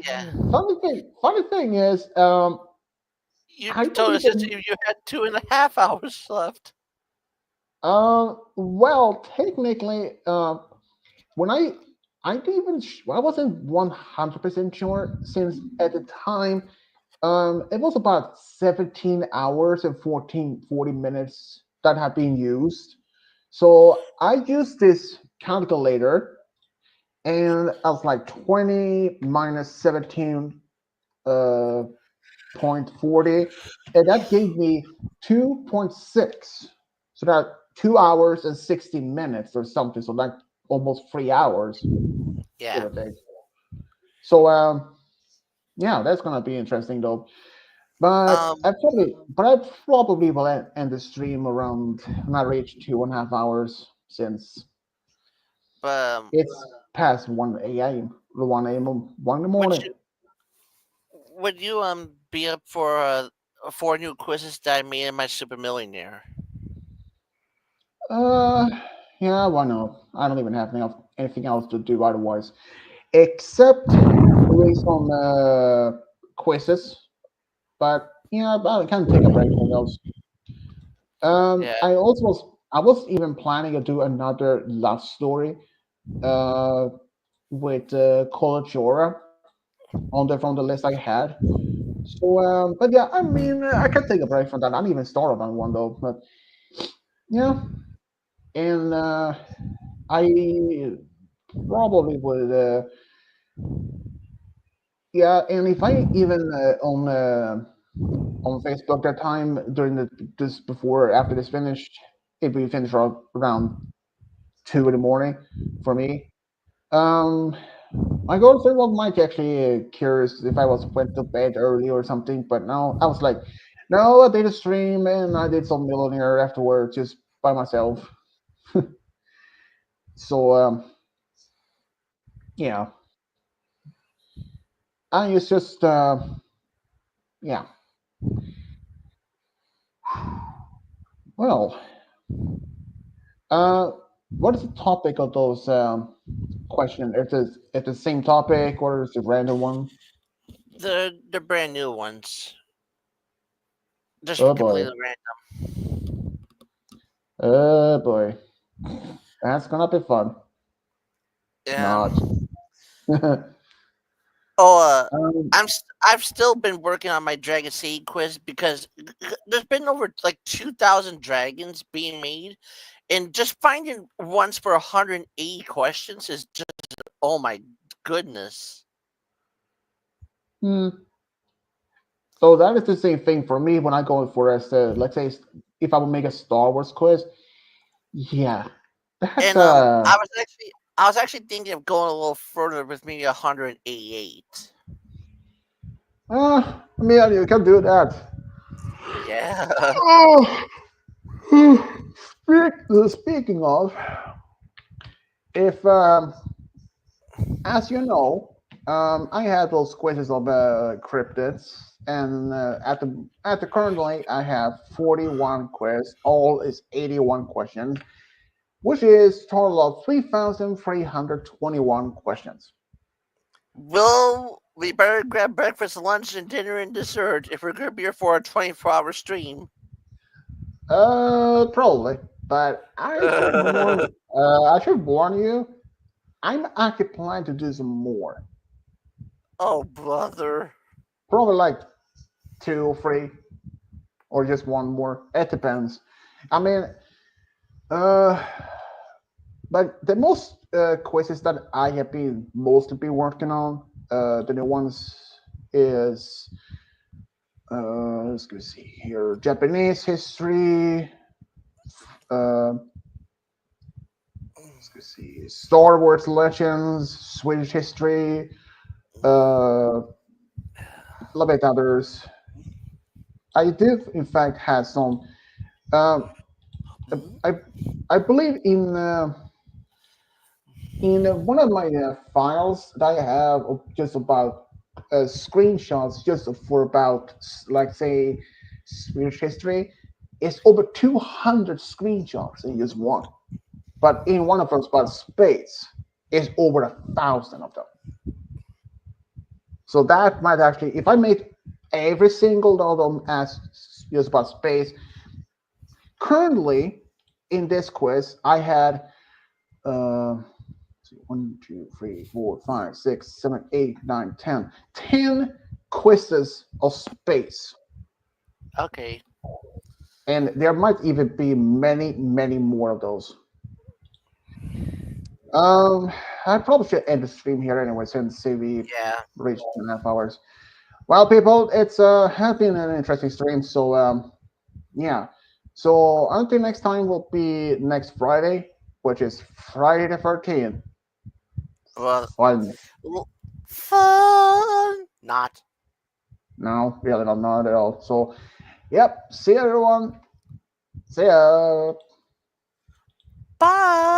[SPEAKER 2] Yeah.
[SPEAKER 1] Funny thing is,
[SPEAKER 2] You
[SPEAKER 1] I
[SPEAKER 2] told us
[SPEAKER 1] don't
[SPEAKER 2] that
[SPEAKER 1] even,
[SPEAKER 2] you had 2.5 hours left.
[SPEAKER 1] well, technically, when I didn't even I wasn't 100% sure since at the time, it was about 17 hours and 40 minutes that had been used. So I used this calculator and I was like 20 minus 17 0.40, and that gave me 2.6. So that 2 hours and 60 minutes or something. So like almost 3 hours.
[SPEAKER 2] Yeah.
[SPEAKER 1] Give or take. So yeah, that's gonna be interesting though. But I probably will end the stream around when I reach 2.5 hours since
[SPEAKER 2] But
[SPEAKER 1] it's past 1 a.m. 1 a.m. 1 in the
[SPEAKER 2] would
[SPEAKER 1] morning.
[SPEAKER 2] you be up for 4 new quizzes that I made in my Super Millionaire?
[SPEAKER 1] Yeah, why not? I don't even have anything else to do otherwise, except doing some quizzes. But yeah, I can take a break from those.
[SPEAKER 2] Yeah.
[SPEAKER 1] I was even planning to do another love story, with College Aura on the from the list I had. So, but yeah, I mean, I can take a break from that. I didn't even started on one though, but yeah, and I probably would. Yeah, and if I even on Facebook that time during this before after this finished, if we finish around 2 in the morning for me. My girlfriend was might actually curious if I was went to bed early or something, but no, I was like, no, I did a stream and I did some millionaire afterwards just by myself. So yeah, I it's just yeah. Well, what is the topic of those questions? If it's the same topic or is it a random one?
[SPEAKER 2] The brand new ones. Just
[SPEAKER 1] Oh boy.
[SPEAKER 2] completely random.
[SPEAKER 1] Oh boy. That's gonna be fun.
[SPEAKER 2] Yeah.
[SPEAKER 1] Not.
[SPEAKER 2] I've still been working on my Dragon Seed quiz because there's been over like 2,000 dragons being made, and just finding ones for 180 questions is just oh my goodness.
[SPEAKER 1] Hmm. So that is the same thing for me when I go for let's say if I would make a Star Wars quiz. Yeah, that's
[SPEAKER 2] And I was actually thinking of going a little further with maybe 188.
[SPEAKER 1] I mean you can do that.
[SPEAKER 2] Yeah.
[SPEAKER 1] Oh. Speaking of, if as you know, I had those quizzes of cryptids, and at the currently I have 41 quiz. All is 81 questions, which is total of 3,321 questions.
[SPEAKER 2] Well, we better grab breakfast, lunch, and dinner and dessert if we're going to be here for a 24-hour stream.
[SPEAKER 1] Probably, but I should warn you. I'm actually planning to do some more.
[SPEAKER 2] Oh, brother.
[SPEAKER 1] Probably like 2, 3, or just one more. It depends. I mean, but the most quizzes that I have been mostly working on, the new ones is let's go see here, Japanese history. Let's go see, Star Wars Legends, Swedish history, a little bit others. I did, in fact, have some. I believe in one of my files that I have of just about screenshots, just for about, like, say, Swedish history, it's over 200 screenshots in just one. But in one of those, about space, is over 1,000 of them. So that might actually, if I made every single of them as just about space, currently in this quiz, I had 1, 2, 3, 4, 5, 6, 7, 8, 9, 10 quizzes of space.
[SPEAKER 2] Okay.
[SPEAKER 1] And there might even be many, many more of those. I probably should end the stream here anyway, since we reached 2.5 hours. Well, people, it's has been an interesting stream. So yeah. So until next time will be next Friday, which is Friday the 13th.
[SPEAKER 2] Well,
[SPEAKER 1] Fun.
[SPEAKER 2] Fun. Not.
[SPEAKER 1] No, really not at all. So, yep. See you, everyone. See ya.
[SPEAKER 2] Bye.